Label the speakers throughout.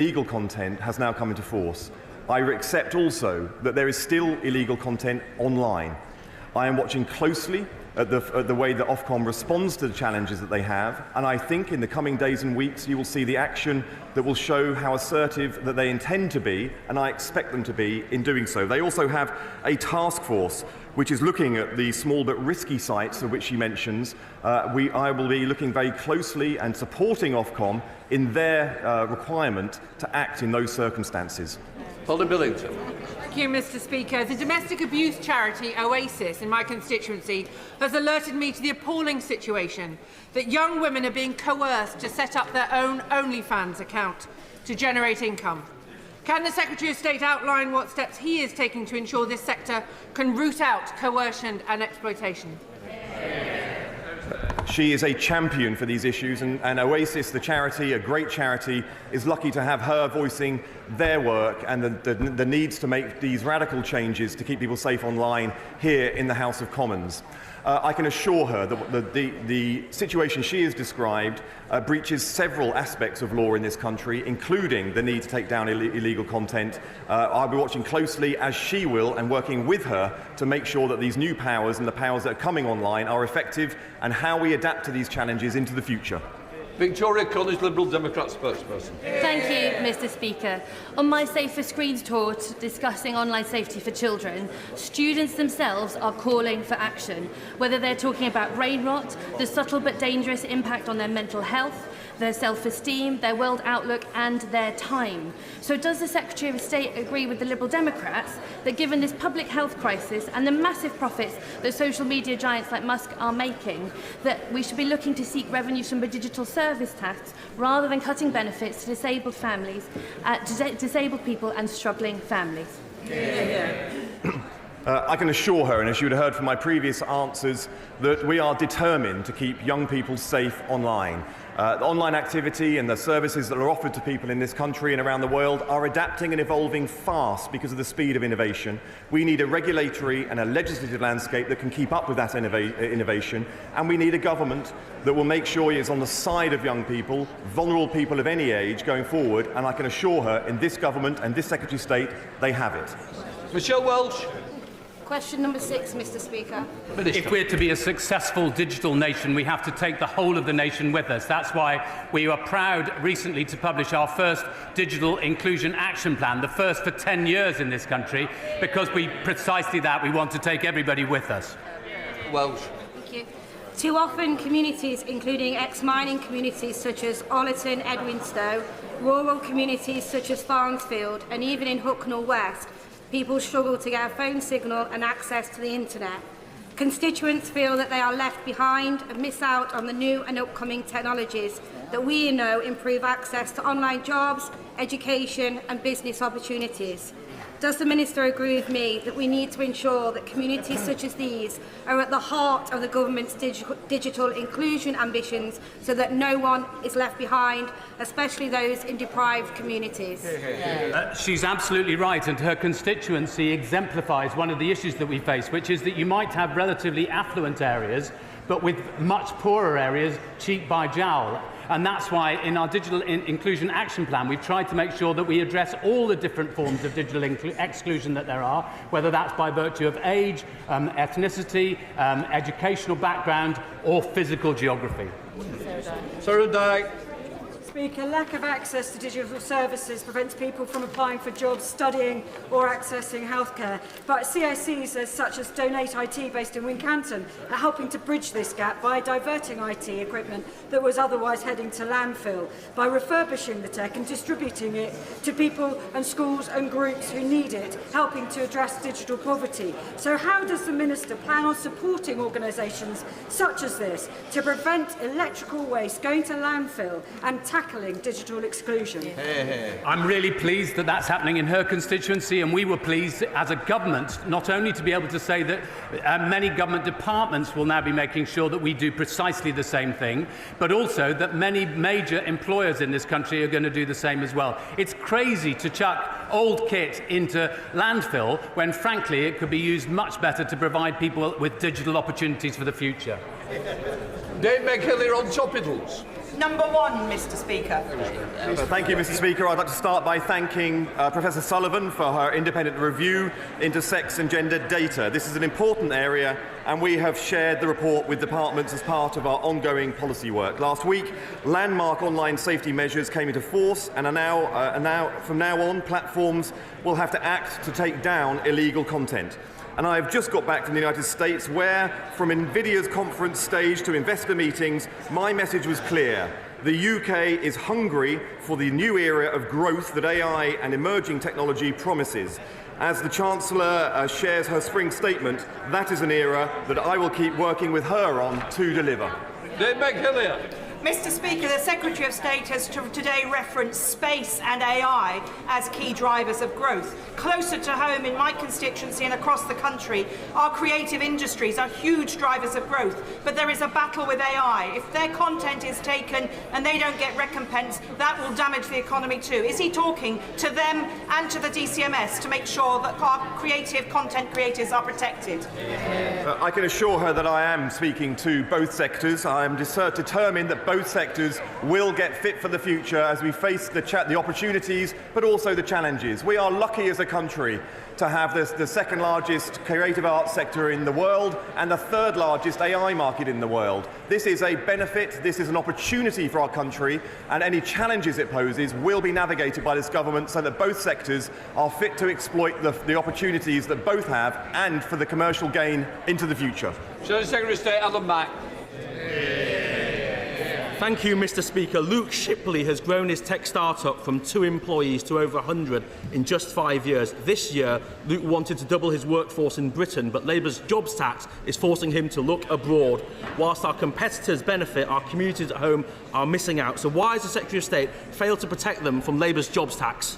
Speaker 1: illegal content has now come into force. I accept also that there is still illegal content online. I am watching closely at the way that Ofcom responds to the challenges that they have, and I think in the coming days and weeks you will see the action that will show how assertive that they intend to be, and I expect them to be in doing so. They also have a task force which is looking at the small but risky sites of which she mentions. I will be looking very closely and supporting Ofcom in their requirement to act in those circumstances.
Speaker 2: Polly Billington.
Speaker 3: Thank you, Mr. Speaker. The domestic abuse charity Oasis in my constituency has alerted me to the appalling situation that young women are being coerced to set up their own OnlyFans account to generate income. Can the Secretary of State outline what steps he is taking to ensure this sector can root out coercion and exploitation?
Speaker 1: She is a champion for these issues, and Oasis, the charity, a great charity, is lucky to have her voicing their work and the needs to make these radical changes to keep people safe online here in the House of Commons. I can assure her that the situation she has described breaches several aspects of law in this country, including the need to take down illegal content. I'll be watching closely, as she will, and working with her to make sure that these new powers and the powers that are coming online are effective, and how we adapt to these challenges into the future.
Speaker 2: Victoria College Liberal Democrat spokesperson.
Speaker 4: Thank you, Mr. Speaker. On my Safer Screens tour discussing online safety for children, students themselves are calling for action, whether they're talking about brain rot, the subtle but dangerous impact on their mental health, their self-esteem, their world outlook and their time. So does the Secretary of State agree with the Liberal Democrats that given this public health crisis and the massive profits that social media giants like Musk are making, that we should be looking to seek revenues from a digital service tax rather than cutting benefits to disabled families, disabled people and struggling families?
Speaker 1: I can assure her, and as you would have heard from my previous answers, that we are determined to keep young people safe online. The online activity and the services that are offered to people in this country and around the world are adapting and evolving fast because of the speed of innovation. We need a regulatory and a legislative landscape that can keep up with that innovation, and we need a government that will make sure it is on the side of young people, vulnerable people of any age going forward, and I can assure her in this government and this Secretary of State they have it.
Speaker 2: Michelle Welch.
Speaker 5: Question number 6, Mr. Speaker.
Speaker 6: If we're to be a successful digital nation, we have to take the whole of the nation with us. That's why we were proud recently to publish our first Digital Inclusion Action Plan, the first for 10 years in this country, because precisely that, we want to take everybody with us.
Speaker 2: Welsh.
Speaker 5: Thank you. Too often, communities, including ex-mining communities such as Ollerton, Edwinstowe, rural communities such as Farnsfield, and even in Hucknall West, people struggle to get a phone signal and access to the internet. Constituents feel that they are left behind and miss out on the new and upcoming technologies that we know improve access to online jobs, education and business opportunities. Does the Minister agree with me that we need to ensure that communities such as these are at the heart of the government's digital inclusion ambitions so that no one is left behind, especially those in deprived communities?
Speaker 6: She's absolutely right, and her constituency exemplifies one of the issues that we face, which is that you might have relatively affluent areas, but with much poorer areas cheek by jowl. And that's why in our Digital Inclusion Action Plan we've tried to make sure that we address all the different forms of digital exclusion that there are, whether that's by virtue of age, ethnicity, educational background or physical geography.
Speaker 2: Sarah Dyke.
Speaker 7: Speaker, lack of access to digital services prevents people from applying for jobs, studying or accessing healthcare. But CSCs such as Donate IT based in Wincanton are helping to bridge this gap by diverting IT equipment that was otherwise heading to landfill, by refurbishing the tech and distributing it to people and schools and groups who need it, helping to address digital poverty. So how does the Minister plan on supporting organisations such as this to prevent electrical waste going to landfill and tackling digital exclusion?
Speaker 6: I'm really pleased that that's happening in her constituency, and we were pleased as a government not only to be able to say that many government departments will now be making sure that we do precisely the same thing, but also that many major employers in this country are going to do the same as well. It's crazy to chuck old kit into landfill when frankly it could be used much better to provide people with digital opportunities for the future.
Speaker 2: Dave McHilly on Choppiddles.
Speaker 8: number 1, Mr. Speaker.
Speaker 1: Thank you, Mr. Speaker. I'd like to start by thanking Professor Sullivan for her independent review into sex and gender data. This is an important area, and we have shared the report with departments as part of our ongoing policy work. Last week, landmark online safety measures came into force, and from now on, platforms will have to act to take down illegal content. And I've just got back from the United States where, from NVIDIA's conference stage to investor meetings, my message was clear. The UK is hungry for the new era of growth that AI and emerging technology promises. As the Chancellor shares her spring statement, that is an era that I will keep working with her on to deliver.
Speaker 8: Mr. Speaker, the Secretary of State has today referenced space and AI as key drivers of growth. Closer to home in my constituency and across the country, our creative industries are huge drivers of growth, but there is a battle with AI. If their content is taken and they don't get recompense, that will damage the economy too. Is he talking to them and to the DCMS to make sure that our creative content creators are protected?
Speaker 1: I can assure her that I am speaking to both sectors. I am determined that both sectors will get fit for the future as we face the opportunities but also the challenges. We are lucky as a country to have the second largest creative arts sector in the world and the third largest AI market in the world. This is a benefit, this is an opportunity for our country, and any challenges it poses will be navigated by this government so that both sectors are fit to exploit the opportunities that both have and for the commercial gain into the future.
Speaker 2: Secretary of State Alan Mack.
Speaker 9: Thank you, Mr. Speaker. Luke Shipley has grown his tech startup from 2 employees to over 100 in just 5 years. This year, Luke wanted to double his workforce in Britain, but Labour's jobs tax is forcing him to look abroad. Whilst our competitors benefit, our communities at home are missing out. So why has the Secretary of State failed to protect them from Labour's jobs tax?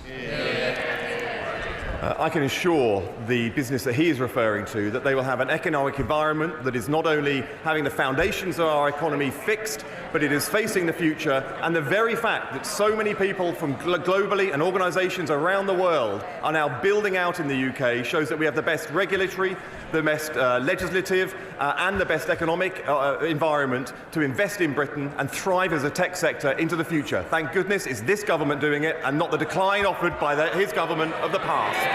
Speaker 1: I can assure the business that he is referring to that they will have an economic environment that is not only having the foundations of our economy fixed, but it is facing the future. And the very fact that so many people from globally and organisations around the world are now building out in the UK shows that we have the best regulatory, the best legislative and the best economic environment to invest in Britain and thrive as a tech sector into the future. Thank goodness it's this government doing it and not the decline offered by his government of the past.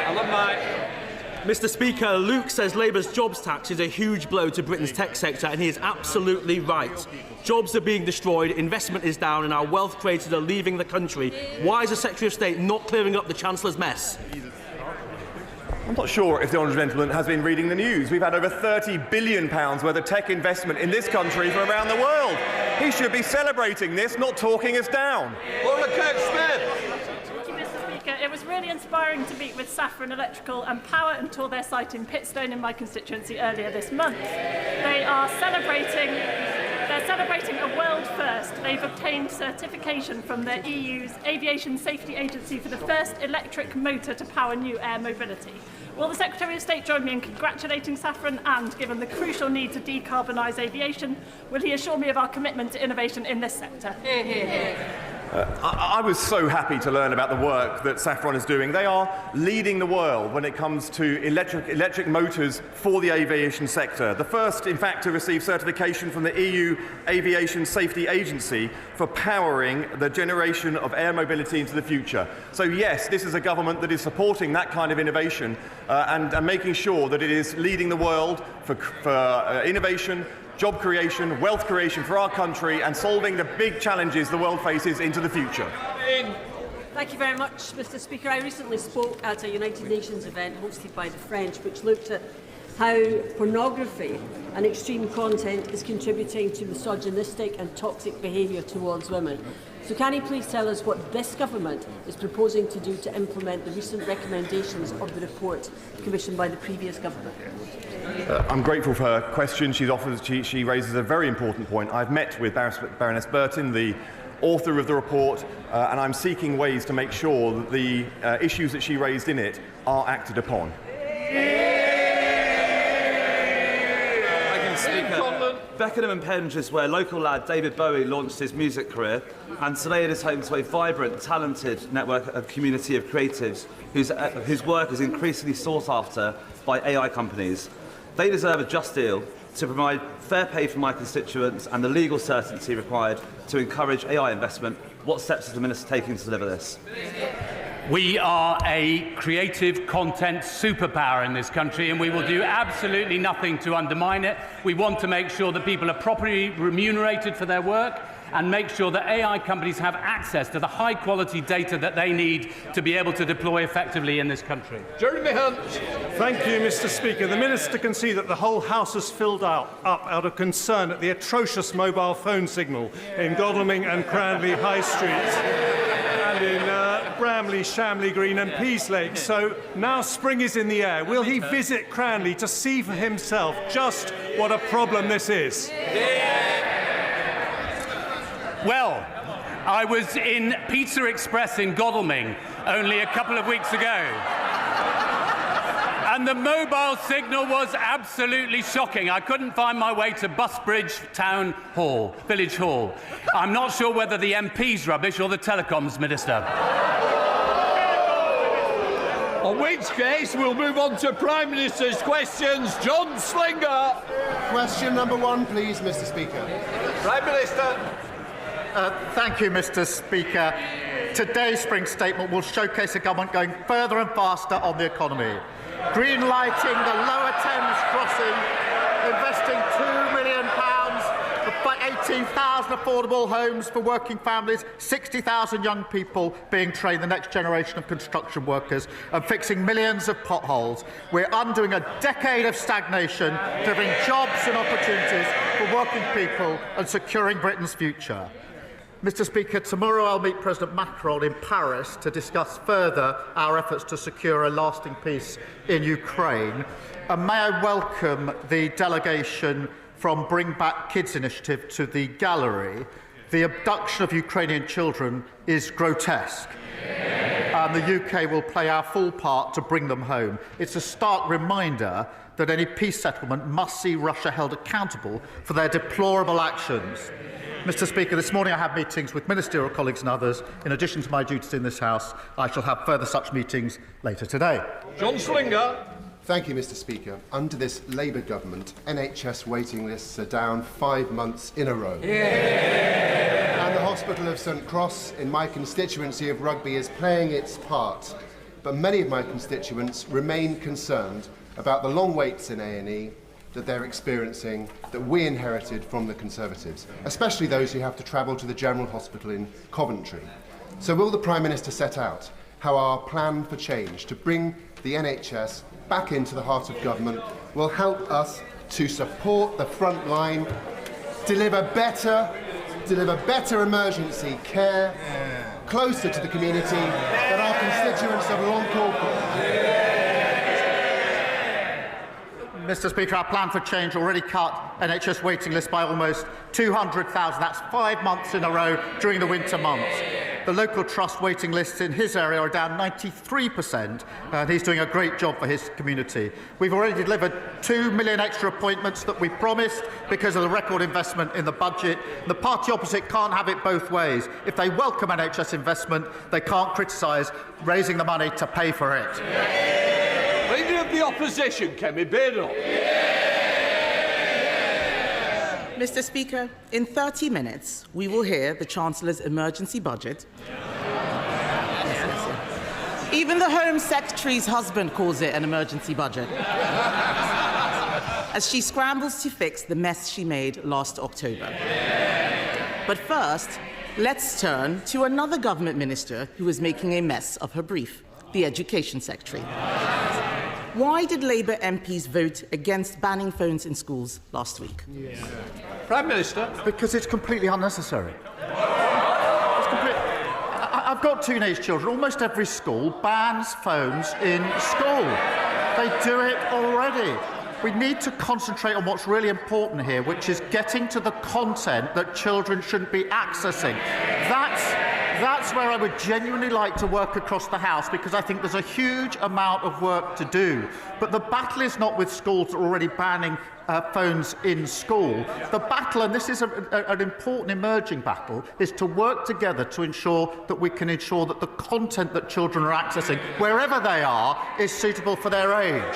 Speaker 9: Mr. Speaker, Luke says Labour's jobs tax is a huge blow to Britain's tech sector, and he is absolutely right. Jobs are being destroyed, investment is down, and our wealth creators are leaving the country. Why is the Secretary of State not clearing up the Chancellor's mess?
Speaker 1: I'm not sure if the honourable gentleman has been reading the news. We've had over £30 billion worth of tech investment in this country from around the world. He should be celebrating this, not talking us down.
Speaker 10: It was really inspiring to meet with Saffron Electrical and Power and tour their site in Pitstone in my constituency earlier this month. They're celebrating a world first. They've obtained certification from the EU's Aviation Safety Agency for the first electric motor to power new air mobility. Will the Secretary of State join me in congratulating Saffron, and, given the crucial need to decarbonise aviation, will he assure me of our commitment to innovation in this sector?
Speaker 1: I was so happy to learn about the work that Saffron is doing. They are leading the world when it comes to electric motors for the aviation sector. The first, in fact, to receive certification from the EU Aviation Safety Agency for powering the generation of air mobility into the future. So yes, this is a government that is supporting that kind of innovation and making sure that it is leading the world for innovation, job creation, wealth creation for our country, and solving the big challenges the world faces into the future.
Speaker 11: Thank you very much, Mr. Speaker. I recently spoke at a United Nations event hosted by the French, which looked at how pornography and extreme content is contributing to misogynistic and toxic behaviour towards women. So can you please tell us what this government is proposing to do to implement the recent recommendations of the report commissioned by the previous government?
Speaker 1: I'm grateful for her question. She raises a very important point. I've met with Baroness Burton, the author of the report, and I'm seeking ways to make sure that the issues that she raised in it are acted upon.
Speaker 9: Beckenham and Penge is where local lad David Bowie launched his music career, and today it is home to a vibrant, talented network of community of creatives whose work is increasingly sought after by AI companies.
Speaker 12: They deserve a just deal to provide fair pay for my constituents and the legal certainty required to encourage AI investment. What steps is the Minister taking to deliver this?
Speaker 6: We are a creative content superpower in this country, and we will do absolutely nothing to undermine it. We want to make sure that people are properly remunerated for their work and make sure that AI companies have access to the high-quality data that they need to be able to deploy effectively in this country.
Speaker 2: Jeremy Hunt.
Speaker 13: Thank you, Mr. Speaker. The Minister can see that the whole House has filled up out of concern at the atrocious mobile phone signal in Godalming and Cranley High Streets and in Bramley, Shamley Green and Peaslake. So now spring is in the air. Will he visit Cranley to see for himself just what a problem this is?
Speaker 6: Well, I was in Pizza Express in Godalming only a couple of weeks ago. And the mobile signal was absolutely shocking. I couldn't find my way to Busbridge Town Hall, Village Hall. I'm not sure whether the MP's rubbish or the Telecoms Minister.
Speaker 2: On which case, we'll move on to Prime Minister's questions. John Slinger.
Speaker 14: Question number 1, please, Mr. Speaker.
Speaker 2: Prime Minister.
Speaker 15: Thank you, Mr. Speaker. Today's spring statement will showcase a government going further and faster on the economy. Greenlighting the Lower Thames crossing, investing £2 million for 18,000 affordable homes for working families, 60,000 young people being trained, the next generation of construction workers, and fixing millions of potholes. We're undoing a decade of stagnation, delivering jobs and opportunities for working people and securing Britain's future. Mr. Speaker, tomorrow I'll meet President Macron in Paris to discuss further our efforts to secure a lasting peace in Ukraine. And may I welcome the delegation from Bring Back Kids initiative to the gallery. The abduction of Ukrainian children is grotesque. And the UK will play our full part to bring them home. It's a stark reminder that any peace settlement must see Russia held accountable for their deplorable actions. Mr. Speaker, this morning I have meetings with ministerial colleagues and others. In addition to my duties in this House, I shall have further such meetings later today.
Speaker 2: John Slinger.
Speaker 14: Thank you, Mr. Speaker. Under this Labour government, NHS waiting lists are down 5 months in a row. Yeah. And the Hospital of St Cross in my constituency of Rugby is playing its part. But many of my constituents remain concerned about the long waits in A&E that they're experiencing, that we inherited from the Conservatives, especially those who have to travel to the General Hospital in Coventry. So will the Prime Minister set out how our plan for change to bring the NHS back into the heart of government will help us to support the front line, deliver better emergency care closer to the community that our constituents have long called for?
Speaker 15: Mr. Speaker, our plan for change already cut NHS waiting lists by almost 200,000. That's 5 months in a row during the winter months. The local trust waiting lists in his area are down 93%, and he's doing a great job for his community. We've already delivered 2 million extra appointments that we promised because of the record investment in the budget. The party opposite can't have it both ways. If they welcome NHS investment, they can't criticise raising the money to pay for it.
Speaker 2: Leader of the Opposition, Kemi Beardall.
Speaker 16: Mr. Speaker, in 30 minutes, we will hear the Chancellor's emergency budget. Even the Home Secretary's husband calls it an emergency budget, as she scrambles to fix the mess she made last October. But first, let's turn to another government minister who is making a mess of her brief, the Education Secretary. Why did Labour MPs vote against banning phones in schools last week?
Speaker 2: Prime Minister.
Speaker 15: Because it's completely unnecessary. I've got teenage children. Almost every school bans phones in school. They do it already. We need to concentrate on what's really important here, which is getting to the content that children shouldn't be accessing. That's where I would genuinely like to work across the House, because I think there's a huge amount of work to do. But the battle is not with schools that are already banning phones in school. The battle, and this is an important emerging battle, is to work together to ensure that we can ensure that the content that children are accessing, wherever they are, is suitable for their age.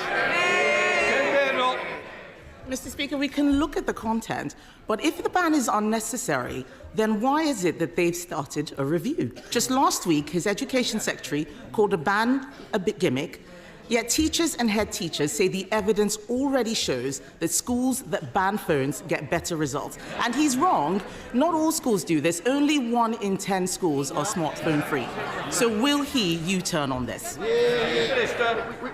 Speaker 16: Mr. Speaker, we can look at the content, but if the ban is unnecessary, then why is it that they've started a review? Just last week, his Education Secretary called a ban a bit gimmick, yet teachers and head teachers say the evidence already shows that schools that ban phones get better results. And he's wrong. Not all schools do this. Only 1 in 10 schools are smartphone free. So will he U-turn on this?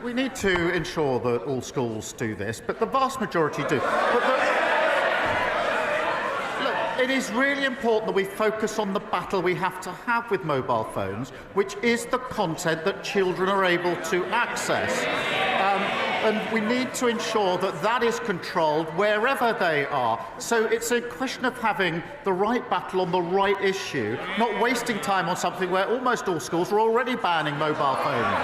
Speaker 15: We need to ensure that all schools do this, but the vast majority do. It is really important that we focus on the battle we have to have with mobile phones, which is the content that children are able to access. And we need to ensure that that is controlled wherever they are. So it's a question of having the right battle on the right issue, not wasting time on something where almost all schools are already banning mobile phones.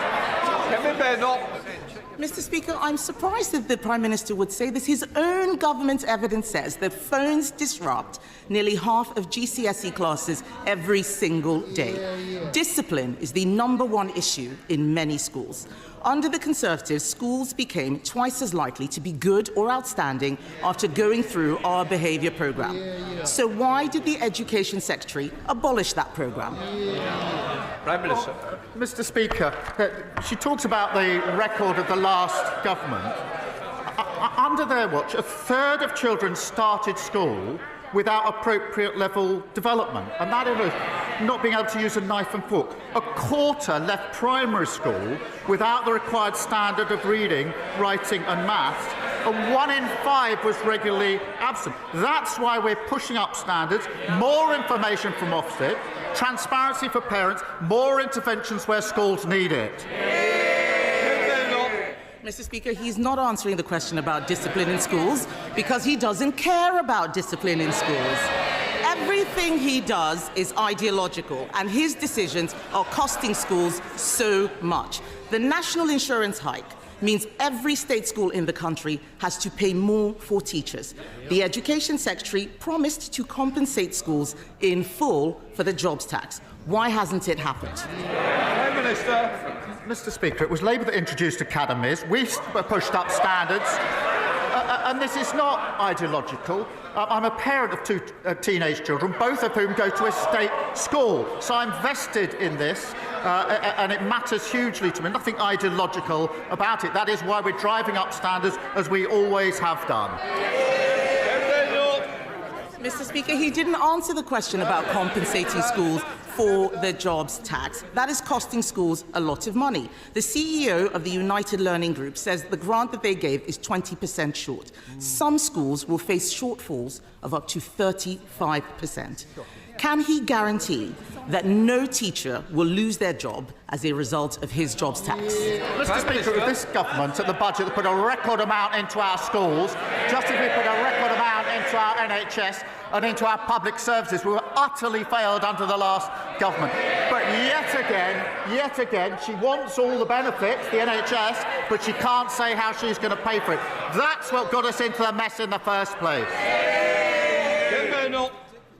Speaker 16: Mr. Speaker, I'm surprised that the Prime Minister would say this. His own government evidence says that phones disrupt nearly half of GCSE classes every single day. Discipline is the #1 issue in many schools. Under the Conservatives, schools became twice as likely to be good or outstanding after going through our behaviour programme. So why did the Education Secretary abolish that programme?
Speaker 15: Prime Minister. Mr. Speaker, she talks about the record of the last government. Under their watch, 1/3 of children started school without appropriate level development, and that is not being able to use a knife and fork. 1/4 left primary school without the required standard of reading, writing and maths, and 1 in 5 was regularly absent. That's why we're pushing up standards, more information from Ofsted, transparency for parents, more interventions where schools need it.
Speaker 16: Mr. Speaker, he's not answering the question about discipline in schools because he doesn't care about discipline in schools. Everything he does is ideological, and his decisions are costing schools so much. The national insurance hike means every state school in the country has to pay more for teachers. The Education Secretary promised to compensate schools in full for the jobs tax. Why hasn't it happened?
Speaker 15: Prime Minister. Mr. Speaker, it was Labour that introduced academies. We pushed up standards. And this is not ideological. I'm a parent of 2 teenage children, both of whom go to a state school. So I'm vested in this, and it matters hugely to me. Nothing ideological about it. That is why we're driving up standards, as we always have done.
Speaker 16: Mr. Speaker, he didn't answer the question about compensating schools for the jobs tax. That is costing schools a lot of money. The CEO of the United Learning Group says the grant that they gave is 20% short. Some schools will face shortfalls of up to 35%. Can he guarantee that no teacher will lose their job as a result of his jobs tax?
Speaker 15: Mr. Speaker, this government at the budget that put a record amount into our schools, just as we put a record amount into our NHS and into our public services, we were utterly failed under the last government. But yet again, she wants all the benefits, the NHS, but she can't say how she's going to pay for it. That's what got us into the mess in the first place.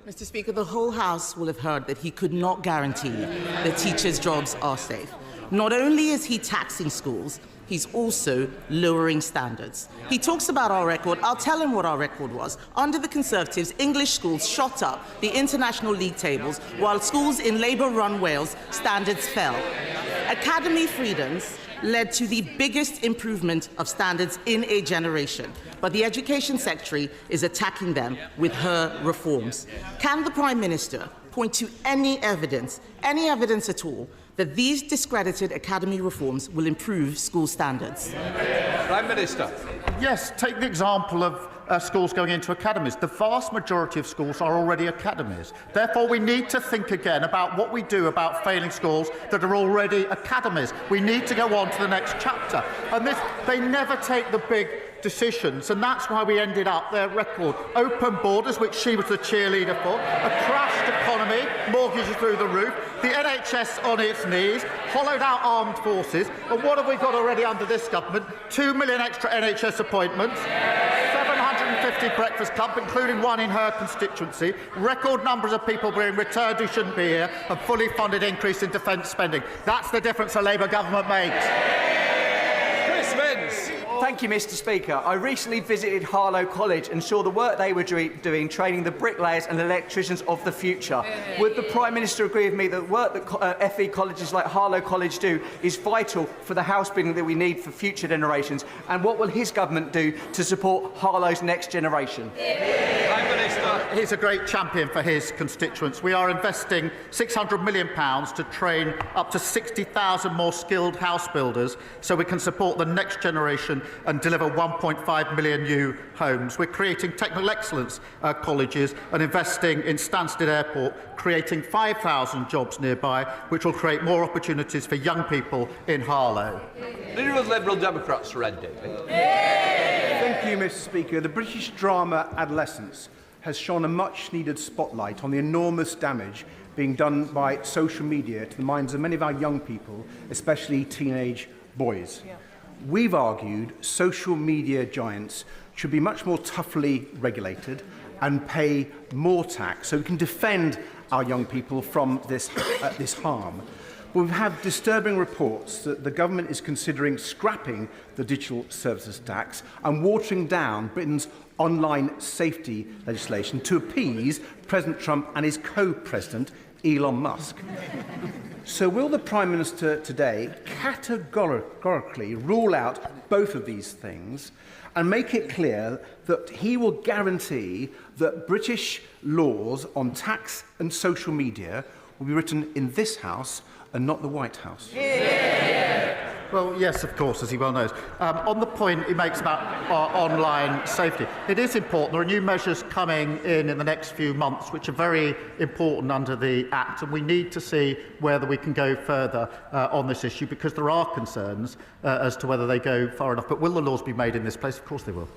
Speaker 16: Mr. Speaker, the whole House will have heard that he could not guarantee that teachers' jobs are safe. Not only is he taxing schools, he's also lowering standards. He talks about our record. I'll tell him what our record was. Under the Conservatives, English schools shot up the international league tables, while schools in Labour-run Wales, standards fell. Academy freedoms led to the biggest improvement of standards in a generation. But the Education Secretary is attacking them with her reforms. Can the Prime Minister point to any evidence at all, that these discredited academy reforms will improve school standards?
Speaker 2: Prime Minister.
Speaker 15: Yes, take the example of schools going into academies. The vast majority of schools are already academies. Therefore, we need to think again about what we do about failing schools that are already academies. We need to go on to the next chapter. And they never take the big decisions, and that's why we ended up their record. Open borders, which she was the cheerleader for, a crashed economy, mortgages through the roof, the NHS on its knees, hollowed out armed forces, and what have we got already under this government? 2 million extra NHS appointments, 750 breakfast clubs, including one in her constituency, record numbers of people being returned who shouldn't be here, and fully funded increase in defence spending. That's the difference a Labour government makes.
Speaker 17: Thank you, Mr. Speaker. I recently visited Harlow College and saw the work they were doing training the bricklayers and electricians of the future. Would the Prime Minister agree with me that the work that FE colleges like Harlow College do is vital for the house building that we need for future generations? And what will his government do to support Harlow's next generation?
Speaker 15: Prime Minister. He's a great champion for his constituents. We are investing £600 million to train up to 60,000 more skilled house builders so we can support the next generation and deliver 1.5 million new homes. We're creating technical excellence colleges and investing in Stansted Airport, creating 5,000 jobs nearby, which will create more opportunities for young people in Harlow.
Speaker 2: Leader of Liberal Democrats, Red David.
Speaker 18: Thank you, Mr. Speaker. The British drama Adolescence has shone a much-needed spotlight on the enormous damage being done by social media to the minds of many of our young people, especially teenage boys. We've argued social media giants should be much more toughly regulated and pay more tax so we can defend our young people from this harm. But we've had disturbing reports that the government is considering scrapping the digital services tax and watering down Britain's online safety legislation to appease President Trump and his co-president, Elon Musk. So will the Prime Minister today categorically rule out both of these things and make it clear that he will guarantee that British laws on tax and social media will be written in this House and not the White House?
Speaker 15: Well, yes, of course, as he well knows. On the point he makes about online safety, it is important. There are new measures coming in the next few months which are very important under the Act, and we need to see whether we can go further on this issue, because there are concerns as to whether they go far enough. But will the laws be made in this place? Of course they will.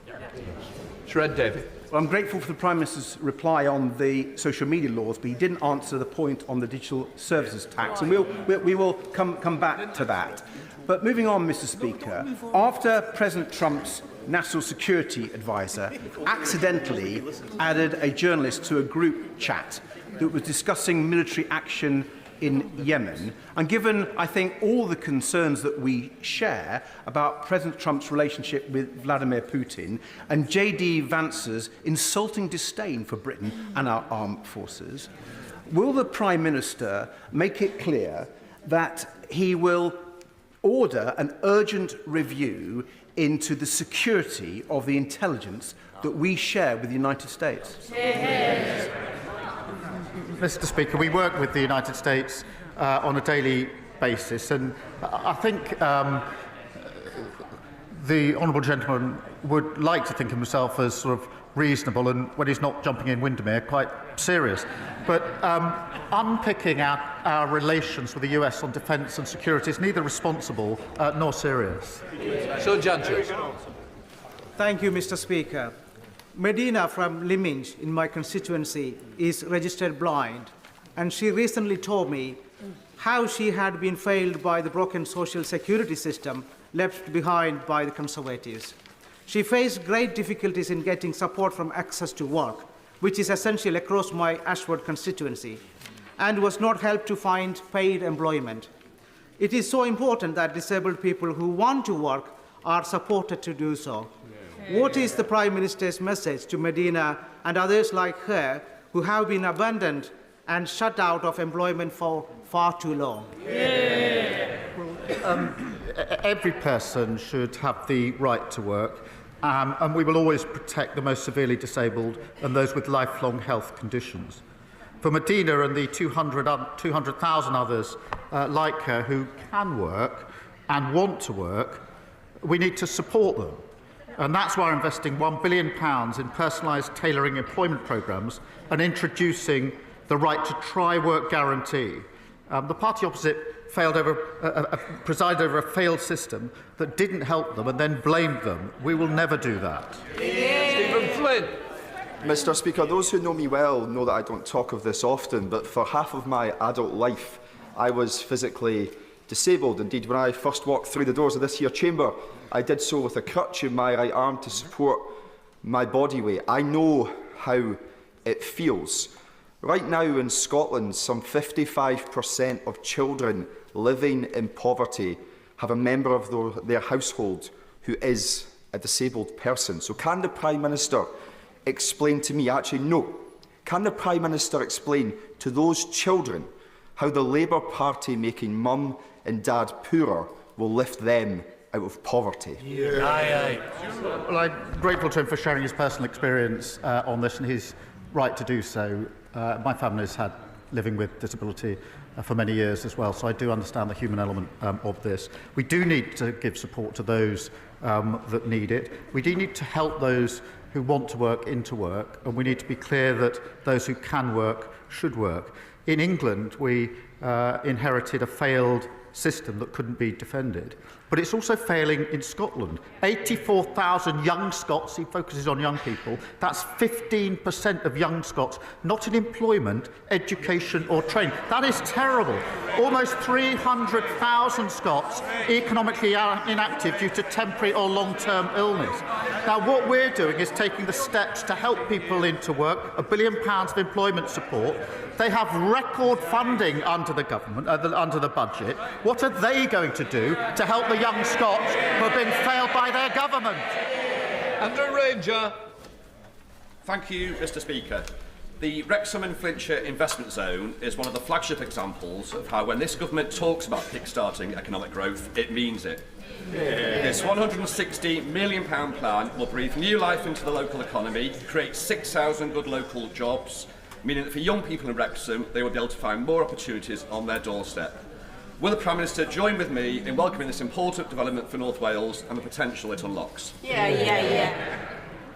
Speaker 2: Red David.
Speaker 18: Well, I'm grateful for the Prime Minister's reply on the social media laws, but he didn't answer the point on the digital services tax, and we will come back to that. But moving on, Mr. Speaker, after President Trump's national security advisor accidentally added a journalist to a group chat that was discussing military action in Yemen, and given, I think, all the concerns that we share about President Trump's relationship with Vladimir Putin and J.D. Vance's insulting disdain for Britain and our armed forces, will the Prime Minister make it clear that he will order an urgent review into the security of the intelligence that we share with the United States?
Speaker 15: Mr. Speaker, we work with the United States on a daily basis, and I think the honourable gentleman would like to think of himself as sort of reasonable, and when he's not jumping in Windermere, quite serious. But unpicking our relations with the US on defence and security is neither responsible nor serious.
Speaker 2: So, Chancellor.
Speaker 19: Thank you, Mr. Speaker. Medina from Lyminge in my constituency is registered blind, and she recently told me how she had been failed by the broken social security system left behind by the Conservatives. She faced great difficulties in getting support from access to work, which is essential across my Ashford constituency, and was not helped to find paid employment. It is so important that disabled people who want to work are supported to do so. What is the Prime Minister's message to Medina and others like her who have been abandoned and shut out of employment for far too long?
Speaker 15: Every person should have the right to work, and we will always protect the most severely disabled and those with lifelong health conditions. For Medina and the 200,000 others like her who can work and want to work, we need to support them. And that's why we're investing £1 billion in personalised tailoring employment programmes and introducing the right to try work guarantee. The party opposite presided over a failed system that didn't help them and then blamed them. We will never do that.
Speaker 2: Stephen Flynn.
Speaker 20: Mr. Speaker, those who know me well know that I don't talk of this often, but for half of my adult life, I was physically disabled. Indeed, when I first walked through the doors of this here chamber, I did so with a crutch in my right arm to support my body weight. I know how it feels. Right now in Scotland, some 55% of children living in poverty have a member of their household who is a disabled person. So can the Prime Minister explain to me, actually no, can the Prime Minister explain to those children how the Labour Party making mum and dad poorer will lift them out of poverty?
Speaker 15: Well, I'm grateful to him for sharing his personal experience on this, and he's right to do so. My family has had living with disability for many years as well, so I do understand the human element of this. We do need to give support to those that need it. We do need to help those who want to work into work, and we need to be clear that those who can work should work. In England, we inherited a failed system that couldn't be defended. But it's also failing in Scotland. 84,000 young Scots, he focuses on young people, that's 15% of young Scots not in employment, education or training. That is terrible. Almost 300,000 Scots economically inactive due to temporary or long-term illness. Now, what we're doing is taking the steps to help people into work, £1 billion of employment support. They have record funding under the government, under the budget. What are they going to do to help the young Scots who have been failed by their government?
Speaker 21: Andrew Ranger. Thank you, Mr. Speaker. The Wrexham and Flintshire investment zone is one of the flagship examples of how, when this government talks about kick-starting economic growth, it means it. This £160 million plan will breathe new life into the local economy, create 6,000 good local jobs, meaning that for young people in Wrexham, they will be able to find more opportunities on their doorstep. Will the Prime Minister join with me in welcoming this important development for North Wales and the potential it unlocks?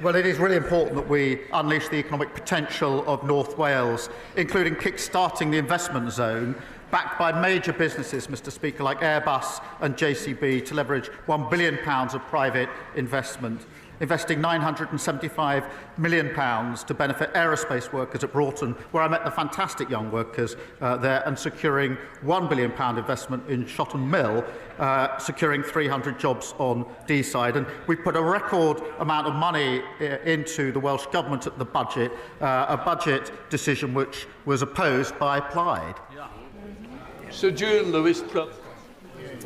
Speaker 15: Well, it is really important that we unleash the economic potential of North Wales, including kick-starting the investment zone, backed by major businesses, Mr. Speaker, like Airbus and JCB, to leverage £1 billion of private investment, investing £975 million to benefit aerospace workers at Broughton, where I met the fantastic young workers there, and securing £1 billion investment in Shotton Mill, securing 300 jobs on Deeside. And we put a record amount of money into the Welsh Government at the budget, a budget decision which was opposed by Plaid.
Speaker 2: Sir Julian Lewis.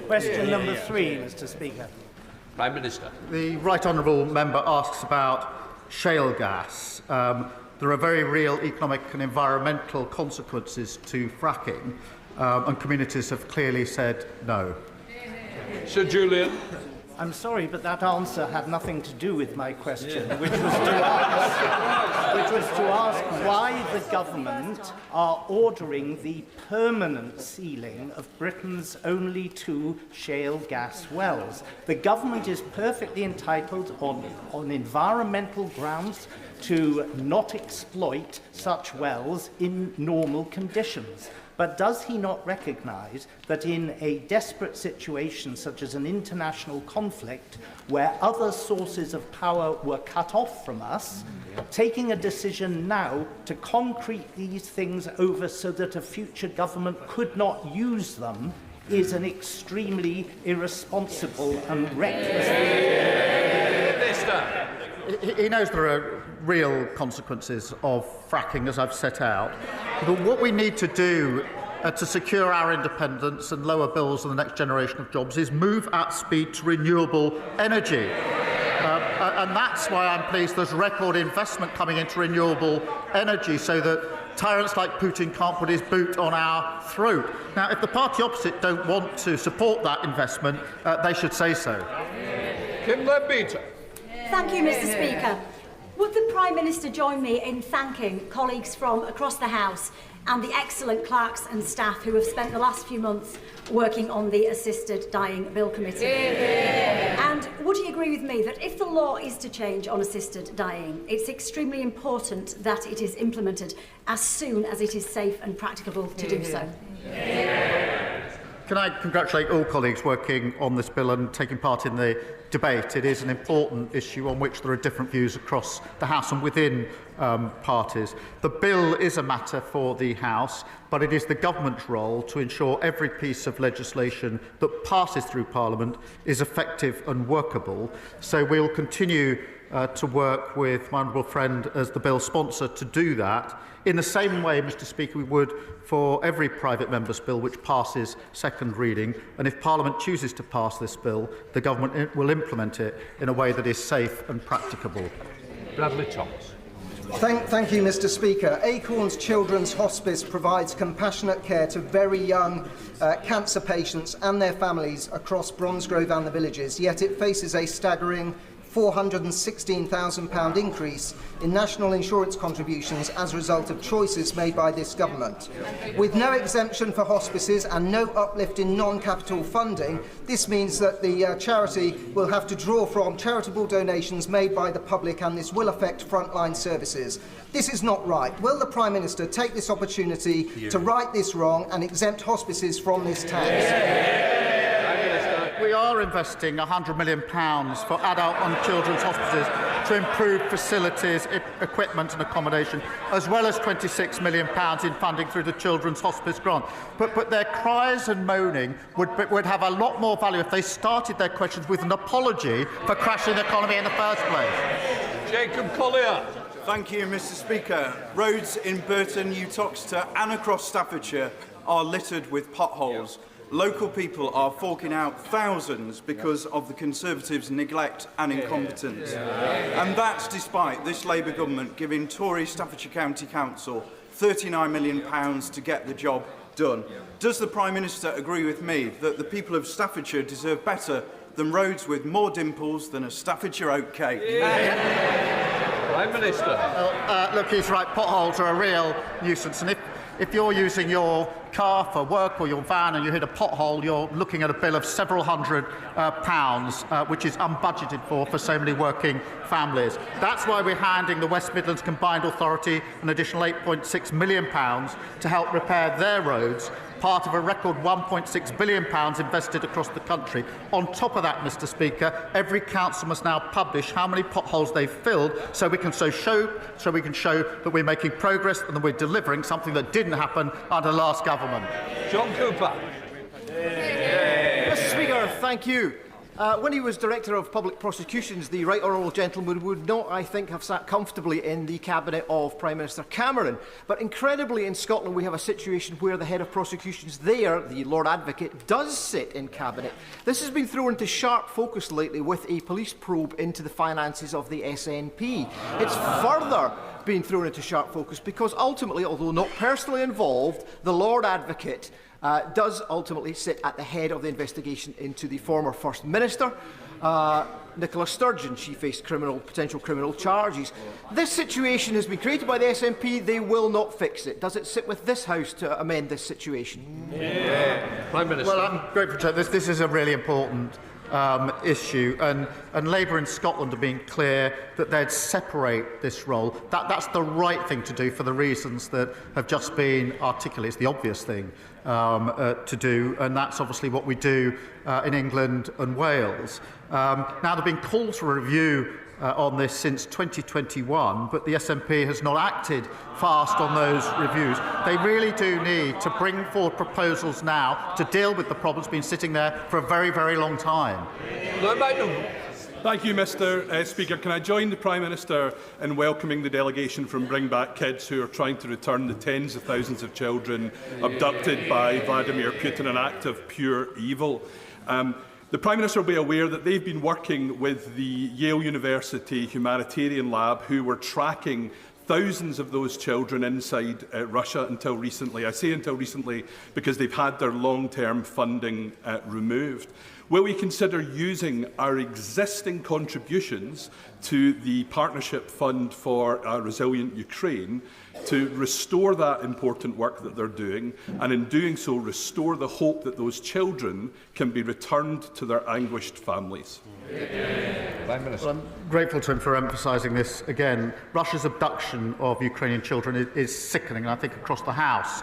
Speaker 19: Question number 3, Mr. Speaker.
Speaker 21: Prime Minister.
Speaker 15: The Right Honourable Member asks about shale gas. There are very real economic and environmental consequences to fracking, and communities have clearly said no.
Speaker 2: Sir Julian.
Speaker 19: I'm sorry, but that answer had nothing to do with my question, which was to ask why the government are ordering the permanent sealing of Britain's only 2 shale gas wells. The government is perfectly entitled on environmental grounds to not exploit such wells in normal conditions. But does he not recognise that in a desperate situation such as an international conflict where other sources of power were cut off from us, taking a decision now to concrete these things over so that a future government could not use them is an extremely irresponsible and reckless
Speaker 15: He knows there are real consequences of fracking, as I've set out. But what we need to do to secure our independence and lower bills and the next generation of jobs is move at speed to renewable energy. And that's why I'm pleased there's record investment coming into renewable energy so that tyrants like Putin can't put his boot on our throat. Now, if the party opposite don't want to support that investment, they should say so.
Speaker 2: Kim Leadbeater.
Speaker 22: Thank you, Mr. Speaker. Would the Prime Minister join me in thanking colleagues from across the House and the excellent clerks and staff who have spent the last few months working on the Assisted Dying Bill Committee? And would he agree with me that if the law is to change on assisted dying, it's extremely important that it is implemented as soon as it is safe and practicable to do so?
Speaker 15: Can I congratulate all colleagues working on this bill and taking part in the debate? It is an important issue on which there are different views across the House and within parties. The bill is a matter for the House, but it is the government's role to ensure every piece of legislation that passes through Parliament is effective and workable. So we will continue to work with my honourable friend as the bill sponsor to do that. In the same way, Mr Speaker, we would for every private member's bill which passes second reading, and if Parliament chooses to pass this bill, the Government will implement it in a way that is safe and practicable.
Speaker 2: Bradley Thomas.
Speaker 3: Thank you, Mr Speaker. Acorns Children's Hospice provides compassionate care to very young cancer patients and their families across Bromsgrove and the villages, yet it faces a staggering £416,000 increase in national insurance contributions as a result of choices made by this government. With no exemption for hospices and no uplift in non-capital funding, this means that the charity will have to draw from charitable donations made by the public, and this will affect frontline services. This is not right. Will the Prime Minister take this opportunity to right this wrong and exempt hospices from this tax?
Speaker 15: We are investing £100 million for adult and children's hospices to improve facilities, equipment and accommodation, as well as £26 million in funding through the Children's Hospice Grant. But their cries and moaning would have a lot more value if they started their questions with an apology for crashing the economy in the first place.
Speaker 2: Jacob Collier.
Speaker 4: Thank you, Mr Speaker. Roads in Burton, Uttoxeter and across Staffordshire are littered with potholes. Local people are forking out thousands because of the Conservatives' neglect and incompetence. And that's despite this Labour government giving Tory Staffordshire County Council £39 million to get the job done. Does the Prime Minister agree with me that the people of Staffordshire deserve better than roads with more dimples than a Staffordshire oatcake?
Speaker 2: Prime Minister.
Speaker 15: Look, he's right. Potholes are a real nuisance. And if you're using your car for work or your van and you hit a pothole, you're looking at a bill of several £100, which is unbudgeted for so many working families. That's why we're handing the West Midlands Combined Authority an additional £8.6 million to help repair their roads, part of a record £1.6 billion invested across the country. On top of that, Mr Speaker, every council must now publish how many potholes they've filled so we can show that we're making progress and that we're delivering something that didn't happen under last government.
Speaker 2: John Cooper.
Speaker 23: Mr Speaker, thank you. When he was Director of Public Prosecutions, the right honourable gentleman would not, I think, have sat comfortably in the cabinet of Prime Minister Cameron. But incredibly, in Scotland, we have a situation where the head of prosecutions there, the Lord Advocate, does sit in cabinet. This has been thrown into sharp focus lately with a police probe into the finances of the SNP. It's further been thrown into sharp focus because ultimately, although not personally involved, the Lord Advocate does ultimately sit at the head of the investigation into the former First Minister, Nicola Sturgeon. She faced potential criminal charges. This situation has been created by the SNP. They will not fix it. Does it sit with this House to amend this situation?
Speaker 2: Prime Minister.
Speaker 15: Well, I'm grateful to this is a really important issue, and Labour in Scotland have been clear that they'd separate this role. That's the right thing to do for the reasons that have just been articulated. It's the obvious thing to do, and that's obviously what we do in England and Wales. Now, there have been calls for a review on this since 2021, but the SNP has not acted fast on those reviews. They really do need to bring forward proposals now to deal with the problems been sitting there for a very, very long time.
Speaker 24: Thank you, Mr Speaker. Can I join the Prime Minister in welcoming the delegation from Bring Back Kids, who are trying to return the tens of thousands of children abducted by Vladimir Putin, an act of pure evil. The Prime Minister will be aware that they've been working with the Yale University Humanitarian Lab, who were tracking thousands of those children inside Russia until recently. I say until recently because they've had their long-term funding removed. Will we consider using our existing contributions to the Partnership Fund for a Resilient Ukraine to restore that important work that they're doing, and in doing so restore the hope that those children can be returned to their anguished families?
Speaker 15: Well, I'm grateful to him for emphasising this again. Russia's abduction of Ukrainian children is sickening, and I think across the House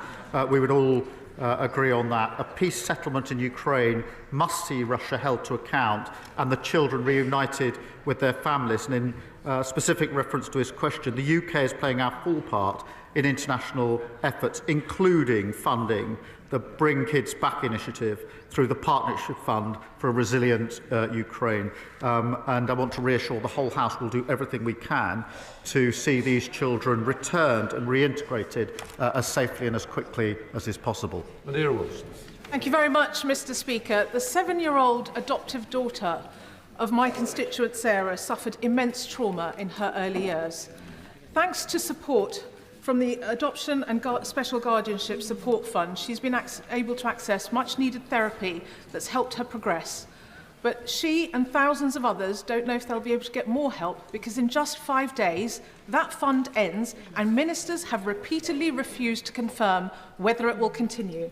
Speaker 15: we would all agree on that. A peace settlement in Ukraine must see Russia held to account and the children reunited with their families. And specific reference to his question, the UK is playing our full part in international efforts, including funding the Bring Kids Back initiative through the Partnership Fund for a Resilient Ukraine. And I want to reassure the whole House will do everything we can to see these children returned and reintegrated as safely and as quickly as is possible.
Speaker 2: Madeira Wilson.
Speaker 5: Thank you very much, Mr. Speaker. The 7-year-old adoptive daughter of my constituent Sarah suffered immense trauma in her early years. Thanks to support from the Adoption and Special Guardianship Support Fund, she's been able to access much-needed therapy that's helped her progress. But she and thousands of others don't know if they'll be able to get more help, because in just 5 days, that fund ends and ministers have repeatedly refused to confirm whether it will continue.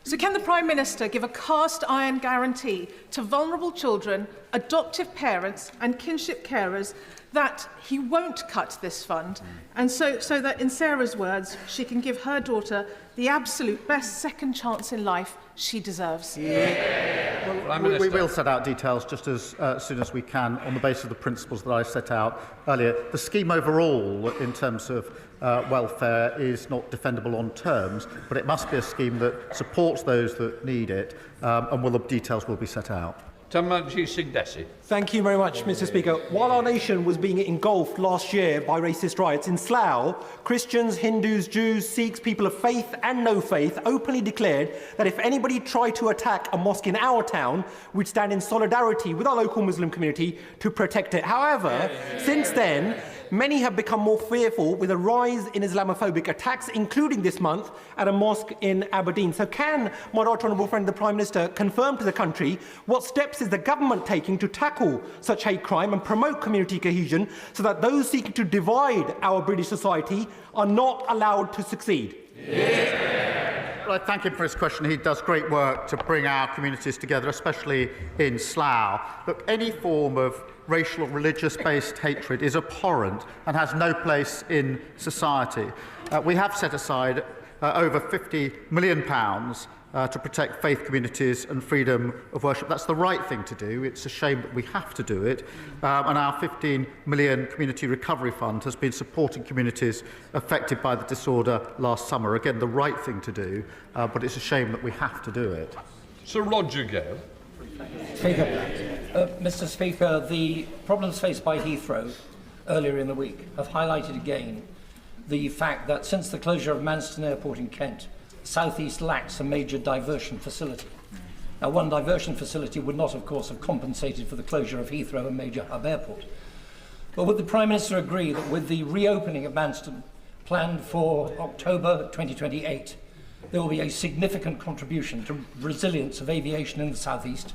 Speaker 5: So can the Prime Minister give a cast-iron guarantee to vulnerable children, adoptive parents and kinship carers that he won't cut this fund, and so that, in Sarah's words, she can give her daughter the absolute best second chance in life she deserves?
Speaker 15: Well, we will set out details just as soon as we can on the basis of the principles that I set out earlier. The scheme overall, in terms of welfare, is not defendable on terms, but it must be a scheme that supports those that need it, and the details will be set out.
Speaker 7: Thank you very much, Mr. Speaker. While our nation was being engulfed last year by racist riots in Slough, Christians, Hindus, Jews, Sikhs, people of faith and no faith openly declared that if anybody tried to attack a mosque in our town, we'd stand in solidarity with our local Muslim community to protect it. However, since then, many have become more fearful with a rise in Islamophobic attacks, including this month at a mosque in Aberdeen. So can my right honourable friend, the Prime Minister, confirm to the country what steps is the government taking to tackle such hate crime and promote community cohesion so that those seeking to divide our British society are not allowed to succeed?
Speaker 15: Well, I thank him for his question. He does great work to bring our communities together, especially in Slough. Look, any form of racial or religious-based hatred is abhorrent and has no place in society. We have set aside over £50 million to protect faith communities and freedom of worship. That's the right thing to do. It's a shame that we have to do it. And our £15 million Community Recovery Fund has been supporting communities affected by the disorder last summer. Again, the right thing to do, but it's a shame that we have to do it.
Speaker 2: Sir Roger Gale.
Speaker 8: Mr. Speaker, the problems faced by Heathrow earlier in the week have highlighted again the fact that since the closure of Manston Airport in Kent, South East lacks a major diversion facility. Now, one diversion facility would not, of course, have compensated for the closure of Heathrow, a major hub airport. But would the Prime Minister agree that with the reopening of Manston planned for October 2028, there will be a significant contribution to resilience of aviation in the South East?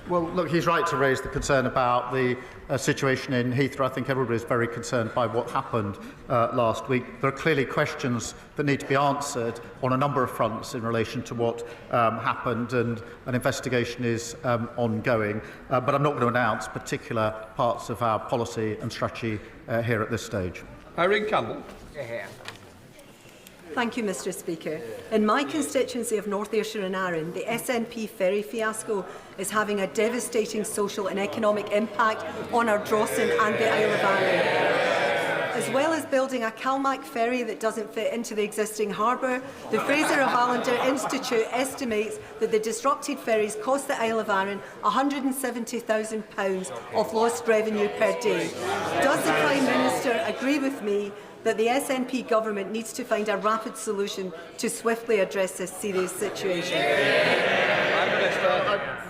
Speaker 15: Well, look, he's right to raise the concern about the situation in Heathrow. I think everybody is very concerned by what happened last week. There are clearly questions that need to be answered on a number of fronts in relation to what happened, and an investigation is ongoing. But I'm not going to announce particular parts of our policy and strategy here at this stage.
Speaker 2: Irene Campbell.
Speaker 10: Thank you, Mr. Speaker. In my constituency of North Ayrshire and Arran, the SNP ferry fiasco is having a devastating social and economic impact on our Drossen and the Isle of Arran. As well as building a Calmac ferry that doesn't fit into the existing harbour, the Fraser of Allender Institute estimates that the disrupted ferries cost the Isle of Arran £170,000 of lost revenue per day. Does the Prime Minister agree with me that the SNP government needs to find a rapid solution to swiftly address this serious situation?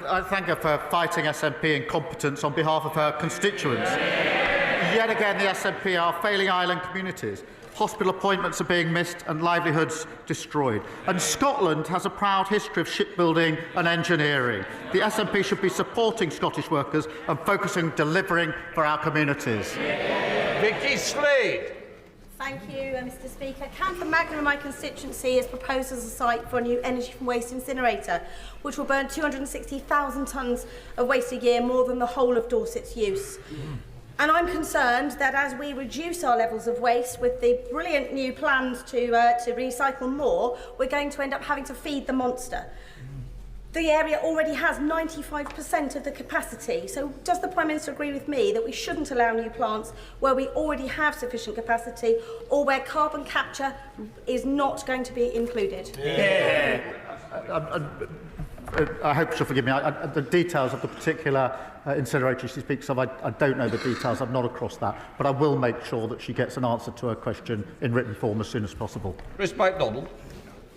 Speaker 15: I thank her for fighting SNP incompetence on behalf of her constituents. Yet again, the SNP are failing island communities. Hospital appointments are being missed and livelihoods destroyed. And Scotland has a proud history of shipbuilding and engineering. The SNP should be supporting Scottish workers and focusing on delivering for our communities.
Speaker 2: Vicky Slade.
Speaker 25: Thank you, Mr. Speaker. Camphor Magna in my constituency is proposed as a site for a new energy from waste incinerator, which will burn 260,000 tonnes of waste a year, more than the whole of Dorset's use. And I'm concerned that as we reduce our levels of waste with the brilliant new plans to recycle more, we're going to end up having to feed the monster. The area already has 95% of the capacity. So does the Prime Minister agree with me that we shouldn't allow new plants where we already have sufficient capacity or where carbon capture is not going to be included?
Speaker 15: Yeah. I hope she'll forgive me. The details of the particular incinerator she speaks of, I don't know the details. I'm not across that. But I will make sure that she gets an answer to her question in written form as soon as possible.
Speaker 1: Chris MacDonald.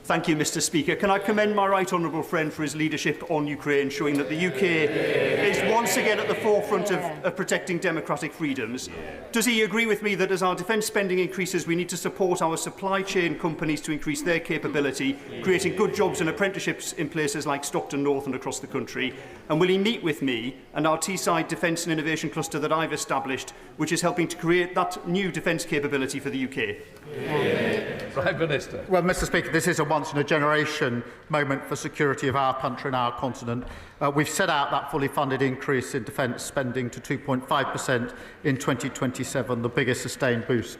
Speaker 9: Thank you, Mr. Speaker. Can I commend my right honourable friend for his leadership on Ukraine, showing that the UK is once again at the forefront of protecting democratic freedoms? Does he agree with me that as our defence spending increases, we need to support our supply chain companies to increase their capability, creating good jobs and apprenticeships in places like Stockton North and across the country? And will he meet with me and our Teesside Defence and Innovation Cluster that I've established, which is helping to create that new defence capability for the UK?
Speaker 1: Prime Minister.
Speaker 15: Well, Mr. Speaker, this is a once-in-a-generation moment for security of our country and our continent. We've set out that fully funded increase in defence spending to 2.5% in 2027, the biggest sustained boost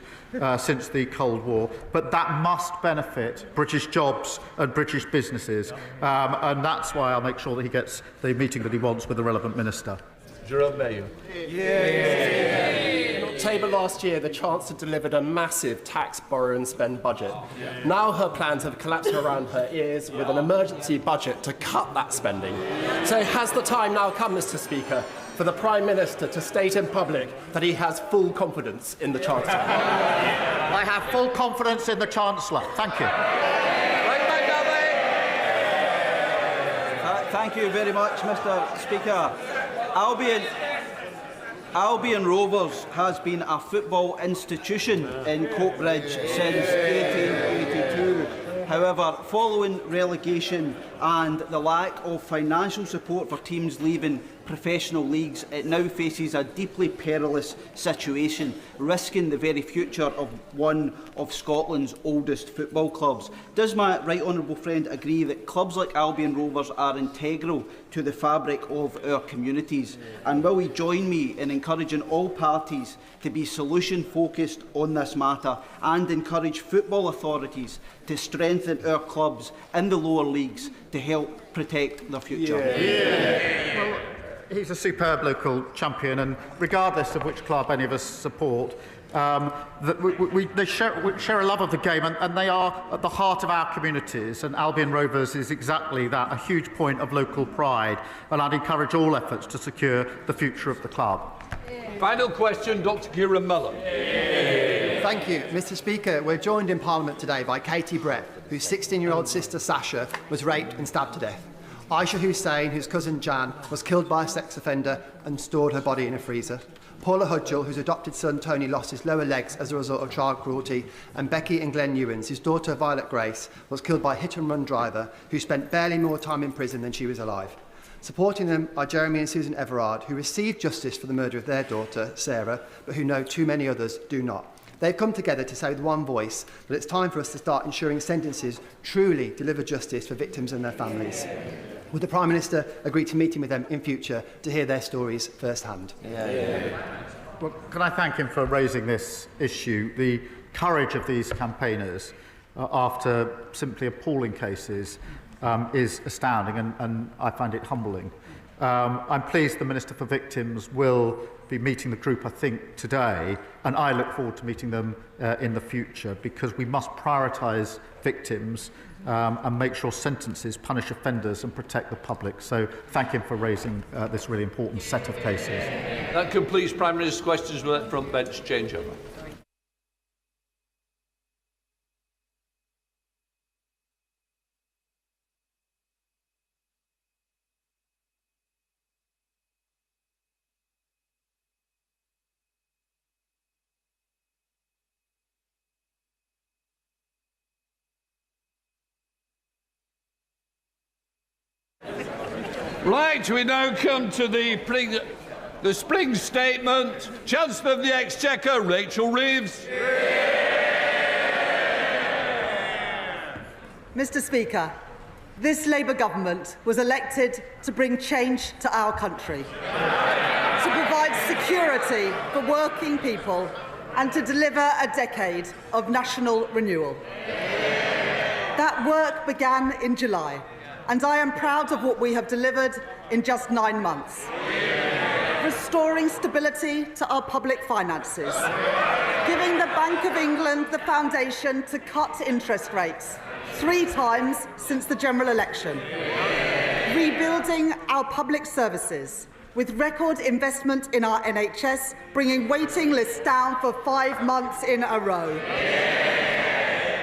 Speaker 15: since the Cold War. But that must benefit British jobs and British businesses, and that's why I'll make sure that he gets the meeting that he wants with the relevant minister.
Speaker 1: Jerome Mayo.
Speaker 11: In October last year, the Chancellor delivered a massive tax, borrow and spend budget. Now her plans have collapsed around her ears with an emergency budget to cut that spending. So has the time now come, Mr. Speaker, for the Prime Minister to state in public that he has full confidence in the Chancellor?
Speaker 15: I have full confidence in the Chancellor. Thank you.
Speaker 12: Thank you very much, Mr. Speaker. Albion Rovers has been a football institution in Coatbridge since 1882. However, following relegation and the lack of financial support for teams leaving professional leagues, it now faces a deeply perilous situation, risking the very future of one of Scotland's oldest football clubs. Does my right honourable friend agree that clubs like Albion Rovers are integral to the fabric of our communities? And will he join me in encouraging all parties to be solution-focused on this matter and encourage football authorities to strengthen our clubs in the lower leagues to help protect their future?
Speaker 15: Well, he's a superb local champion, and regardless of which club any of us support, they share a love of the game, and they are at the heart of our communities, and Albion Rovers is exactly that, a huge point of local pride, and I'd encourage all efforts to secure the future of the club.
Speaker 1: Final question, Dr. Kieran Mullen.
Speaker 13: Thank you, Mr. Speaker. We're joined in Parliament today by Katie Brett, whose 16-year-old sister Sasha was raped and stabbed to death. Aisha Hussain, whose cousin Jan was killed by a sex offender and stored her body in a freezer. Paula Hudgell, whose adopted son Tony lost his lower legs as a result of child cruelty. And Becky and Glenn Ewins, whose daughter Violet Grace was killed by a hit-and-run driver who spent barely more time in prison than she was alive. Supporting them are Jeremy and Susan Everard, who received justice for the murder of their daughter, Sarah, but who know too many others do not. They've come together to say with one voice that it's time for us to start ensuring sentences truly deliver justice for victims and their families. Would the Prime Minister agree to meeting with them in future to hear their stories firsthand?
Speaker 15: Well, can I thank him for raising this issue? The courage of these campaigners after simply appalling cases is astounding, and I find it humbling. I'm pleased the Minister for Victims will be meeting the group, I think, today, and I look forward to meeting them in the future, because we must prioritise victims and make sure sentences punish offenders and protect the public. So thank him for raising this really important set of cases.
Speaker 1: That completes Prime Minister's questions. We'll let front bench change over.
Speaker 2: Right, we now come to the spring statement. Chancellor of the Exchequer, Rachel Reeves.
Speaker 26: Mr. Speaker, this Labour government was elected to bring change to our country, to provide security for working people and to deliver a decade of national renewal. That work began in July, and I am proud of what we have delivered in just 9 months. Restoring stability to our public finances, giving the Bank of England the foundation to cut interest rates 3 times since the general election, rebuilding our public services with record investment in our NHS, bringing waiting lists down for 5 months in a row,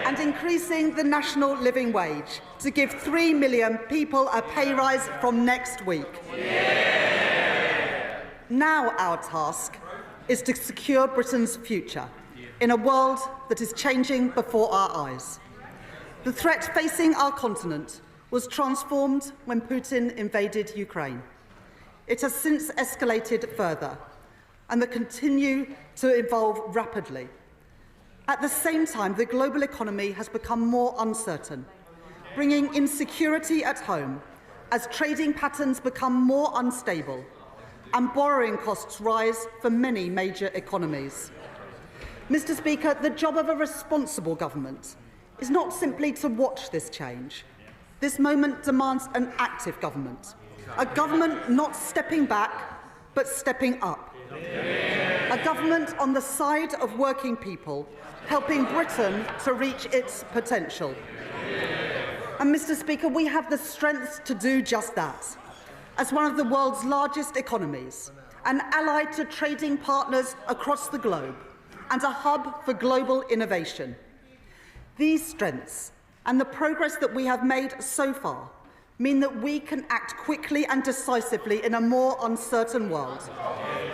Speaker 26: and increasing the national living wage to give 3 million people a pay rise from next week. Now our task is to secure Britain's future in a world that is changing before our eyes. The threat facing our continent was transformed when Putin invaded Ukraine. It has since escalated further and will continue to evolve rapidly. At the same time, the global economy has become more uncertain, bringing insecurity at home as trading patterns become more unstable and borrowing costs rise for many major economies. Mr. Speaker, the job of a responsible government is not simply to watch this change. This moment demands an active government, a government not stepping back but stepping up, a government on the side of working people, helping Britain to reach its potential. And Mr. Speaker, we have the strength to do just that. As one of the world's largest economies, an ally to trading partners across the globe, and a hub for global innovation. These strengths and the progress that we have made so far mean that we can act quickly and decisively in a more uncertain world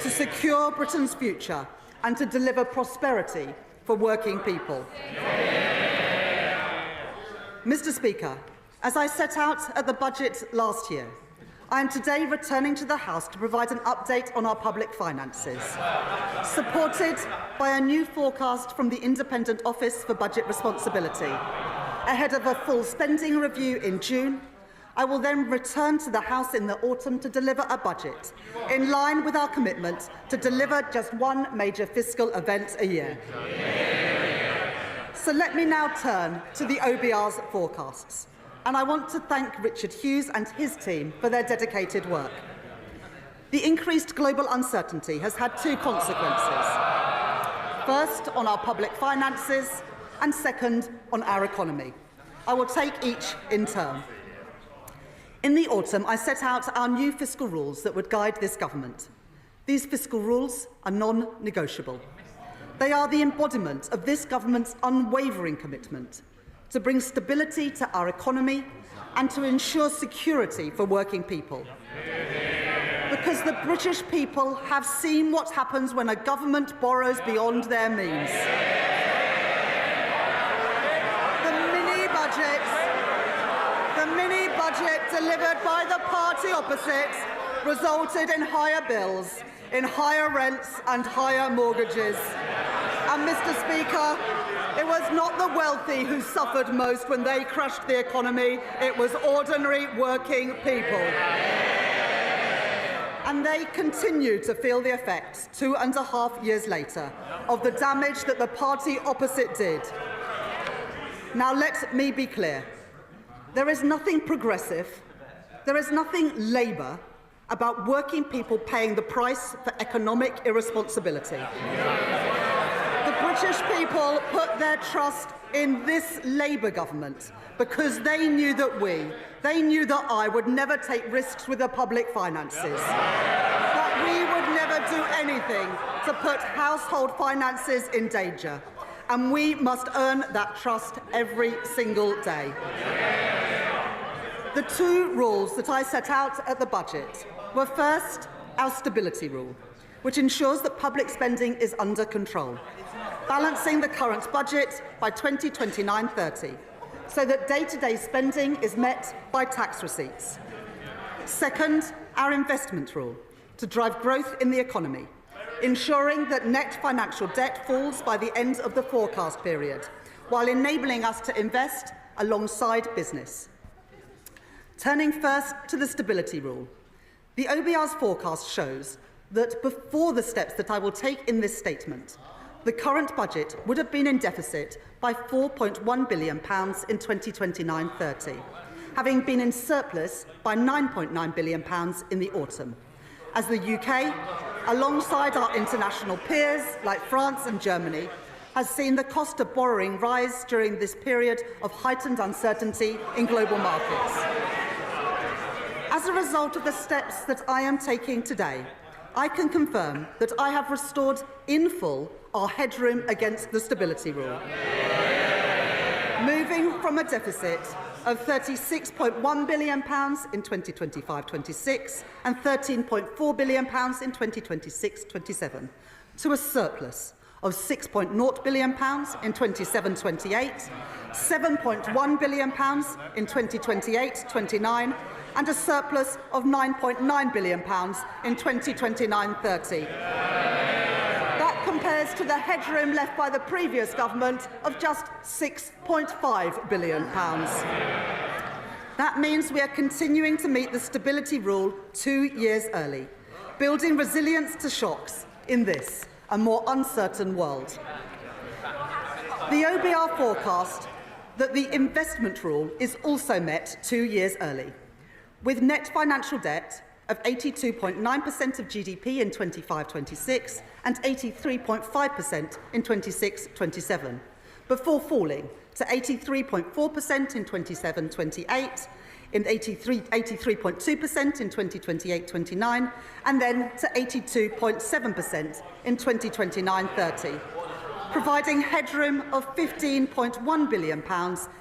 Speaker 26: to secure Britain's future and to deliver prosperity for working people. Mr. Speaker, as I set out at the budget last year, I am today returning to the House to provide an update on our public finances, supported by a new forecast from the Independent Office for Budget Responsibility. Ahead of a full spending review in June, I will then return to the House in the autumn to deliver a budget in line with our commitment to deliver just one major fiscal event a year. So let me now turn to the OBR's forecasts. And I want to thank Richard Hughes and his team for their dedicated work. The increased global uncertainty has had 2 consequences. First, on our public finances, and second, on our economy. I will take each in turn. In the autumn, I set out our new fiscal rules that would guide this government. These fiscal rules are non-negotiable. They are the embodiment of this government's unwavering commitment to bring stability to our economy and to ensure security for working people. Because the British people have seen what happens when a government borrows beyond their means. The mini-budget delivered by the party opposite resulted in higher bills, in higher rents and higher mortgages. And, Mr. Speaker, it was not the wealthy who suffered most when they crushed the economy. It was ordinary working people. And they continue to feel the effects 2.5 years later of the damage that the party opposite did. Now let me be clear. There is nothing progressive, there is nothing Labour about working people paying the price for economic irresponsibility. The British people put their trust in this Labour government because they knew that I would never take risks with the public finances, that we would never do anything to put household finances in danger, and we must earn that trust every single day. The 2 rules that I set out at the budget were first, our stability rule, which ensures that public spending is under control, balancing the current budget by 2029-30, so that day-to-day spending is met by tax receipts. Second, our investment rule, to drive growth in the economy, ensuring that net financial debt falls by the end of the forecast period, while enabling us to invest alongside business. Turning first to the stability rule, the OBR's forecast shows that before the steps that I will take in this statement, the current budget would have been in deficit by £4.1 billion in 2029-30, having been in surplus by £9.9 billion in the autumn, as the UK, alongside our international peers like France and Germany, has seen the cost of borrowing rise during this period of heightened uncertainty in global markets. As a result of the steps that I am taking today, I can confirm that I have restored in full our headroom against the stability rule, moving from a deficit of £36.1 billion in 2025-26 and £13.4 billion in 2026-27 to a surplus of £6.0 billion in 27-28, £7.1 billion in 2028-29 and a surplus of £9.9 billion in 2029-30. That compares to the headroom left by the previous government of just £6.5 billion. That means we are continuing to meet the stability rule 2 years early, building resilience to shocks in this, a more uncertain world. The OBR forecast that the investment rule is also met 2 years early, with net financial debt of 82.9% of GDP in 25-26 and 83.5% in 26-27, before falling to 83.4% in 27-28, in 83.2% in 2028-29, and then to 82.7% in 2029-30, providing headroom of £15.1 billion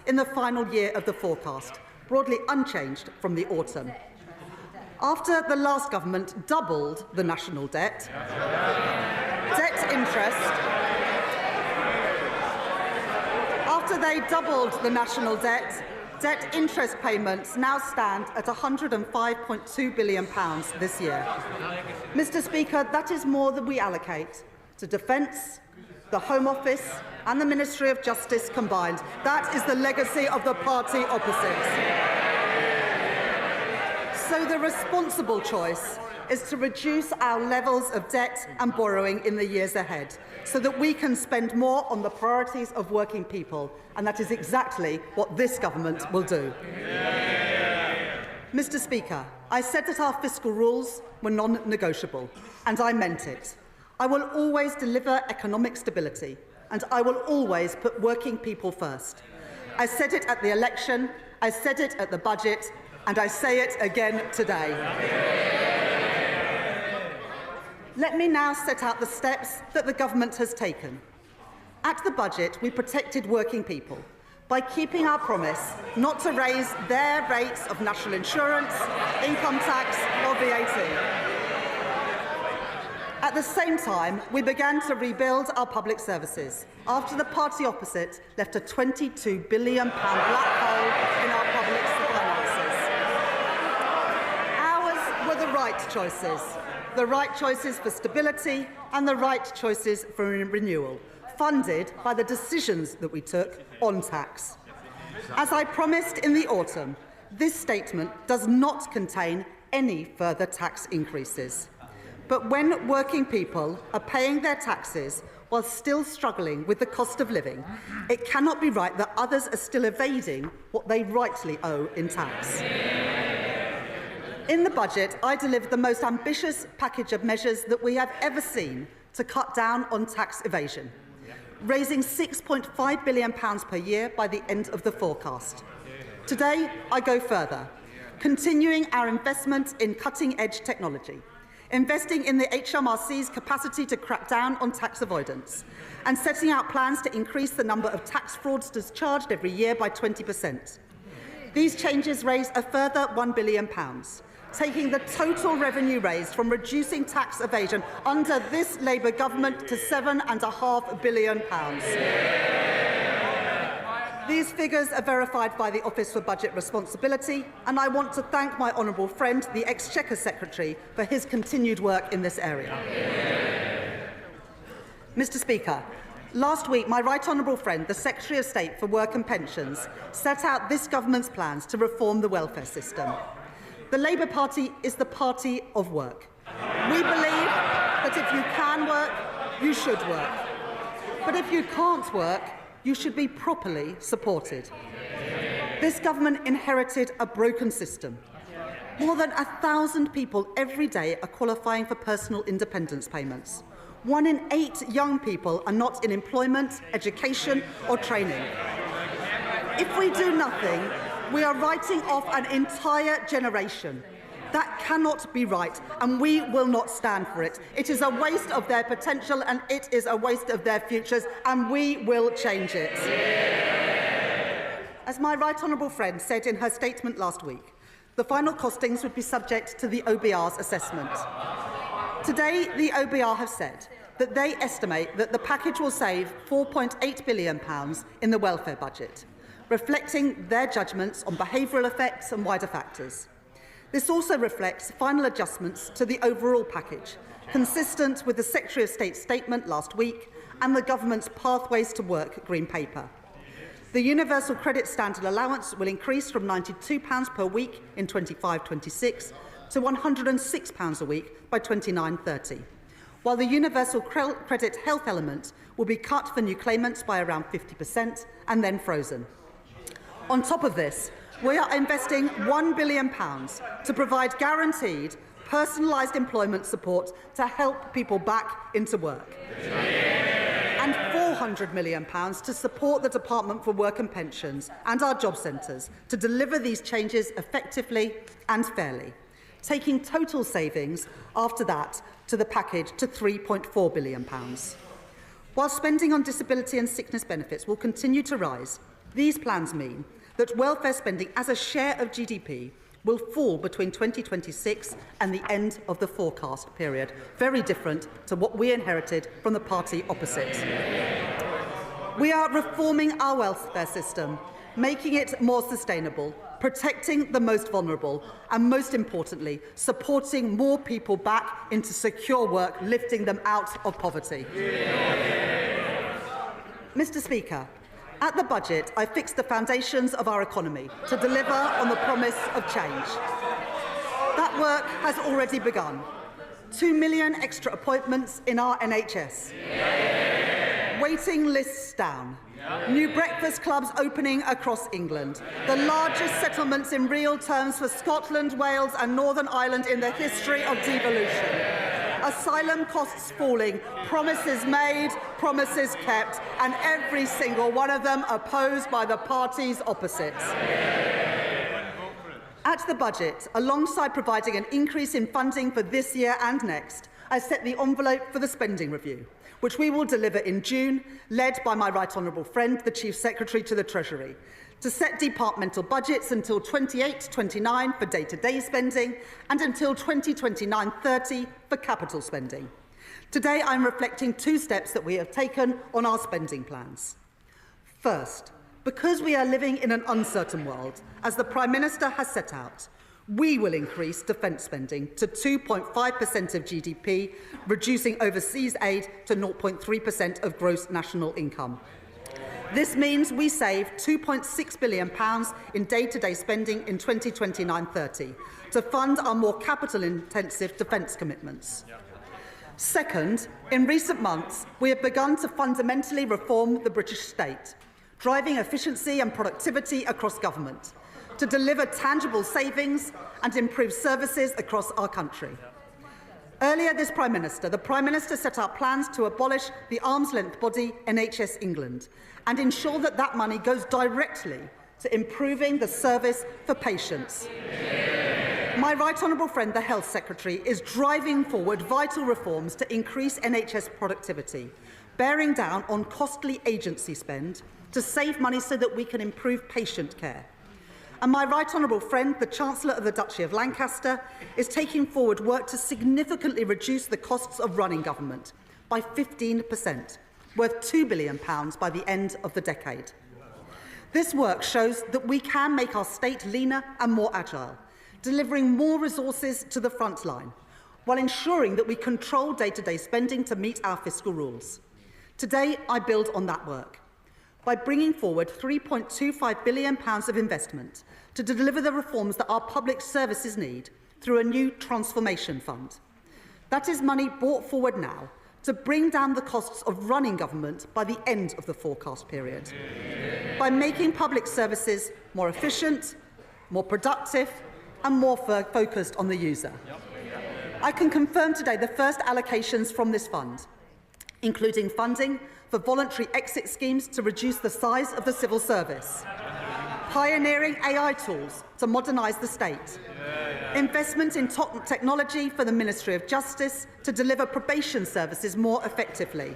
Speaker 26: in the final year of the forecast, broadly unchanged from the autumn. After the last government doubled the national debt, after they doubled the national debt, debt interest payments now stand at £105.2 billion this year. Mr. Speaker, that is more than we allocate to defence, the Home Office and the Ministry of Justice combined. That is the legacy of the party opposites. So the responsible choice is to reduce our levels of debt and borrowing in the years ahead, so that we can spend more on the priorities of working people, and that is exactly what this government will do. Mr. Speaker, I said that our fiscal rules were non-negotiable, and I meant it. I will always deliver economic stability, and I will always put working people first. I said it at the election, I said it at the budget, and I say it again today. Let me now set out the steps that the government has taken. At the budget, we protected working people by keeping our promise not to raise their rates of national insurance, income tax or VAT. At the same time, we began to rebuild our public services after the party opposite left a £22 billion black hole in our public finances. Ours were the right choices for stability and the right choices for renewal, funded by the decisions that we took on tax. As I promised in the autumn, this statement does not contain any further tax increases. But when working people are paying their taxes while still struggling with the cost of living, it cannot be right that others are still evading what they rightly owe in tax. In the budget, I delivered the most ambitious package of measures that we have ever seen to cut down on tax evasion, raising £6.5 billion per year by the end of the forecast. Today, I go further, continuing our investment in cutting-edge technology, investing in the HMRC's capacity to crack down on tax avoidance, and setting out plans to increase the number of tax fraudsters charged every year by 20%. These changes raise a further £1 billion, taking the total revenue raised from reducing tax evasion under this Labour government to £7.5 billion. These figures are verified by the Office for Budget Responsibility, and I want to thank my honourable friend, the Exchequer Secretary, for his continued work in this area. Mr. Speaker, last week, my right honourable friend, the Secretary of State for Work and Pensions, set out this government's plans to reform the welfare system. The Labour Party is the party of work. We believe that if you can work, you should work. But if you can't work, you should be properly supported. This government inherited a broken system. More than 1,000 people every day are qualifying for personal independence payments. 1 in 8 young people are not in employment, education or training. If we do nothing, we are writing off an entire generation. That cannot be right, and we will not stand for it. It is a waste of their potential, and it is a waste of their futures, and we will change it. As my right honourable friend said in her statement last week, the final costings would be subject to the OBR's assessment. Today, the OBR have said that they estimate that the package will save £4.8 billion in the welfare budget, reflecting their judgments on behavioural effects and wider factors. This also reflects final adjustments to the overall package, consistent with the Secretary of State's statement last week and the Government's Pathways to Work Green Paper. The Universal Credit Standard Allowance will increase from £92 per week in 25-26 to £106 a week by 29-30, while the Universal Credit Health element will be cut for new claimants by around 50% and then frozen. On top of this, we are investing £1 billion to provide guaranteed, personalised employment support to help people back into work. And £400 million to support the Department for Work and Pensions and our job centres to deliver these changes effectively and fairly, taking total savings after that to the package to £3.4 billion. While spending on disability and sickness benefits will continue to rise, these plans mean that welfare spending as a share of GDP will fall between 2026 and the end of the forecast period, very different to what we inherited from the party opposite. We are reforming our welfare system, making it more sustainable, protecting the most vulnerable, and most importantly, supporting more people back into secure work, lifting them out of poverty. Mr. Speaker, at the budget, I fixed the foundations of our economy to deliver on the promise of change. That work has already begun. 2 million extra appointments in our NHS. Waiting lists down. New breakfast clubs opening across England. The largest settlements in real terms for Scotland, Wales and Northern Ireland in the history of devolution. Asylum costs falling, promises made, promises kept, and every single one of them opposed by the parties opposite. At the budget, alongside providing an increase in funding for this year and next, I set the envelope for the spending review, which we will deliver in June, led by my right honourable friend, the Chief Secretary to the Treasury, to set departmental budgets until 28-29 for day-to-day spending and until 2029-30 for capital spending. Today, I'm reflecting 2 steps that we have taken on our spending plans. First, because we are living in an uncertain world, as the Prime Minister has set out, we will increase defence spending to 2.5% of GDP, reducing overseas aid to 0.3% of gross national income. This means we save £2.6 billion in day-to-day spending in 2029-30 to fund our more capital-intensive defence commitments. Second, in recent months, we have begun to fundamentally reform the British state, driving efficiency and productivity across government to deliver tangible savings and improve services across our country. Earlier the Prime Minister set out plans to abolish the arm's-length body NHS England and ensure that that money goes directly to improving the service for patients. My right honourable friend, the Health Secretary, is driving forward vital reforms to increase NHS productivity, bearing down on costly agency spend to save money so that we can improve patient care. And my right honourable friend, the Chancellor of the Duchy of Lancaster, is taking forward work to significantly reduce the costs of running government by 15%, worth £2 billion by the end of the decade. This work shows that we can make our state leaner and more agile, delivering more resources to the front line, while ensuring that we control day-to-day spending to meet our fiscal rules. Today, I build on that work by bringing forward £3.25 billion of investment to deliver the reforms that our public services need through a new transformation fund. That is money brought forward now to bring down the costs of running government by the end of the forecast period. by making public services more efficient, more productive and more focused on the user. I can confirm today the first allocations from this fund, including funding for voluntary exit schemes to reduce the size of the civil service, pioneering AI tools to modernise the state, investment in technology for the Ministry of Justice to deliver probation services more effectively,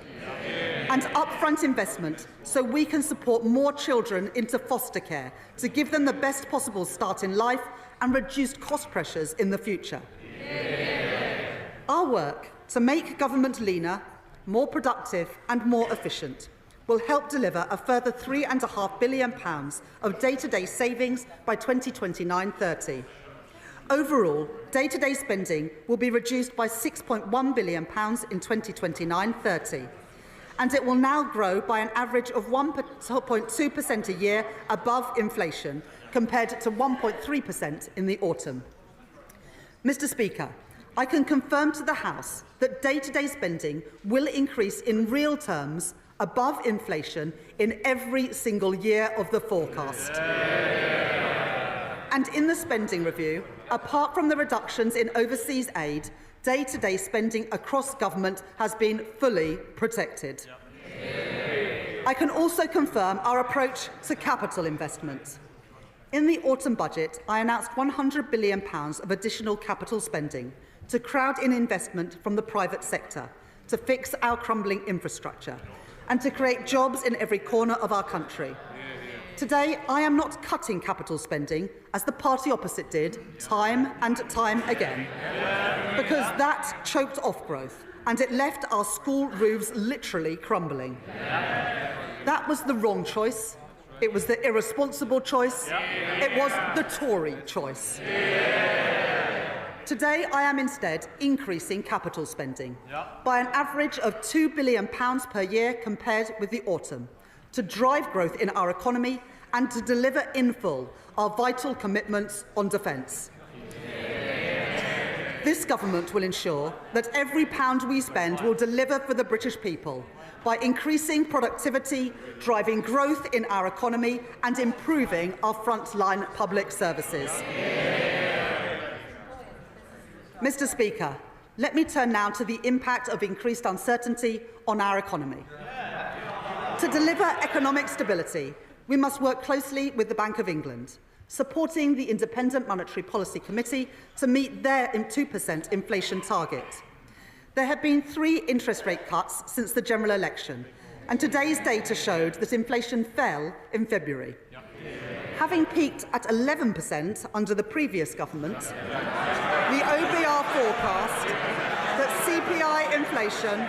Speaker 26: and upfront investment so we can support more children into foster care to give them the best possible start in life and reduce cost pressures in the future. Our work to make government leaner, more productive and more efficient will help deliver a further £3.5 billion of day-to-day savings by 2029-30. Overall, day-to-day spending will be reduced by £6.1 billion in 2029-30, and it will now grow by an average of 1.2% a year above inflation, compared to 1.3% in the autumn. Mr. Speaker, I can confirm to the House that day-to-day spending will increase in real terms above inflation in every single year of the forecast. And in the spending review, apart from the reductions in overseas aid, day-to-day spending across government has been fully protected. I can also confirm our approach to capital investment. In the autumn budget, I announced £100 billion of additional capital spending to crowd in investment from the private sector, to fix our crumbling infrastructure, and to create jobs in every corner of our country. Today, I am not cutting capital spending, as the party opposite did, time and time again, because that choked off growth, and it left our school roofs literally crumbling. That was the wrong choice. It was the irresponsible choice. It was the Tory choice. Today, I am instead increasing capital spending by an average of £2 billion per year compared with the autumn, to drive growth in our economy and to deliver in full our vital commitments on defence. This government will ensure that every pound we spend will deliver for the British people by increasing productivity, driving growth in our economy and improving our frontline public services. Mr. Speaker, let me turn now to the impact of increased uncertainty on our economy. To deliver economic stability, we must work closely with the Bank of England, supporting the Independent Monetary Policy Committee to meet their 2% inflation target. There have been 3 interest rate cuts since the general election, and today's data showed that inflation fell in February. Having peaked at 11% under the previous government, the OBR forecast that CPI inflation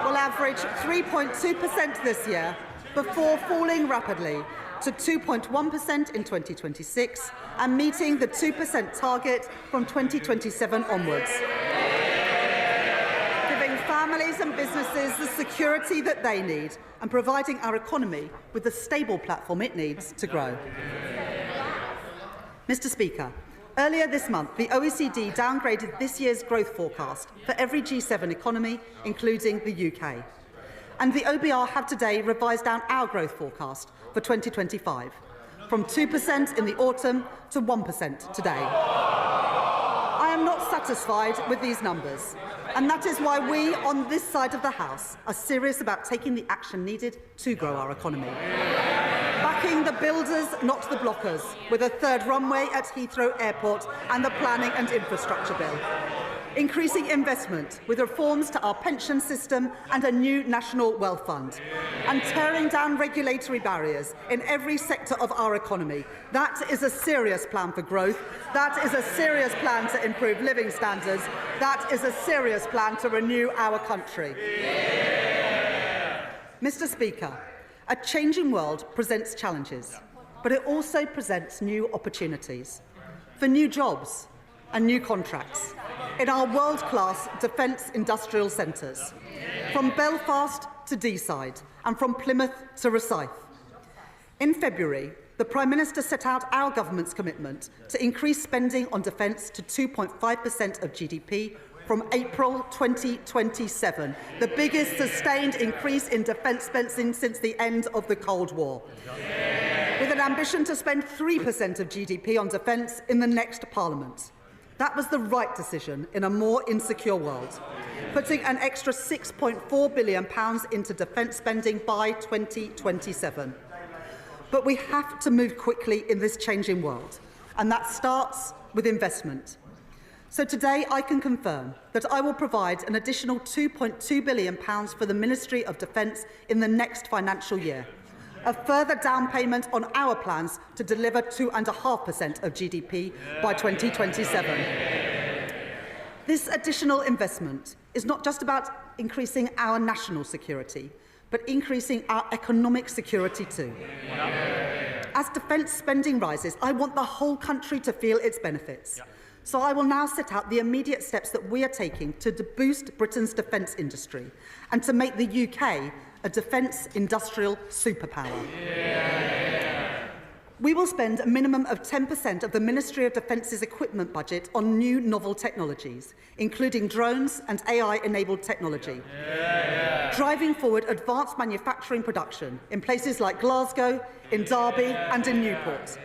Speaker 26: will average 3.2% this year before falling rapidly to 2.1% in 2026 and meeting the 2% target from 2027 onwards, giving families and businesses the security that they need and providing our economy with the stable platform it needs to grow. Mr. Speaker, earlier this month, the OECD downgraded this year's growth forecast for every G7 economy, including the UK. And the OBR have today revised down our growth forecast for 2025, from 2% in the autumn to 1% today. I am not satisfied with these numbers, and that is why we on this side of the House are serious about taking the action needed to grow our economy. Backing the builders, not the blockers, with a 3rd runway at Heathrow Airport and the Planning and Infrastructure Bill. Increasing investment with reforms to our pension system and a new National Wealth Fund. And tearing down regulatory barriers in every sector of our economy. That is a serious plan for growth. That is a serious plan to improve living standards. That is a serious plan to renew our country. Mr. Speaker, a changing world presents challenges, but it also presents new opportunities for new jobs and new contracts in our world-class defence industrial centres, from Belfast to Deeside and from Plymouth to Rosyth. In February, the Prime Minister set out our government's commitment to increase spending on defence to 2.5% of GDP from April 2027, the biggest sustained increase in defence spending since the end of the Cold War. ambition to spend 3% of GDP on defence in the next Parliament. That was the right decision in a more insecure world, putting an extra £6.4 billion into defence spending by 2027. But we have to move quickly in this changing world, and that starts with investment. So today I can confirm that I will provide an additional £2.2 billion for the Ministry of Defence in the next financial year, a further down payment on our plans to deliver 2.5% of GDP by 2027. This additional investment is not just about increasing our national security, but increasing our economic security too. As defence spending rises, I want the whole country to feel its benefits. So I will now set out the immediate steps that we are taking to boost Britain's defence industry and to make the UK a defence industrial superpower. We will spend a minimum of 10% of the Ministry of Defence's equipment budget on new novel technologies, including drones and AI-enabled technology, driving forward advanced manufacturing production in places like Glasgow, in Derby and in Newport,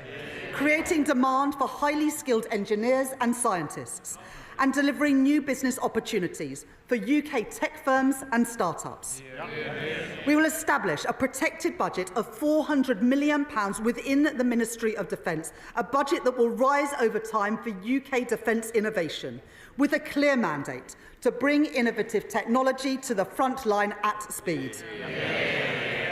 Speaker 26: creating demand for highly skilled engineers and scientists, and delivering new business opportunities for UK tech firms and start-ups. We will establish a protected budget of £400 million within the Ministry of Defence, a budget that will rise over time for UK defence innovation, with a clear mandate to bring innovative technology to the front line at speed.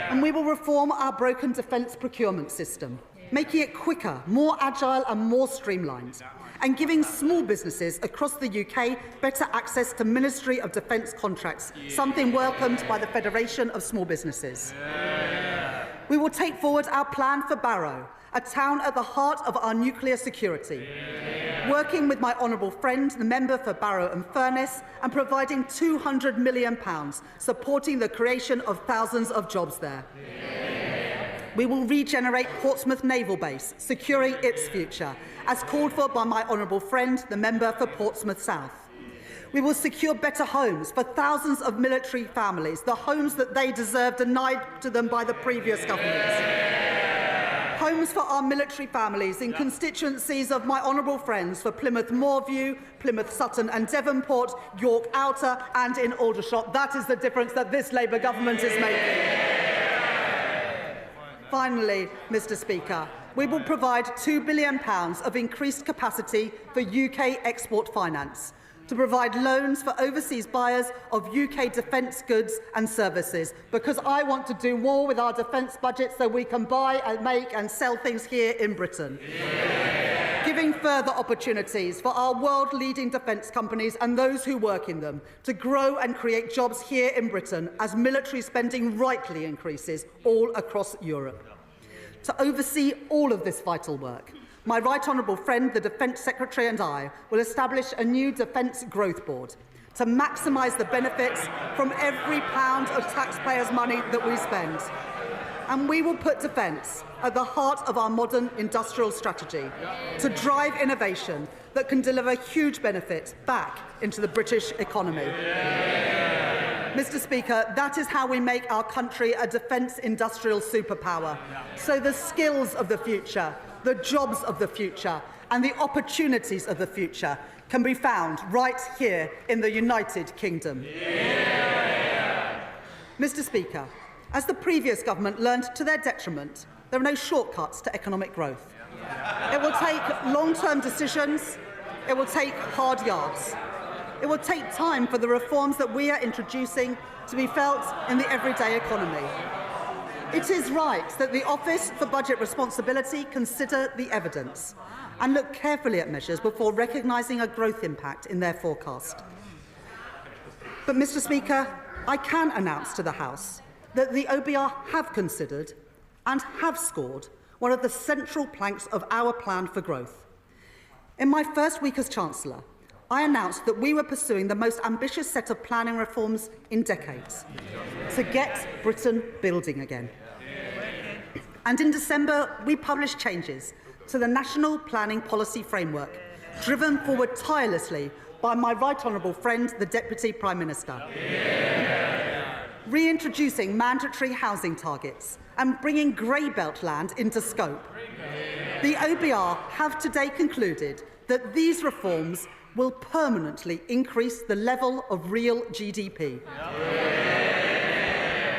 Speaker 26: And we will reform our broken defence procurement system, making it quicker, more agile and more streamlined, and giving small businesses across the UK better access to Ministry of Defence contracts, something welcomed by the Federation of Small Businesses. We will take forward our plan for Barrow, a town at the heart of our nuclear security, working with my honourable friend, the member for Barrow and Furness, and providing £200 million, supporting the creation of thousands of jobs there. We will regenerate Portsmouth Naval Base, securing its future, as called for by my honourable friend, the member for Portsmouth South. We will secure better homes for thousands of military families, the homes that they deserve denied to them by the previous government. Homes for our military families in constituencies of my honourable friends for Plymouth Moorview, Plymouth Sutton and Devonport, York Outer and in Aldershot. That is the difference that this Labour government is making. Finally, Mr Speaker, we will provide £2 billion of increased capacity for UK export finance to provide loans for overseas buyers of UK defence goods and services, because I want to do more with our defence budget so we can buy and make and sell things here in Britain. Giving further opportunities for our world-leading defence companies and those who work in them to grow and create jobs here in Britain as military spending rightly increases all across Europe. To oversee all of this vital work, my right honourable friend, the Defence Secretary, and I will establish a new Defence Growth Board to maximise the benefits from every pound of taxpayers' money that we spend. And we will put defence at the heart of our modern industrial strategy to drive innovation that can deliver huge benefits back into the British economy. Mr Speaker, that is how we make our country a defence industrial superpower. So the skills of the future, the jobs of the future and the opportunities of the future can be found right here in the United Kingdom. Mr Speaker, as the previous government learned to their detriment, there are no shortcuts to economic growth. It will take long-term decisions. It will take hard yards. It will take time for the reforms that we are introducing to be felt in the everyday economy. It is right that the Office for Budget Responsibility consider the evidence and look carefully at measures before recognising a growth impact in their forecast. But, Mr Speaker, I can announce to the House that the OBR have considered and have scored one of the central planks of our plan for growth. In my first week as Chancellor, I announced that we were pursuing the most ambitious set of planning reforms in decades to get Britain building again. And in December, we published changes to the National Planning Policy Framework, driven forward tirelessly by my right honourable friend, the Deputy Prime Minister. Reintroducing mandatory housing targets and bringing grey belt land into scope The OBR have today concluded that these reforms will permanently increase the level of real GDP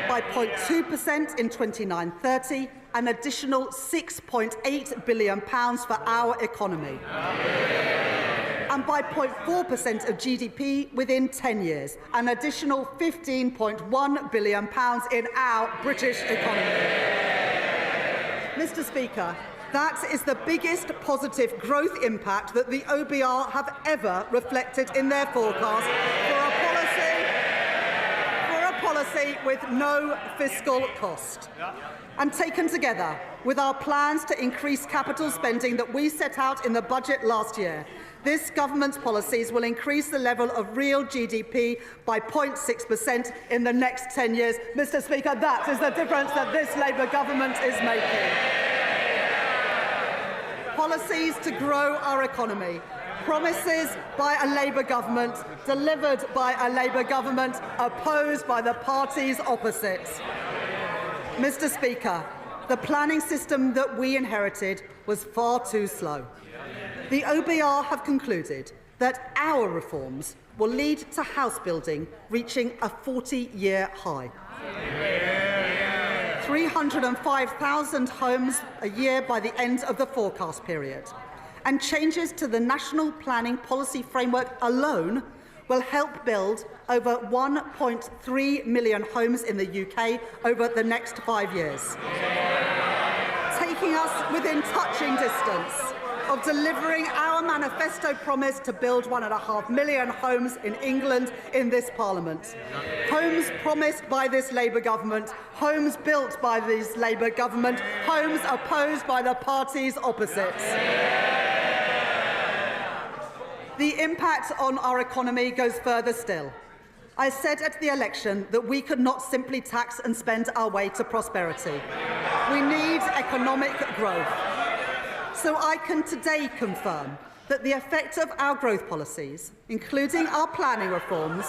Speaker 26: by 0.2% in 29-30, an additional £6.8 billion for our economy, and by 0.4% of GDP within 10 years, an additional £15.1 billion in our British economy. Mr. Speaker, that is the biggest positive growth impact that the OBR have ever reflected in their forecast for a policy with no fiscal cost. And taken together with our plans to increase capital spending that we set out in the budget last year, this government's policies will increase the level of real GDP by 0.6% in the next 10 years. Mr. Speaker, that is the difference that this Labour government is making. Policies to grow our economy, promises by a Labour government, delivered by a Labour government, opposed by the parties opposite. Mr. Speaker, the planning system that we inherited was far too slow. The OBR have concluded that our reforms will lead to house building reaching a 40-year high. 305,000 homes a year by the end of the forecast period. And changes to the National Planning Policy Framework alone will help build over 1.3 million homes in the UK over the next 5 years, taking us within touching distance of delivering our manifesto promise to build 1.5 million homes in England in this Parliament. Homes promised by this Labour government, homes built by this Labour government, homes opposed by the parties opposite. The impact on our economy goes further still. I said at the election that we could not simply tax and spend our way to prosperity. We need economic growth. So I can today confirm that the effect of our growth policies, including our planning reforms,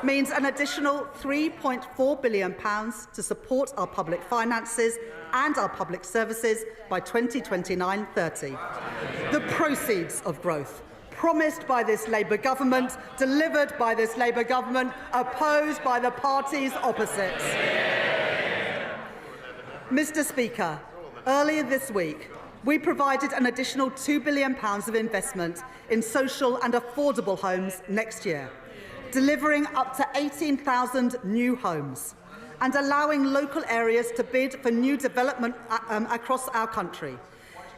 Speaker 26: means an additional £3.4 billion to support our public finances and our public services by 2029-30. The proceeds of growth, promised by this Labour government, delivered by this Labour government, opposed by the parties opposite. Mr. Speaker, earlier this week, we provided an additional £2 billion of investment in social and affordable homes next year, delivering up to 18,000 new homes and allowing local areas to bid for new development across our country,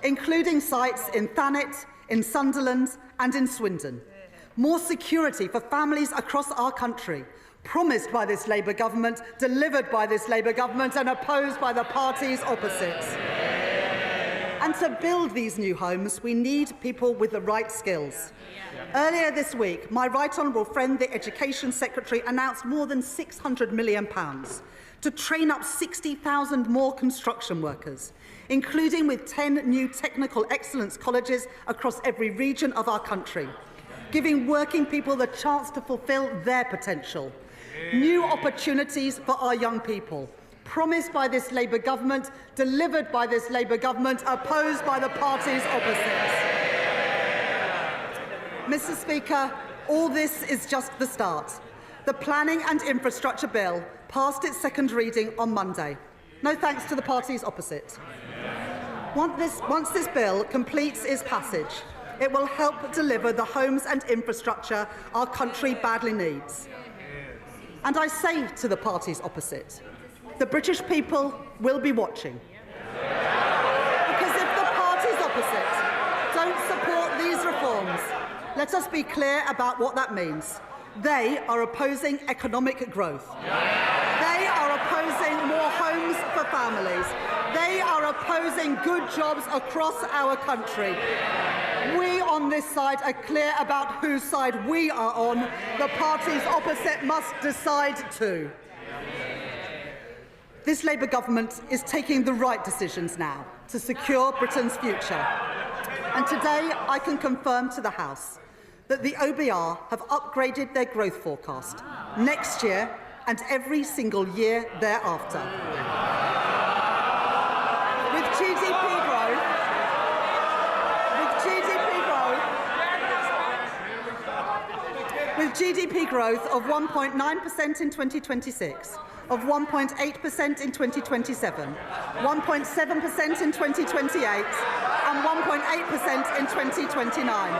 Speaker 26: including sites in Thanet, in Sunderland and in Swindon. More security for families across our country, promised by this Labour government, delivered by this Labour government and opposed by the parties opposite. And to build these new homes, we need people with the right skills. Earlier this week, my right honourable friend, the Education Secretary, announced more than £600 million to train up 60,000 more construction workers, including with 10 new technical excellence colleges across every region of our country, giving working people the chance to fulfil their potential. New opportunities for our young people, promised by this Labour government, delivered by this Labour government, opposed by the parties opposite. Mr. Speaker, all this is just the start. The Planning and Infrastructure Bill passed its second reading on Monday. No thanks to the parties opposite. Once this bill completes its passage, it will help deliver the homes and infrastructure our country badly needs. And I say to the parties opposite, the British people will be watching. Because if the parties opposite don't support these reforms, let us be clear about what that means. They are opposing economic growth. They are opposing more homes for families. They are opposing good jobs across our country. We on this side are clear about whose side we are on. The parties opposite must decide too. This Labour government is taking the right decisions now to secure Britain's future. And today I can confirm to the House that the OBR have upgraded their growth forecast next year and every single year thereafter. With GDP growth with GDP growth of 1.9% in 2026, of 1.8% in 2027, 1.7% in 2028 and 1.8% in 2029.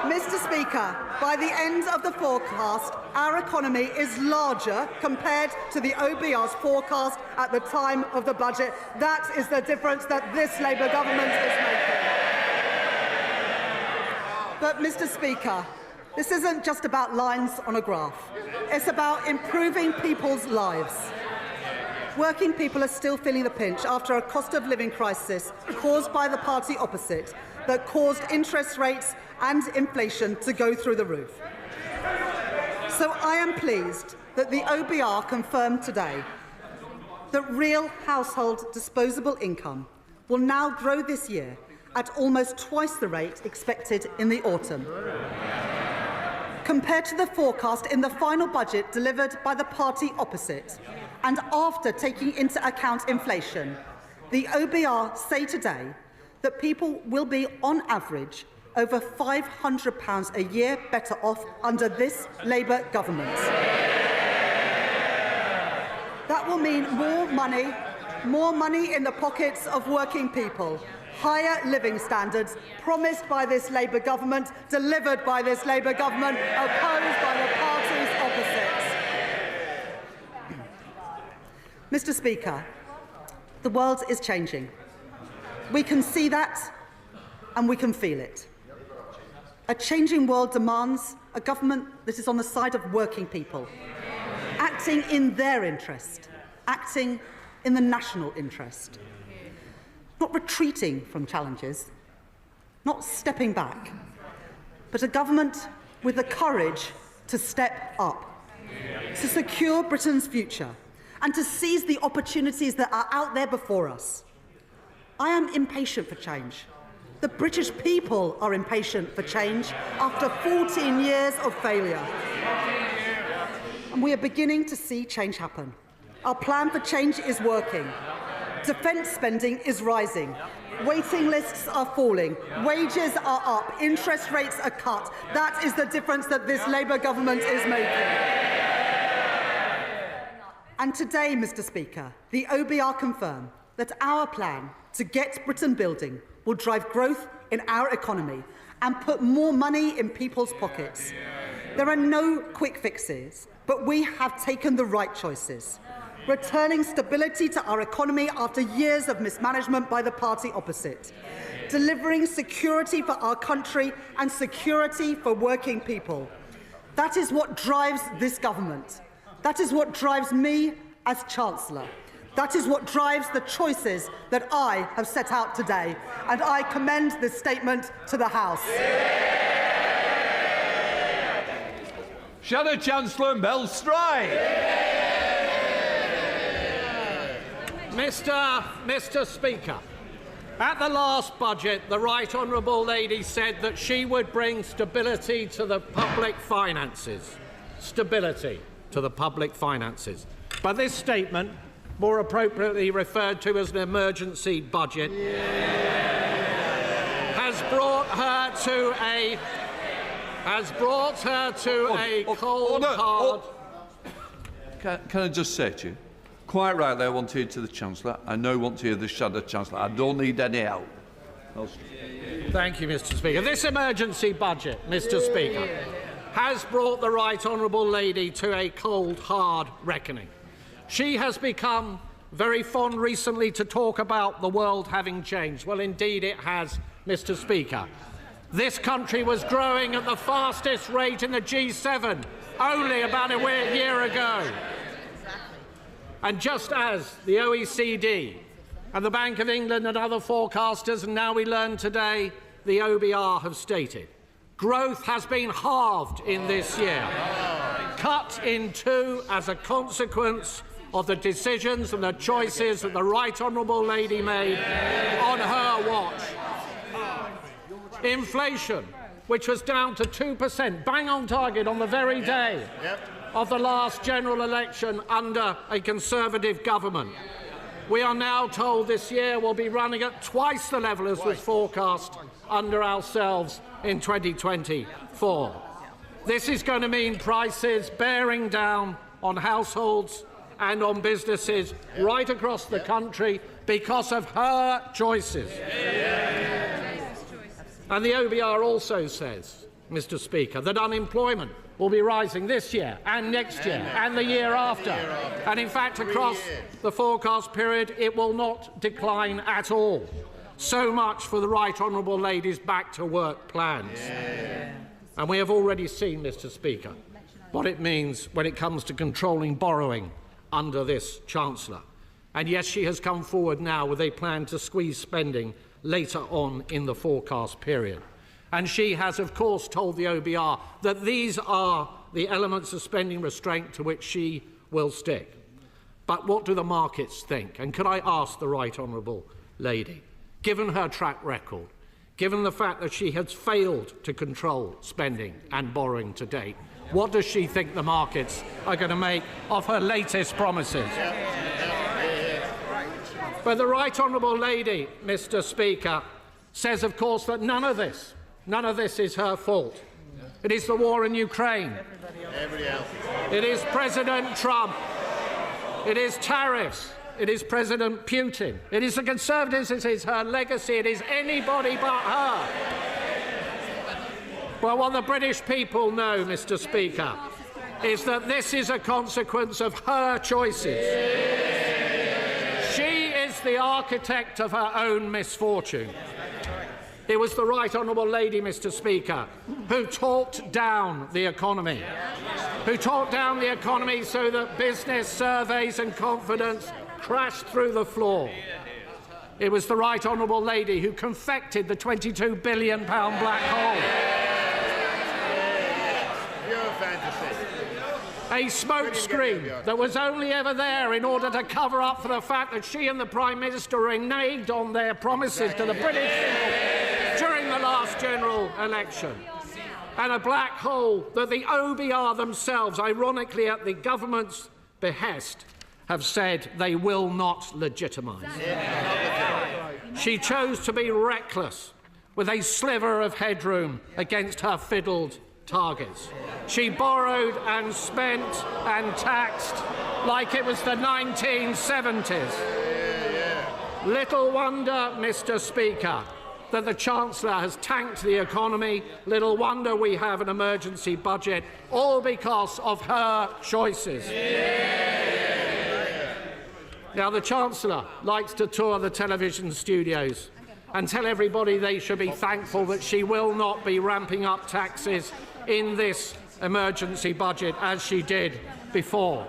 Speaker 26: Mr. Speaker, by the end of the forecast, our economy is larger compared to the OBR's forecast at the time of the budget. That is the difference that this Labour government is making. But, Mr. Speaker, this isn't just about lines on a graph. It's about improving people's lives. Working people are still feeling the pinch after a cost of living crisis caused by the party opposite that caused interest rates and inflation to go through the roof. So I am pleased that the OBR confirmed today that real household disposable income will now grow this year at almost twice the rate expected in the autumn. Compared to the forecast in the final budget delivered by the party opposite, and after taking into account inflation, the OBR say today that people will be, on average, over £500 a year better off under this Labour government. That will mean more money in the pockets of working people, higher living standards promised by this Labour government, delivered by this Labour government, opposed by the parties opposite. Mr. Speaker, the world is changing. We can see that and we can feel it. A changing world demands a government that is on the side of working people, acting in their interest, acting in the national interest, not retreating from challenges, not stepping back, but a government with the courage to step up, to secure Britain's future and to seize the opportunities that are out there before us. I am impatient for change. The British people are impatient for change after 14 years of failure. And we are beginning to see change happen. Our plan for change is working. Defence spending is rising. Waiting lists are falling. Wages are up. Interest rates are cut. That is the difference that this Labour government is making. And today, Mr. Speaker, the OBR confirm that our plan to get Britain building will drive growth in our economy and put more money in people's pockets. There are no quick fixes, but we have taken the right choices, returning stability to our economy after years of mismanagement by the party opposite, delivering security for our country and security for working people. That is what drives this government. That is what drives me as Chancellor. That is what drives the choices that I have set out today, and I commend this statement to the House.
Speaker 2: Shadow Chancellor Mel Stride.
Speaker 6: Mr. Speaker, at the last budget, the Right Honourable Lady said that she would bring stability to the public finances. Stability to the public finances. But this statement, more appropriately referred to as an emergency budget, has brought her to a cold, hard...
Speaker 1: Can I just say to you, quite rightly I want to hear to the Chancellor. I know I want to hear the Shadow Chancellor. I don't need any help.
Speaker 6: Thank you, Mr. Speaker. This emergency budget, Mr. Speaker, has brought the Right Honourable Lady to a cold, hard reckoning. She has become very fond recently to talk about the world having changed. Well, indeed it has, Mr. Speaker. This country was growing at the fastest rate in the G7 only about a year ago. And just as the OECD and the Bank of England and other forecasters, and now we learn today, the OBR have stated, growth has been halved in this year, cut in two as a consequence of the decisions and the choices that the Right Honourable Lady made on her watch. Inflation, which was down to 2%, bang on target on the very day of the last general election under a Conservative government. We are now told this year will be running at twice the level as was forecast under ourselves in 2024. This is going to mean prices bearing down on households and on businesses right across the country because of her choices. And the OBR also says, Mr. Speaker, that unemployment will be rising this year and next year and the year after. And in fact, across the forecast period, it will not decline at all. So much for the Right Honourable Lady's back-to-work plans. And we have already seen, Mr. Speaker, what it means when it comes to controlling borrowing under this Chancellor. And yes, she has come forward now with a plan to squeeze spending later on in the forecast period. And she has, of course, told the OBR that these are the elements of spending restraint to which she will stick. But what do the markets think? And could I ask the Right Honourable Lady, given her track record, given the fact that she has failed to control spending and borrowing to date, what does she think the markets are going to make of her latest promises? But the Right Honourable Lady, Mr. Speaker, says, of course, that none of this is her fault. It is the war in Ukraine. It is President Trump. It is tariffs. It is President Putin. It is the Conservatives. It is her legacy. It is anybody but her. Well, what the British people know, Mr. Speaker, is that this is a consequence of her choices. She is the architect of her own misfortune. It was the Right Honourable Lady, Mr. Speaker, who talked down the economy, so that business surveys and confidence crashed through the floor. It was the Right Honourable Lady who confected the £22 billion black hole. A smokescreen that was only ever there in order to cover up for the fact that she and the Prime Minister reneged on their promises to the British people during the last general election. And a black hole that the OBR themselves, ironically at the government's behest, have said they will not legitimise. She chose to be reckless with a sliver of headroom against her fiddled targets. She borrowed and spent and taxed like it was the 1970s. Little wonder, Mr. Speaker, that the Chancellor has tanked the economy. Little wonder we have an emergency budget, all because of her choices. Now, the Chancellor likes to tour the television studios and tell everybody they should be thankful that she will not be ramping up taxes in this emergency budget as she did before.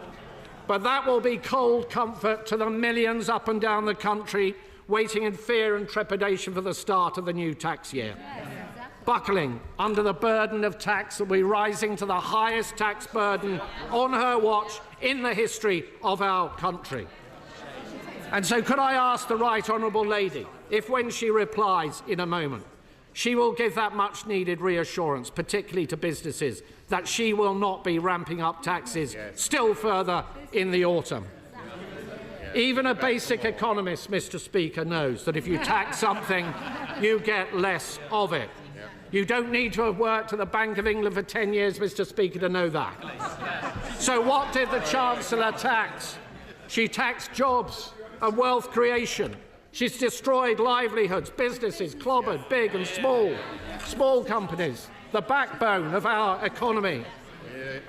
Speaker 6: But that will be cold comfort to the millions up and down the country waiting in fear and trepidation for the start of the new tax year. Buckling under the burden of tax that will be rising to the highest tax burden on her watch in the history of our country. And so could I ask the Right Honourable Lady if, when she replies in a moment, she will give that much-needed reassurance, particularly to businesses, that she will not be ramping up taxes still further in the autumn. Even a basic economist, Mr. Speaker, knows that if you tax something, you get less of it. You don't need to have worked at the Bank of England for 10 years, Mr. Speaker, to know that. So what did the Chancellor tax? She taxed jobs and wealth creation. She's destroyed livelihoods, businesses clobbered, big and small companies, the backbone of our economy.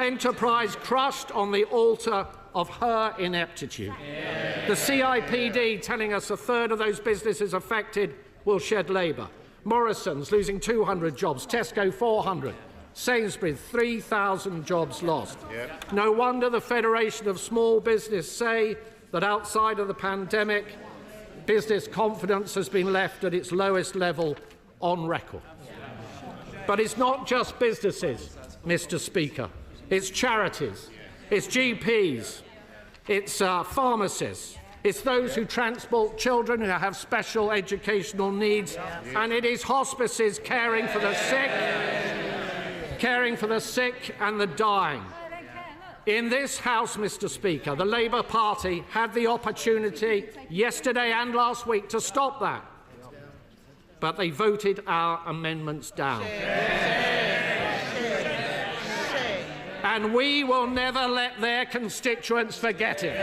Speaker 6: Enterprise crushed on the altar of her ineptitude. The CIPD telling us a third of those businesses affected will shed labour. Morrison's losing 200 jobs, Tesco 400, Sainsbury's 3,000 jobs lost. No wonder the Federation of Small Business say that outside of the pandemic, business confidence has been left at its lowest level on record. But it's not just businesses, Mr. Speaker. It's charities, it's GPs, it's pharmacists, it's those who transport children who have special educational needs, and it is hospices caring for the sick and the dying. In this House, Mr. Speaker, the Labour Party had the opportunity yesterday and last week to stop that, but they voted our amendments down. and we will never let their constituents forget it.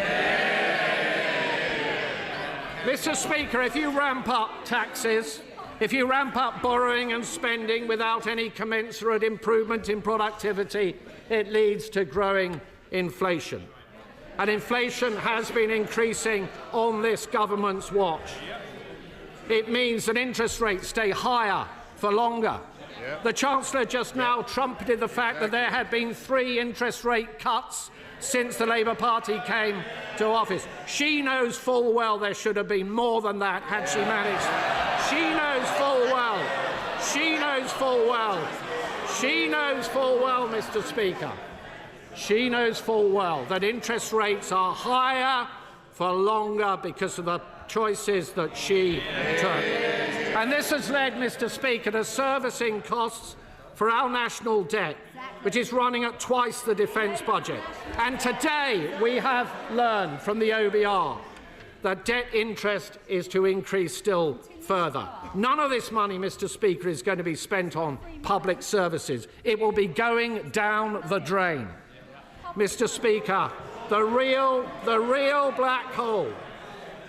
Speaker 6: Mr. Speaker, if you ramp up taxes, if you ramp up borrowing and spending without any commensurate improvement in productivity, it leads to growing inflation. And inflation has been increasing on this government's watch. It means that interest rates stay higher for longer. The Chancellor just now trumpeted the fact that there had been 3 interest rate cuts since the Labour Party came to office. She knows full well there should have been more than that had she managed. She knows full well. She knows full well. She knows full well, Mr. Speaker. She knows full well that interest rates are higher for longer because of the choices that she took. And this has led, Mr. Speaker, to servicing costs for our national debt, which is running at twice the defence budget. And today we have learned from the OBR that debt interest is to increase still further. None of this money, Mr. Speaker, is going to be spent on public services. It will be going down the drain. Mr. Speaker, the real black hole,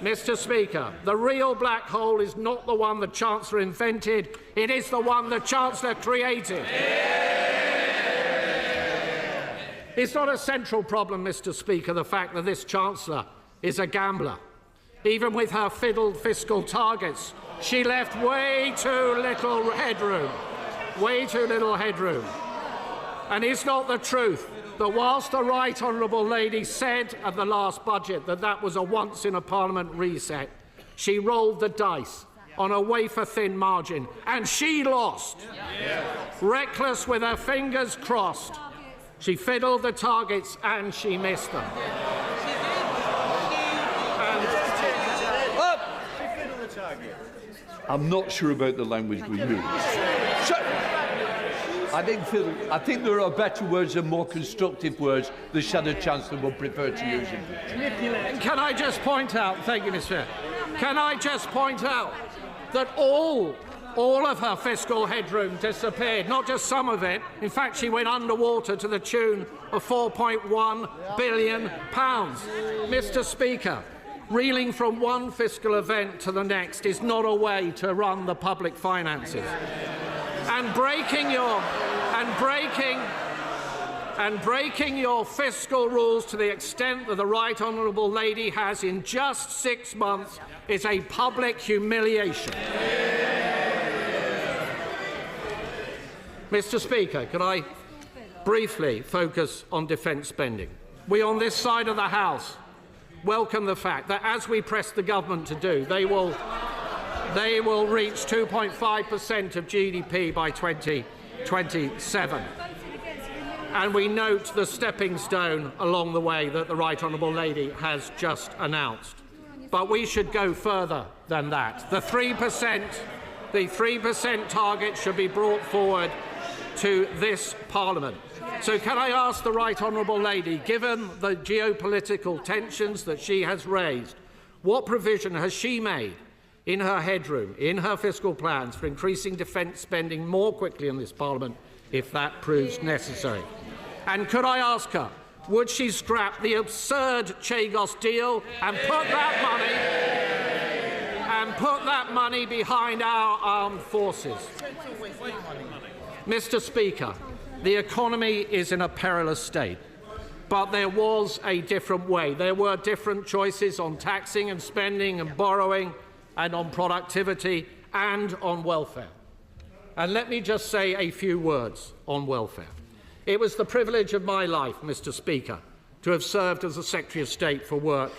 Speaker 6: Mr. Speaker, the real black hole is not the one the Chancellor invented, it is the one the Chancellor created. It's not a central problem, Mr. Speaker, the fact that this Chancellor is a gambler. Even with her fiddled fiscal targets, she left way too little headroom. Way too little headroom. And it's not the truth that whilst the Right Honourable Lady said at the last budget that that was a once-in-a-Parliament reset, she rolled the dice on a wafer-thin margin, and she lost. Reckless with her fingers crossed, she fiddled the targets and she missed them.
Speaker 1: I'm not sure about the language we use. I think there are better words and more constructive words the Shadow Chancellor would prefer to use.
Speaker 6: Can I just point out, thank you, Mr. Can I just point out that all of her fiscal headroom disappeared, not just some of it. In fact, she went underwater to the tune of £4.1 billion. Mr. Speaker, reeling from one fiscal event to the next is not a way to run the public finances. And breaking your fiscal rules to the extent that the Right Honourable Lady has in just 6 months is a public humiliation. Mr. Speaker, can I briefly focus on defence spending? We on this side of the House welcome the fact that, as we press the government to do, they will reach 2.5% of GDP by 2027. And we note the stepping stone along the way that the Right Honourable Lady has just announced. But we should go further than that. The 3% target should be brought forward to this Parliament. So can I ask the Right Honourable Lady, given the geopolitical tensions that she has raised, what provision has she made in her headroom, in her fiscal plans, for increasing defence spending more quickly in this Parliament if that proves necessary? And could I ask her, would she scrap the absurd Chagos deal and put that money behind our armed forces? Mr. Speaker, the economy is in a perilous state, but there was a different way. There were different choices on taxing and spending and borrowing and on productivity and on welfare. And let me just say a few words on welfare. It was the privilege of my life, Mr. Speaker, to have served as the Secretary of State for Work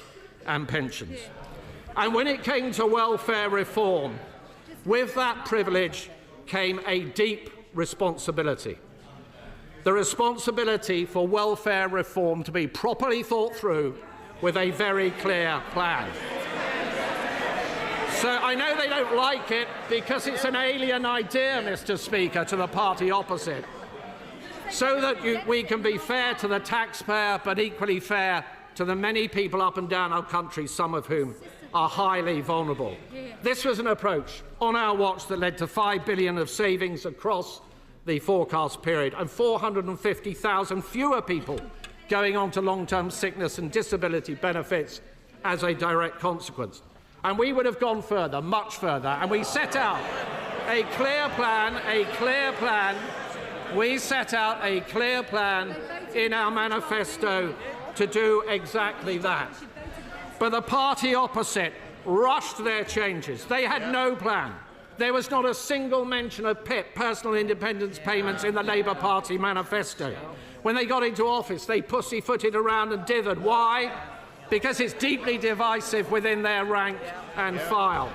Speaker 6: and Pensions. And when it came to welfare reform, with that privilege came a deep responsibility. The responsibility for welfare reform to be properly thought through with a very clear plan. So I know they don't like it because it's an alien idea, Mr. Speaker, to the party opposite. So that we can be fair to the taxpayer, but equally fair to the many people up and down our country, some of whom are highly vulnerable. This was an approach on our watch that led to £5 billion of savings across the forecast period, and 450,000 fewer people going on to long-term sickness and disability benefits as a direct consequence. And we would have gone further, much further, and we set out a clear plan, we set out a clear plan in our manifesto to do exactly that. But the party opposite rushed their changes. They had no plan. There was not a single mention of PIP, personal independence payments, in the Labour Party manifesto. When they got into office, they pussyfooted around and dithered. Why? Because it's deeply divisive within their rank and file.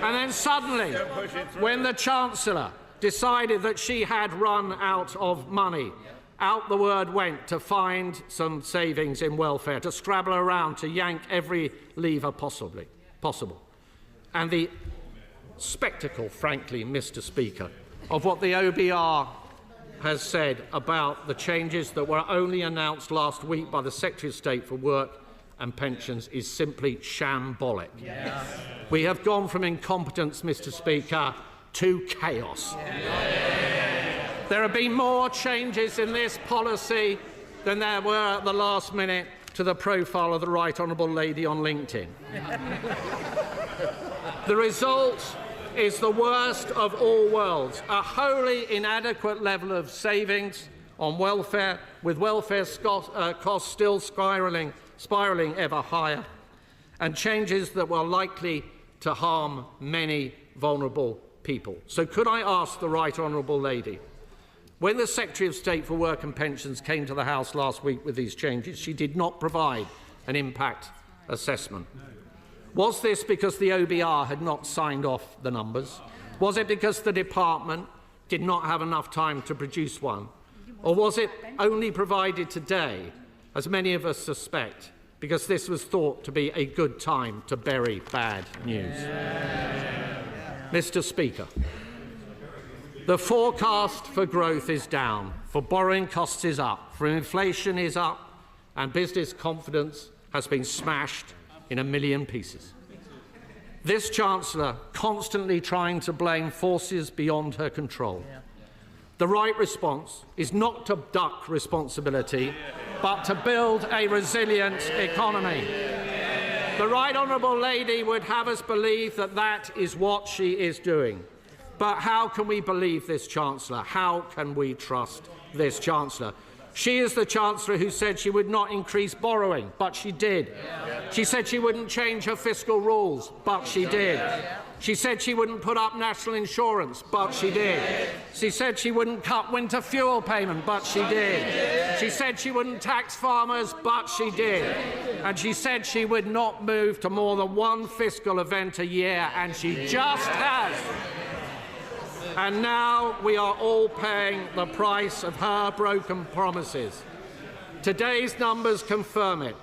Speaker 6: And then suddenly, when the Chancellor decided that she had run out of money, out the word went to find some savings in welfare, to scrabble around, to yank every lever possible. And the spectacle, frankly, Mr. Speaker, of what the OBR has said about the changes that were only announced last week by the Secretary of State for Work and Pensions is simply shambolic. Yes. We have gone from incompetence, Mr. Speaker, to chaos. Yes. There have been more changes in this policy than there were at the last minute to the profile of the Right Honourable Lady on LinkedIn. The result is the worst of all worlds, a wholly inadequate level of savings on welfare, with welfare costs still spiralling ever higher, and changes that were likely to harm many vulnerable people. So could I ask the Right Honourable Lady, when the Secretary of State for Work and Pensions came to the House last week with these changes, she did not provide an impact assessment. Was this because the OBR had not signed off the numbers? Was it because the department did not have enough time to produce one? Or was it only provided today, as many of us suspect, because this was thought to be a good time to bury bad news? Mr. Speaker, the forecast for growth is down, for borrowing costs is up, for inflation is up, and business confidence has been smashed in a million pieces. This Chancellor constantly trying to blame forces beyond her control. The right response is not to duck responsibility, but to build a resilient economy. The Right Honourable Lady would have us believe that that is what she is doing. But how can we believe this Chancellor? How can we trust this Chancellor? She is the Chancellor who said she would not increase borrowing, but she did. She said she wouldn't change her fiscal rules, but she did. She said she wouldn't put up national insurance, but she did. She said she wouldn't cut winter fuel payment, but she did. She said she wouldn't tax farmers, but she did. And she said she would not move to more than one fiscal event a year, and she just has. And now we are all paying the price of her broken promises. Today's numbers confirm it.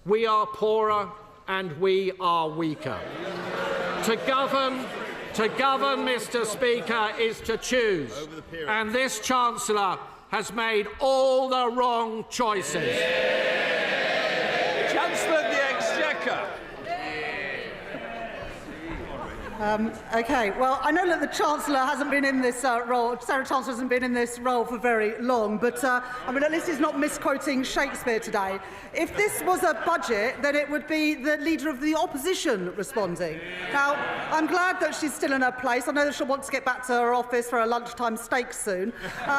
Speaker 6: We are poorer and we are weaker. To govern, Mr. Speaker, is to choose. And this Chancellor has made all the wrong choices.
Speaker 2: Chancellor of the Exchequer.
Speaker 26: OK, well, I know that the Chancellor hasn't been in this role, Sarah Chancellor hasn't been in this role for very long, but I mean, at least he's not misquoting Shakespeare today. If this was a budget, then it would be the Leader of the Opposition responding. Now, I'm glad that she's still in her place. I know that she'll want to get back to her office for a lunchtime steak soon. But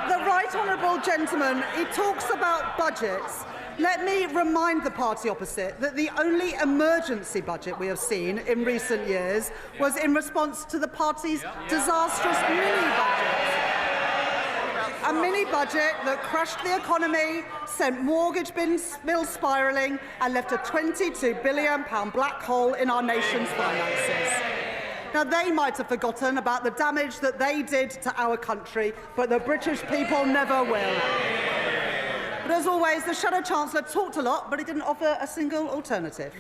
Speaker 26: the Right Honourable Gentleman, he talks about budgets. Let me remind the party opposite that the only emergency budget we have seen in recent years was in response to the party's disastrous mini-budget. A mini-budget that crushed the economy, sent mortgage bills spiralling and left a £22 billion black hole in our nation's finances. Now, they might have forgotten about the damage that they did to our country, but the British people never will. But as always, the Shadow Chancellor talked a lot, but he didn't offer a single alternative.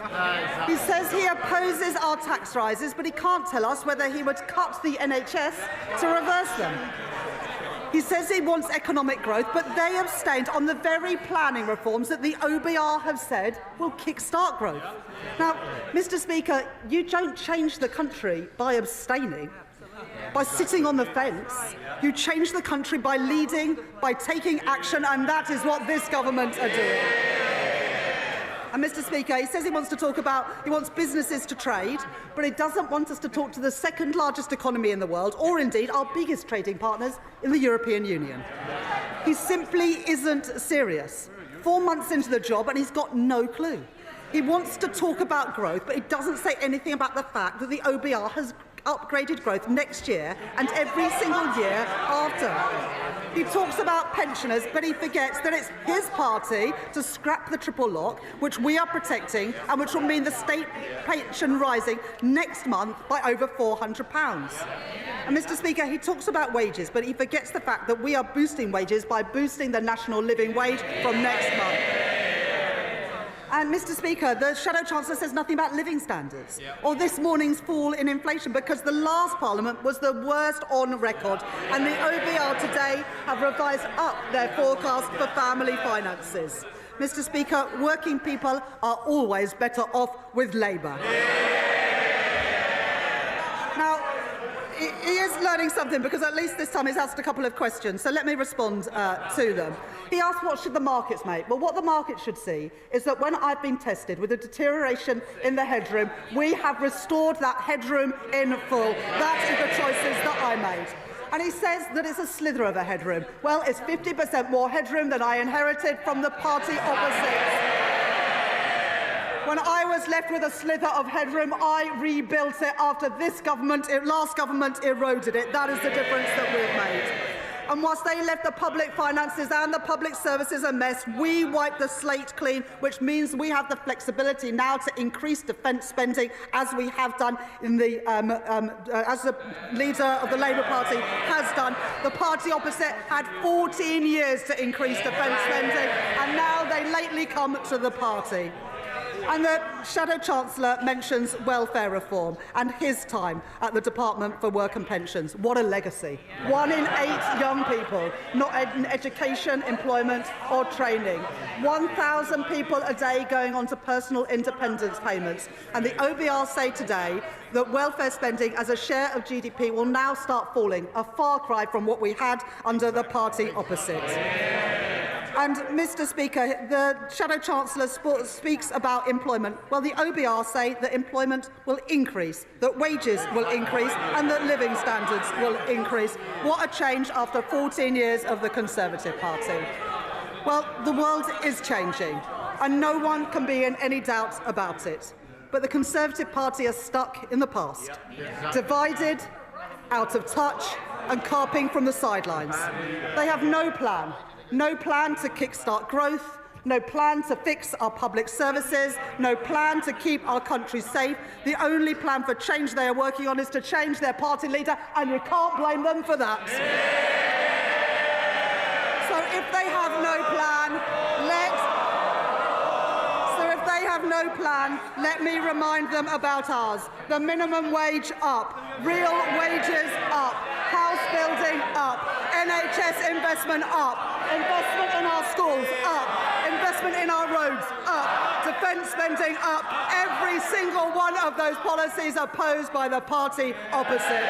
Speaker 26: He says he opposes our tax rises, but he can't tell us whether he would cut the NHS to reverse them. He says he wants economic growth, but they abstained on the very planning reforms that the OBR have said will kickstart growth. Now, Mr. Speaker, you don't change the country by abstaining. by sitting on the fence. You change the country by leading, by taking action, and that is what this government are doing. And Mr. Speaker, he says he wants businesses to trade, but he doesn't want us to talk to the second largest economy in the world, or indeed our biggest trading partners in the European Union. He simply isn't serious. 4 months into the job and he's got no clue. He wants to talk about growth, but he doesn't say anything about the fact that the OBR has upgraded growth next year and every single year after. He talks about pensioners, but he forgets that it's his party to scrap the triple lock, which we are protecting and which will mean the state pension rising next month by over £400. And Mr. Speaker, he talks about wages, but he forgets the fact that we are boosting wages by boosting the national living wage from next month. And Mr. Speaker, the Shadow Chancellor says nothing about living standards or this morning's fall in inflation, because the last Parliament was the worst on record, and the OBR today have revised up their forecast for family finances. Mr. Speaker, working people are always better off with Labour. Now, he is learning something, because at least this time he's asked a couple of questions, so let me respond to them. He asked what should the markets make. Well, what the market should see is that when I've been tested with a deterioration in the headroom, we have restored that headroom in full. That is the choices that I made. And he says that it's a slither of a headroom. Well, it's 50% more headroom than I inherited from the party opposite. When I was left with a slither of headroom, I rebuilt it after last government eroded it. That is the difference that we've made. And whilst they left the public finances and the public services a mess, we wiped the slate clean, which means we have the flexibility now to increase defence spending, as we have done in the, as the leader of the Labour Party has done. The party opposite had 14 years to increase defence spending, and now they lately come to the party. And the Shadow Chancellor mentions welfare reform and his time at the Department for Work and Pensions. What a legacy. 1 in 8 young people not in education, employment or training. 1,000 people a day going on to personal independence payments. And the OBR say today that welfare spending as a share of GDP will now start falling, a far cry from what we had under the party opposite. And, Mr. Speaker, the Shadow Chancellor speaks about employment. Well, the OBR say that employment will increase, that wages will increase and that living standards will increase. What a change after 14 years of the Conservative Party. Well, the world is changing, and no one can be in any doubt about it. But the Conservative Party are stuck in the past, divided, out of touch and carping from the sidelines. They have no plan. No plan to kickstart growth, no plan to fix our public services, no plan to keep our country safe. The only plan for change they are working on is to change their party leader, and you can't blame them for that. So if they have no plan, let me remind them about ours. The minimum wage up, real wages up, house building up, NHS investment up, investment in our schools up, investment in our roads up, defence spending up. Every single one of those policies opposed by the party opposite.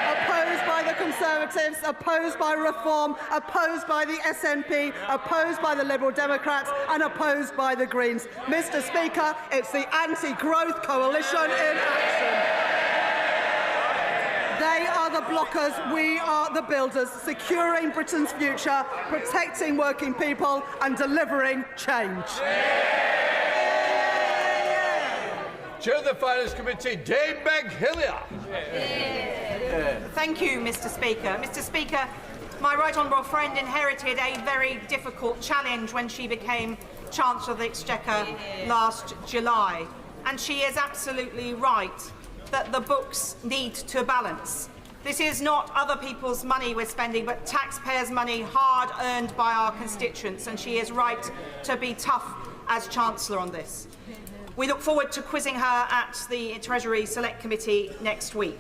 Speaker 26: Opposed by the Conservatives, opposed by Reform, opposed by the SNP, opposed by the Liberal Democrats and opposed by the Greens. Mr. Speaker, it's the anti-growth coalition in action. They are the blockers, we are the builders, securing Britain's future, protecting working people and delivering change.
Speaker 2: Chair of the Finance Committee, Dame Meg Hillier.
Speaker 14: Thank you, Mr. Speaker. Mr. Speaker, my right honourable friend inherited a very difficult challenge when she became Chancellor of the Exchequer last July, and she is absolutely right that the books need to balance. This is not other people's money we're spending, but taxpayers' money hard earned by our constituents, and she is right to be tough as Chancellor on this. We look forward to quizzing her at the Treasury Select Committee next week.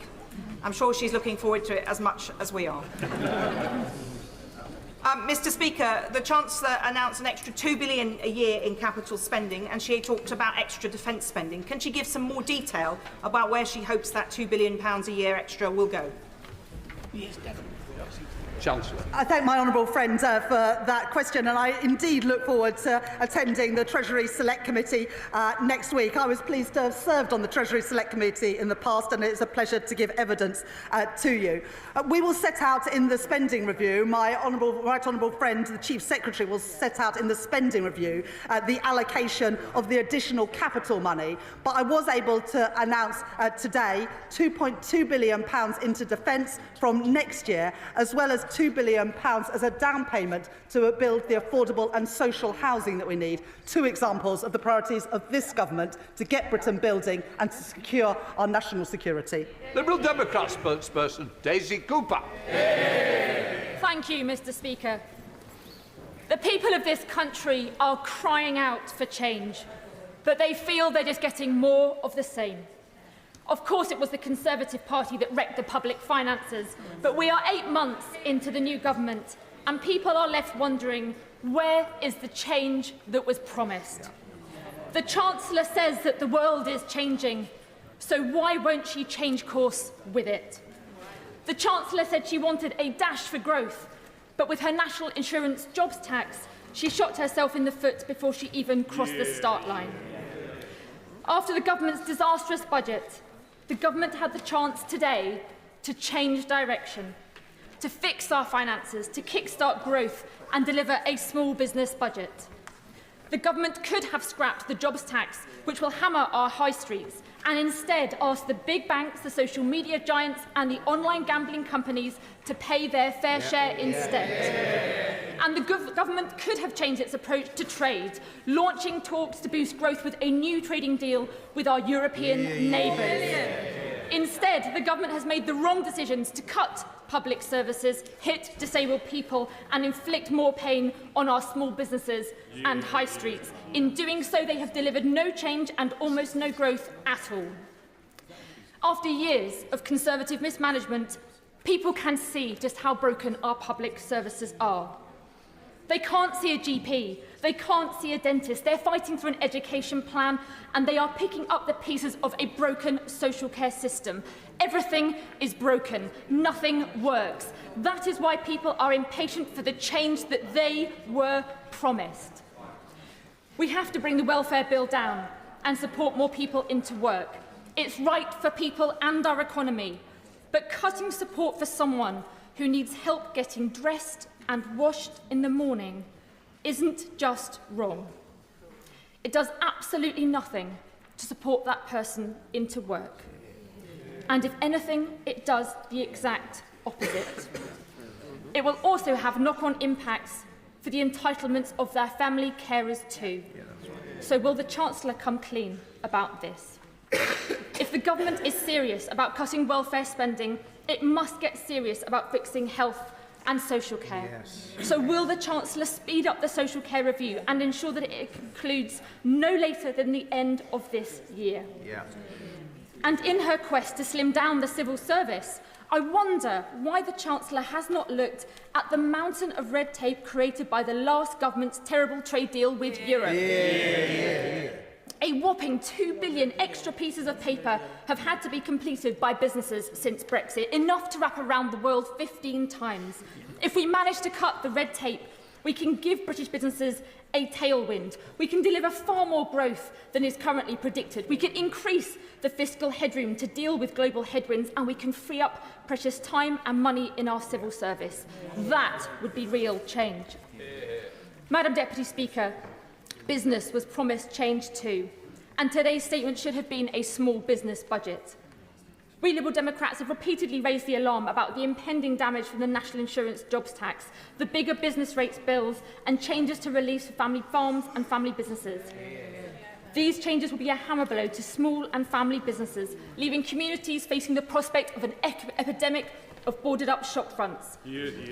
Speaker 14: I'm sure she's looking forward to it as much as we are. Mr. Speaker, the Chancellor announced an extra £2 billion a year in capital spending, and she talked about extra defence spending. Can she give some more detail about where she hopes that £2 billion a year extra will go?
Speaker 1: Chancellor.
Speaker 26: I thank my honourable friend for that question, and I indeed look forward to attending the Treasury Select Committee next week. I was pleased to have served on the Treasury Select Committee in the past, and it's a pleasure to give evidence to you. We will set out in the spending review, my right honourable friend, the Chief Secretary, will set out in the spending review the allocation of the additional capital money. But I was able to announce today £2.2 billion into defence from next year, as well as £2 billion as a down payment to build the affordable and social housing that we need. Two examples of the priorities of this government to get Britain building and to secure our national security.
Speaker 2: Liberal Democrat spokesperson Daisy Cooper.
Speaker 16: Thank you, Mr. Speaker. The people of this country are crying out for change, but they feel they're just getting more of the same. Of course, it was the Conservative Party that wrecked the public finances, but we are 8 months into the new government, and people are left wondering, where is the change that was promised? The Chancellor says that the world is changing, so why won't she change course with it? The Chancellor said she wanted a dash for growth, but with her national insurance jobs tax, she shot herself in the foot before she even crossed the start line. After the government's disastrous budget, the government had the chance today to change direction, to fix our finances, to kickstart growth and deliver a small business budget. The government could have scrapped the jobs tax, which will hammer our high streets, and instead ask the big banks, the social media giants and the online gambling companies to pay their fair share instead. And the government could have changed its approach to trade, launching talks to boost growth with a new trading deal with our European neighbours. Instead, the government has made the wrong decisions to cut public services, hit disabled people and inflict more pain on our small businesses and high streets. In doing so, they have delivered no change and almost no growth at all. After years of Conservative mismanagement, people can see just how broken our public services are. They can't see a GP, they can't see a dentist, they're fighting for an education plan, and they are picking up the pieces of a broken social care system. Everything is broken, nothing works. That is why people are impatient for the change that they were promised. We have to bring the welfare bill down and support more people into work. It's right for people and our economy, but cutting support for someone who needs help getting dressed and washed in the morning isn't just wrong. It does absolutely nothing to support that person into work. And if anything, it does the exact opposite. It will also have knock-on impacts for the entitlements of their family carers too. So will the Chancellor come clean about this? If the government is serious about cutting welfare spending, it must get serious about fixing health and social care. So will the Chancellor speed up the social care review and ensure that it concludes no later than the end of this year? And in her quest to slim down the civil service, I wonder why the Chancellor has not looked at the mountain of red tape created by the last government's terrible trade deal with Europe. A whopping 2 billion extra pieces of paper have had to be completed by businesses since Brexit, enough to wrap around the world 15 times. If we manage to cut the red tape, we can give British businesses a tailwind. We can deliver far more growth than is currently predicted. We can increase the fiscal headroom to deal with global headwinds, and we can free up precious time and money in our civil service. That would be real change. Madam Deputy Speaker, business was promised change too, and today's statement should have been a small business budget. We Liberal Democrats have repeatedly raised the alarm about the impending damage from the national insurance jobs tax, the bigger business rates bills and changes to reliefs for family farms and family businesses. These changes will be a hammer blow to small and family businesses, leaving communities facing the prospect of an epidemic of boarded-up shop fronts.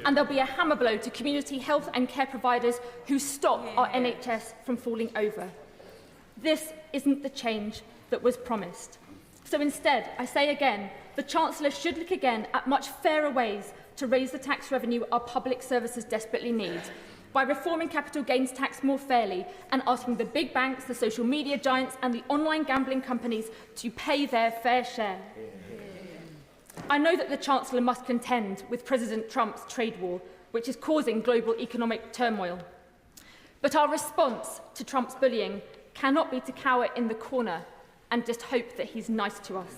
Speaker 16: And there'll be a hammer blow to community health and care providers who stop our NHS from falling over. This isn't the change that was promised. So instead, I say again, the Chancellor should look again at much fairer ways to raise the tax revenue our public services desperately need, by reforming capital gains tax more fairly and asking the big banks, the social media giants and the online gambling companies to pay their fair share. I know that the Chancellor must contend with President Trump's trade war, which is causing global economic turmoil. But our response to Trump's bullying cannot be to cower in the corner and just hope that he's nice to us.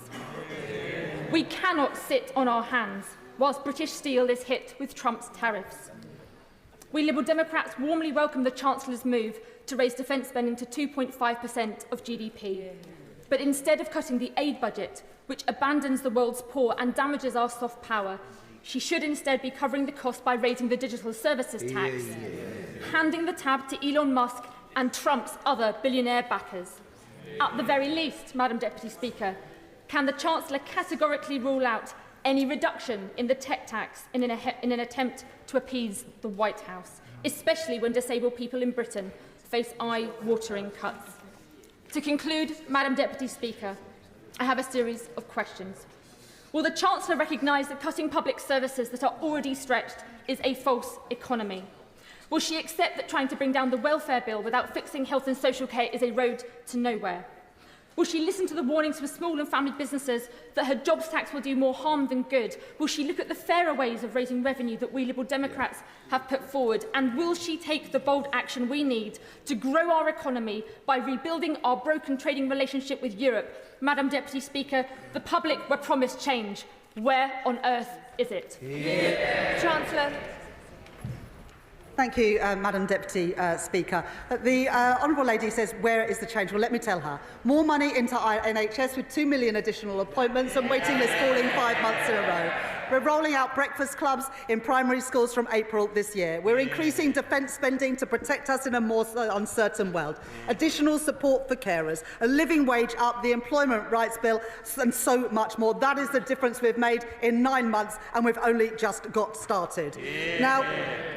Speaker 16: We cannot sit on our hands whilst British steel is hit with Trump's tariffs. We Liberal Democrats warmly welcome the Chancellor's move to raise defence spending to 2.5% of GDP. But instead of cutting the aid budget, which abandons the world's poor and damages our soft power, she should instead be covering the cost by raising the digital services tax, handing the tab to Elon Musk and Trump's other billionaire backers. At the very least, Madam Deputy Speaker, can the Chancellor categorically rule out any reduction in the tech tax in an attempt to appease the White House, especially when disabled people in Britain face eye-watering cuts? To conclude, Madam Deputy Speaker, I have a series of questions. Will the Chancellor recognise that cutting public services that are already stretched is a false economy? Will she accept that trying to bring down the welfare bill without fixing health and social care is a road to nowhere? Will she listen to the warnings from small and family businesses that her jobs tax will do more harm than good? Will she look at the fairer ways of raising revenue that we Liberal Democrats have put forward? And will she take the bold action we need to grow our economy by rebuilding our broken trading relationship with Europe? Madam Deputy Speaker, the public were promised change. Where on earth is it?
Speaker 26: Chancellor. Thank you, Madam Deputy Speaker. The Honourable Lady says, where is the change? Well, let me tell her. More money into our NHS with 2 million additional appointments and waiting lists falling 5 months in a row. We're rolling out breakfast clubs in primary schools from April this year. We're increasing defence spending to protect us in a more uncertain world. Additional support for carers, a living wage up, the Employment Rights Bill, and so much more. That is the difference we've made in 9 months, and we've only just got started. Now,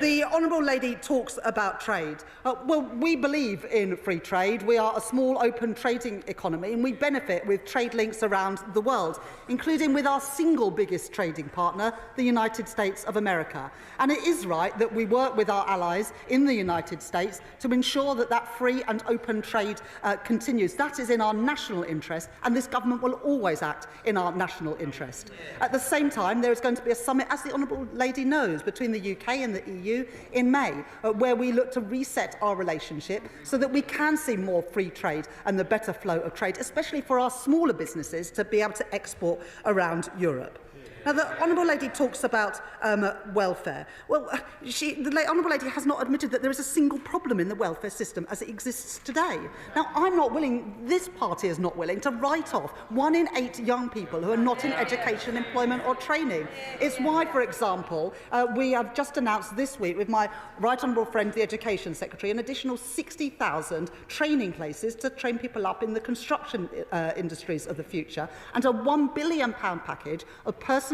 Speaker 26: the Honourable Lady talks about trade. Well, we believe in free trade. We are a small, open trading economy, and we benefit with trade links around the world, including with our single biggest trading partner, the United States of America. And it is right that we work with our allies in the United States to ensure that that free and open trade continues. That is in our national interest, and this government will always act in our national interest. At the same time, there is going to be a summit, as the Honourable Lady knows, between the UK and the EU in May, where we look to reset our relationship so that we can see more free trade and the better flow of trade, especially for our smaller businesses to be able to export around Europe. Now, the Honourable Lady talks about welfare. Well, the Honourable Lady has not admitted that there is a single problem in the welfare system as it exists today. Now, I'm not willing, this party is not willing, to write off 1 in 8 young people who are not in education, employment or training. It's why, for example, we have just announced this week with my right honourable friend, the Education Secretary, an additional 60,000 training places to train people up in the construction industries of the future, and a £1 billion package of personalised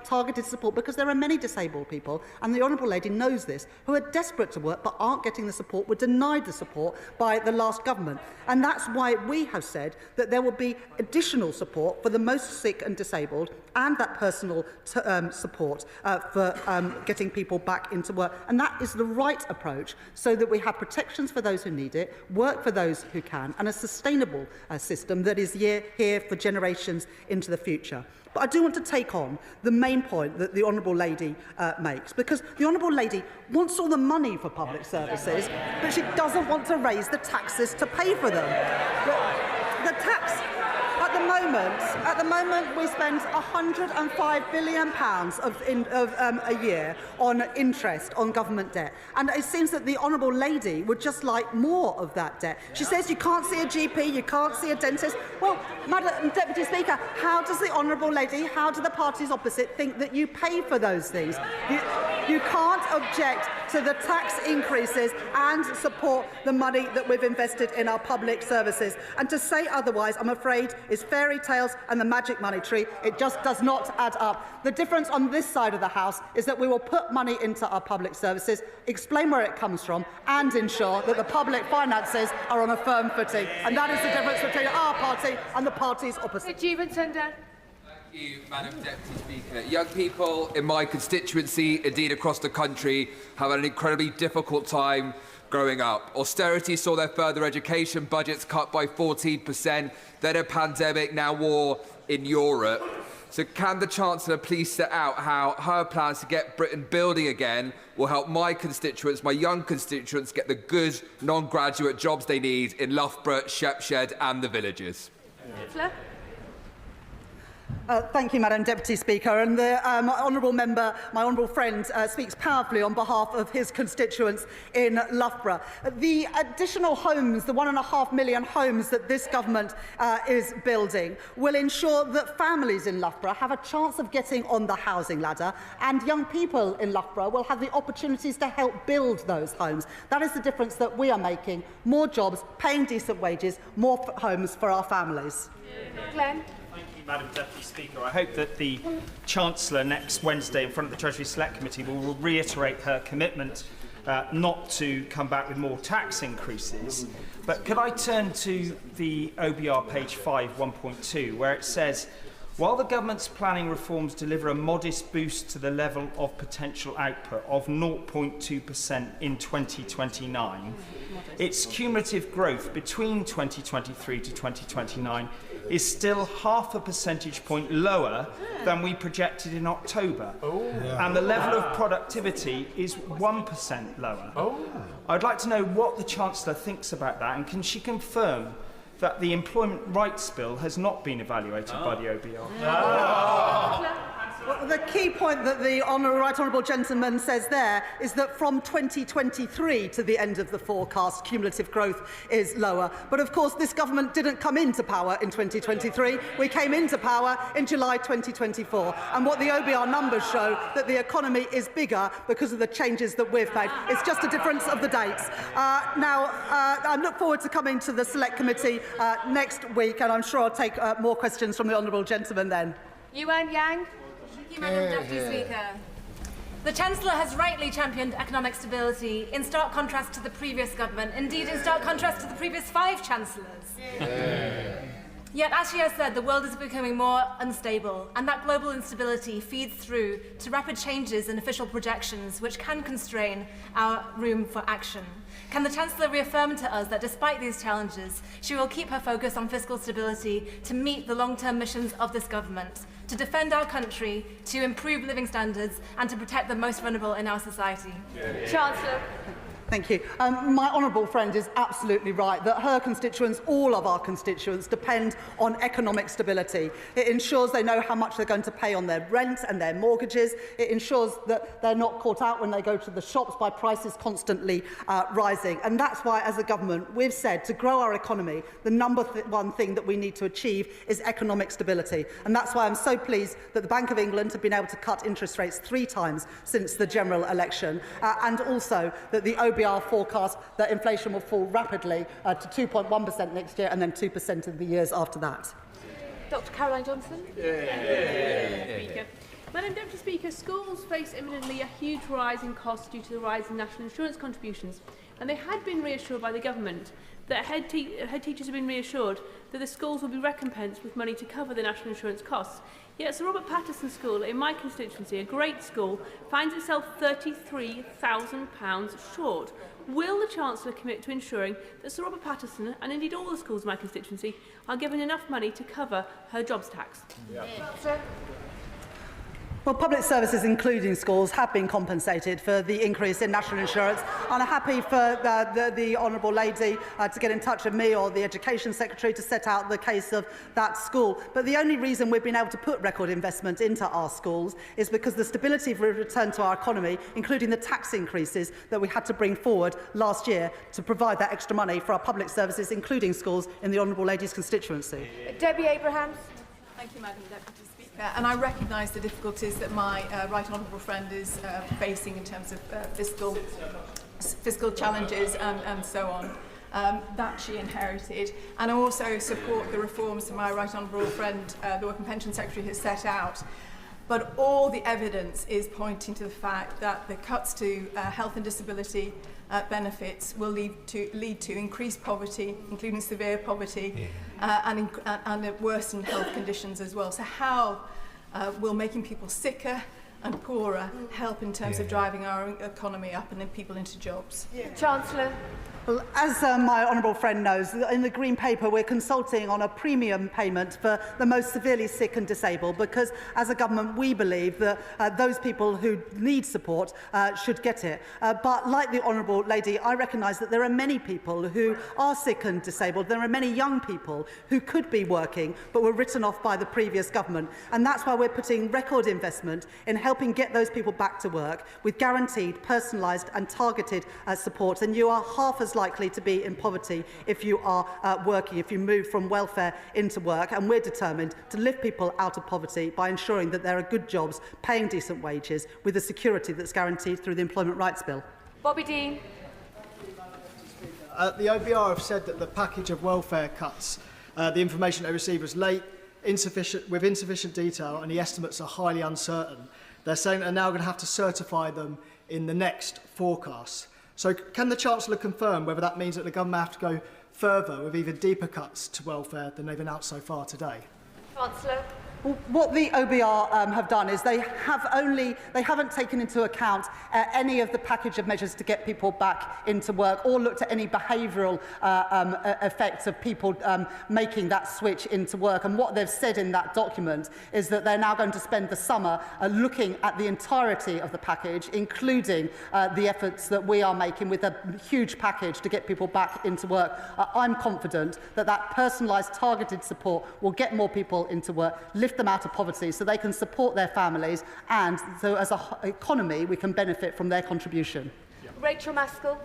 Speaker 26: targeted support, because there are many disabled people, and the Honourable Lady knows this, who are desperate to work but aren't getting the support, were denied the support by the last government. And that's why we have said that there will be additional support for the most sick and disabled, and that personal support for getting people back into work. And that is the right approach, so that we have protections for those who need it, work for those who can, and a sustainable system that is here for generations into the future. But I do want to take on the main point that the Honourable Lady makes, because the Honourable Lady wants all the money for public services, but she doesn't want to raise the taxes to pay for them. The tax... At the moment, we spend £105 billion a year on interest on government debt. And it seems that the Honourable Lady would just like more of that debt. She says you can't see a GP, you can't see a dentist. Well, Madam Deputy Speaker, how does the Honourable Lady, how do the parties opposite think that you pay for those things? You can't object to the tax increases and support the money that we've invested in our public services. And to say otherwise, I'm afraid, is fairy tales and the magic money tree. It just does not add up. The difference on this side of the House is that we will put money into our public services, explain where it comes from, and ensure that the public finances are on a firm footing. And that is the difference between our party and the parties opposite.
Speaker 17: Thank you, Madam Deputy Speaker. Young people in my constituency, indeed across the country, have had an incredibly difficult time growing up. Austerity saw their further education budgets cut by 14%, then a pandemic, now war in Europe. So can the Chancellor please set out how her plans to get Britain building again will help my constituents, my young constituents, get the good non-graduate jobs they need in Loughborough, Shepshed and the villages?
Speaker 26: Thank you, Madam Deputy Speaker. And the honourable member, my honourable friend, speaks powerfully on behalf of his constituents in Loughborough. The additional homes, the 1.5 million homes that this government is building, will ensure that families in Loughborough have a chance of getting on the housing ladder, and young people in Loughborough will have the opportunities to help build those homes. That is the difference that we are making. More jobs, paying decent wages, more homes for our families.
Speaker 3: Glenn. Madam Deputy Speaker, I hope that the Chancellor next Wednesday in front of the Treasury Select Committee will reiterate her commitment not to come back with more tax increases. But could I turn to the OBR page 5, 1.2, where it says, while the government's planning reforms deliver a modest boost to the level of potential output of 0.2% in 2029, its cumulative growth between 2023 to 2029 is still 0.5 percentage point lower than we projected in October. And the level of productivity is 1% lower. I'd like to know what the Chancellor thinks about that, and can she confirm that the Employment Rights Bill has not been evaluated by the OBR?
Speaker 26: Well, the key point that the right honourable gentleman says there is that from 2023 to the end of the forecast, cumulative growth is lower. But of course, this government didn't come into power in 2023. We came into power in July 2024. And what the OBR numbers show, that the economy is bigger because of the changes that we've made. It's just a difference of the dates. I look forward to coming to the Select Committee next week, and I'm sure I'll take more questions from the honourable gentleman then.
Speaker 25: Yuan Yang.
Speaker 18: Thank you, Madam Deputy Speaker. The Chancellor has rightly championed economic stability in stark contrast to the previous government, indeed in stark contrast to the previous 5 Chancellors. Yet, as she has said, the world is becoming more unstable, and that global instability feeds through to rapid changes in official projections, which can constrain our room for action. Can the Chancellor reaffirm to us that despite these challenges, she will keep her focus on fiscal stability to meet the long-term missions of this government, to defend our country, to improve living standards, and to protect the most vulnerable in our society?
Speaker 26: Chancellor. Thank you. My honourable friend is absolutely right that her constituents, all of our constituents, depend on economic stability. It ensures they know how much they're going to pay on their rent and their mortgages. It ensures that they're not caught out when they go to the shops by prices constantly rising. And that's why, as a government, we've said to grow our economy, the number one thing that we need to achieve is economic stability. And that's why I'm so pleased that the Bank of England have been able to cut interest rates 3 times since the general election, and also that the OBR forecast that inflation will fall rapidly to 2.1% next year and then 2% in the years after that.
Speaker 25: Dr. Caroline Johnson.
Speaker 19: Speaker. Madam Deputy Speaker, schools face imminently a huge rise in costs due to the rise in national insurance contributions, and they had been reassured by the government that head teachers have been reassured that the schools will be recompensed with money to cover the national insurance costs. Yet Sir Robert Patterson School in my constituency, a great school, finds itself £33,000 short. Will the Chancellor commit to ensuring that Sir Robert Patterson, and indeed all the schools in my constituency, are given enough money to cover her jobs tax?
Speaker 26: Well, public services, including schools, have been compensated for the increase in national insurance, and I'm happy for the honourable lady to get in touch with me or the Education Secretary to set out the case of that school. But the only reason we've been able to put record investment into our schools is because the stability of return to our economy, including the tax increases that we had to bring forward last year to provide that extra money for our public services, including schools, in the honourable lady's constituency.
Speaker 25: Debbie Abrahams.
Speaker 20: Thank you, Madam Deputy Speaker. And I recognise the difficulties that my right honourable friend is facing in terms of fiscal challenges and so on that she inherited. And I also support the reforms that my right honourable friend, the Work and Pension Secretary, has set out. But all the evidence is pointing to the fact that the cuts to health and disability benefits will lead to increased poverty, including severe poverty, and worsened health conditions as well. So how will making people sicker and poorer help in terms of driving our economy up and then people into jobs.
Speaker 19: Chancellor.
Speaker 26: Well, as my honourable friend knows, in the Green Paper we're consulting on a premium payment for the most severely sick and disabled, because as a government we believe that those people who need support should get it. But like the honourable lady, I recognise that there are many people who are sick and disabled. There are many young people who could be working but were written off by the previous government, and that's why we're putting record investment in helping get those people back to work with guaranteed, personalised and targeted support. And you are half as likely to be in poverty if you are working, if you move from welfare into work, and we're determined to lift people out of poverty by ensuring that there are good jobs, paying decent wages, with the security that's guaranteed through the Employment Rights Bill.
Speaker 19: Bobby Dean.
Speaker 4: The OBR have said that the package of welfare cuts, the information they received was late, with insufficient detail, and the estimates are highly uncertain. They're saying they're now going to have to certify them in the next forecast. So can the Chancellor confirm whether that means that the government have to go further with even deeper cuts to welfare than they've announced so far today?
Speaker 19: Chancellor.
Speaker 26: Well, what the OBR have done is they haven't taken into account any of the package of measures to get people back into work, or looked at any behavioural effects of people making that switch into work. And what they've said in that document is that they're now going to spend the summer looking at the entirety of the package, including the efforts that we are making with a huge package to get people back into work. I'm confident that that personalised, targeted support will get more people into work, lift them out of poverty so they can support their families, and so as an economy we can benefit from their contribution.
Speaker 19: Rachel Maskell.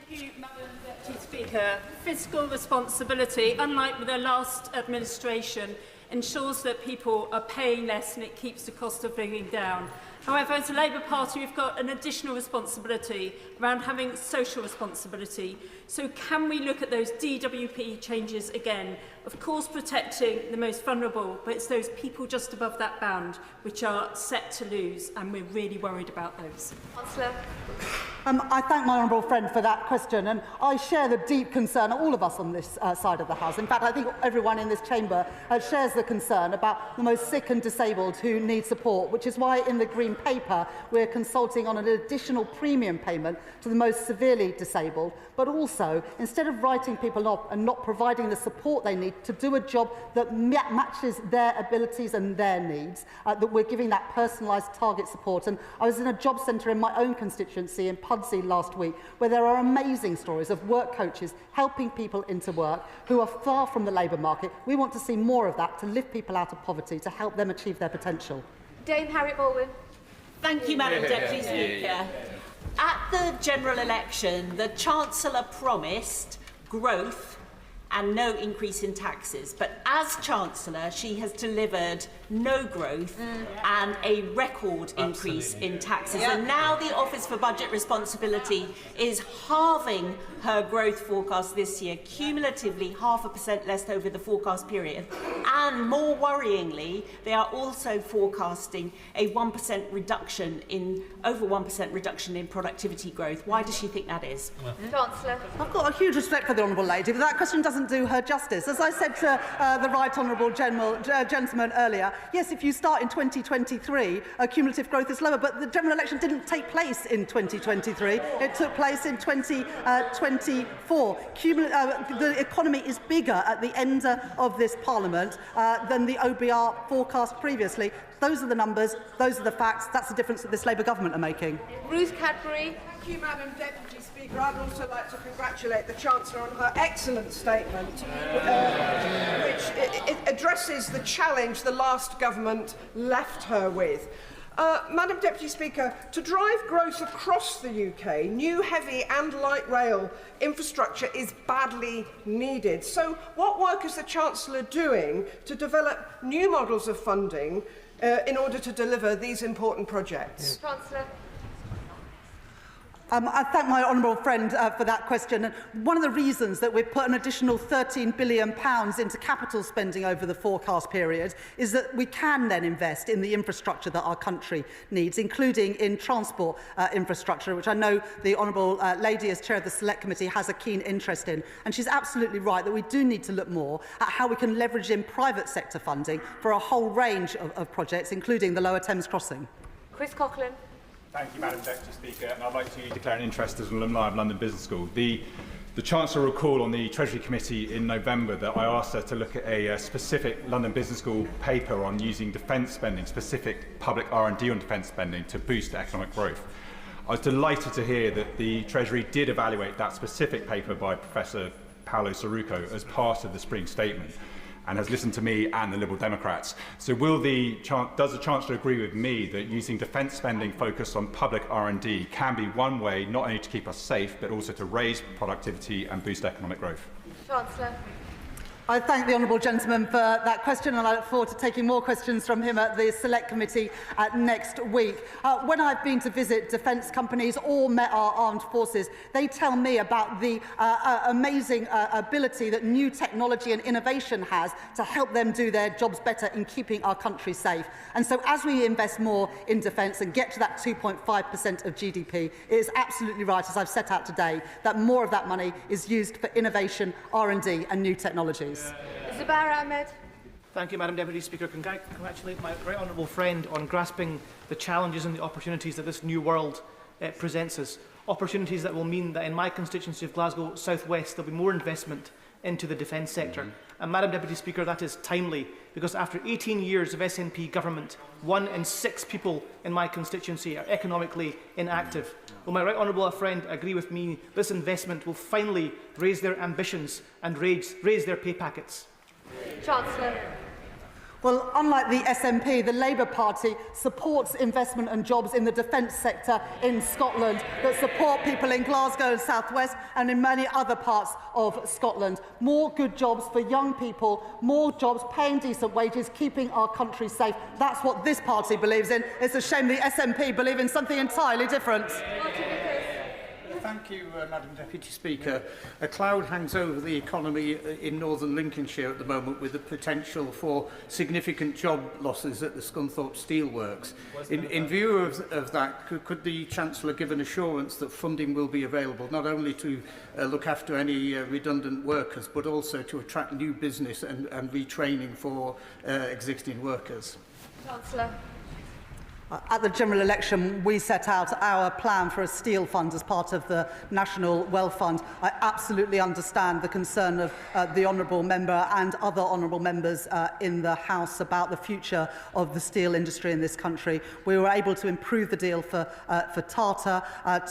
Speaker 5: Thank you, Madam Deputy Speaker. Fiscal responsibility, unlike with the last administration, ensures that people are paying less and it keeps the cost of living down. However, as a Labour Party, we've got an additional responsibility around having social responsibility. So can we look at those DWP changes again? Of course, protecting the most vulnerable, but it's those people just above that band which are set to lose, and we're really worried about those.
Speaker 19: Chancellor.
Speaker 26: I thank my honourable friend for that question, and I share the deep concern of all of us on this side of the House. In fact, I think everyone in this chamber shares the concern about the most sick and disabled who need support, which is why in the Green Paper we're consulting on an additional premium payment to the most severely disabled, but also, instead of writing people off and not providing the support they need to do a job that matches their abilities and their needs, that we're giving that personalised target support. And I was in a job centre in my own constituency in Pudsey last week, where there are amazing stories of work coaches helping people into work who are far from the labour market. We want to see more of that to lift people out of poverty, to help them achieve their potential.
Speaker 19: Dame Harriet Baldwin.
Speaker 21: Thank you, Madam Deputy Speaker. At the general election, the Chancellor promised growth and no increase in taxes. But as Chancellor, she has delivered no growth and a record increase in taxes. And now the Office for Budget Responsibility is halving her growth forecast this year, cumulatively 0.5% less over the forecast period. And more worryingly, they are also forecasting a 1% reduction in, over 1% reduction in productivity growth. Why does she think that is?
Speaker 19: Chancellor.
Speaker 26: I've got a huge respect for the honourable lady, but that question doesn't do her justice. As I said to the right honourable gentleman earlier, yes, if you start in 2023, cumulative growth is lower, but the general election didn't take place in 2023. It took place in 2024. The economy is bigger at the end of this Parliament than the OBR forecast previously. Those are the numbers, those are the facts, that's the difference that this Labour government are making.
Speaker 19: Ruth Cadbury.
Speaker 22: Thank you, Madam Deputy Speaker. I'd also like to congratulate the Chancellor on her excellent statement, which addresses the challenge the last government left her with. Madam Deputy Speaker, to drive growth across the UK, new heavy and light rail infrastructure is badly needed. So what work is the Chancellor doing to develop new models of funding in order to deliver these important projects?
Speaker 19: Chancellor.
Speaker 26: I thank my honourable friend for that question. And one of the reasons that we've put an additional £13 billion into capital spending over the forecast period is that we can then invest in the infrastructure that our country needs, including in transport infrastructure, which I know the honourable lady, as chair of the Select Committee, has a keen interest in. And she's absolutely right that we do need to look more at how we can leverage in private sector funding for a whole range of projects, including the Lower Thames Crossing.
Speaker 19: Chris Coughlin.
Speaker 7: Thank you, Madam Deputy Speaker. And I'd like to declare an interest as an alumni of London Business School. The Chancellor will recall on the Treasury Committee in November that I asked her to look at a specific London Business School paper on using defence spending, specific public R&D on defence spending, to boost economic growth. I was delighted to hear that the Treasury did evaluate that specific paper by Professor Paolo Saruco as part of the spring statement, and has listened to me and the Liberal Democrats. So does the Chancellor agree with me that using defence spending focused on public R&D can be one way not only to keep us safe, but also to raise productivity and boost economic growth?
Speaker 19: Chancellor.
Speaker 26: I thank the honourable gentleman for that question, and I look forward to taking more questions from him at the Select Committee next week. When I've been to visit defence companies or met our armed forces, they tell me about the amazing ability that new technology and innovation has to help them do their jobs better in keeping our country safe. And so as we invest more in defence and get to that 2.5% of GDP, it is absolutely right, as I've set out today, that more of that money is used for innovation, R&D and new technologies.
Speaker 19: Zubair Ahmed.
Speaker 8: Thank you, Madam Deputy Speaker. Congratulate my right honourable friend on grasping the challenges and the opportunities that this new world presents us. Opportunities that will mean that in my constituency of Glasgow South West there will be more investment into the defence sector. And Madam Deputy Speaker, that is timely, because after 18 years of SNP government, 1 in 6 people in my constituency are economically inactive. Will my right honourable friend agree with me this investment will finally raise their ambitions and raise their pay packets?
Speaker 19: Chancellor.
Speaker 26: Well, unlike the SNP, the Labour Party supports investment and jobs in the defence sector in Scotland that support people in Glasgow and South West and in many other parts of Scotland. More good jobs for young people, more jobs paying decent wages, keeping our country safe. That's what this party believes in. It's a shame the SNP believe in something entirely different.
Speaker 9: Thank you, Madam Deputy Speaker. A cloud hangs over the economy in northern Lincolnshire at the moment, with the potential for significant job losses at the Scunthorpe Steelworks. In view of that, could the Chancellor give an assurance that funding will be available not only to look after any redundant workers, but also to attract new business and retraining for existing workers?
Speaker 19: Chancellor.
Speaker 26: At the general election, we set out our plan for a steel fund as part of the National Wealth Fund. I absolutely understand the concern of the honourable member and other honourable members in the House about the future of the steel industry in this country. We were able to improve the deal for Tata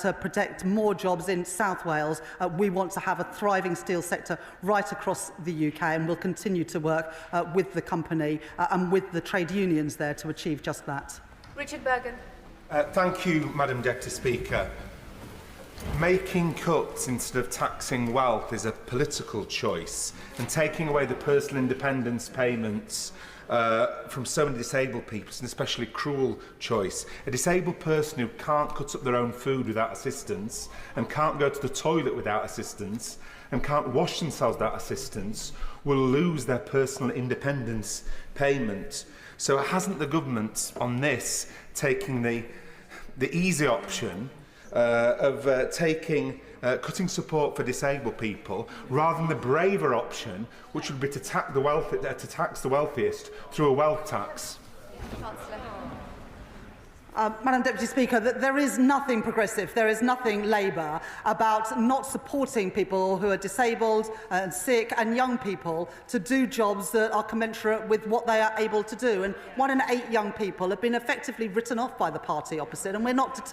Speaker 26: to protect more jobs in South Wales. We want to have a thriving steel sector right across the UK, and we'll continue to work with the company and with the trade unions there to achieve just that.
Speaker 19: Richard Bergen.
Speaker 10: Thank you, Madam Deputy Speaker. Making cuts instead of taxing wealth is a political choice, and taking away the personal independence payments from so many disabled people is an especially cruel choice. A disabled person who can't cut up their own food without assistance, and can't go to the toilet without assistance, and can't wash themselves without assistance will lose their personal independence payment. So hasn't the government on this taking the easy option of cutting support for disabled people, rather than the braver option, which would be to tax the wealthiest through a wealth tax?
Speaker 26: Madam Deputy Speaker, there is nothing progressive, there is nothing Labour about not supporting people who are disabled and sick and young people to do jobs that are commensurate with what they are able to do. And 1 in 8 young people have been effectively written off by the party opposite, and we're not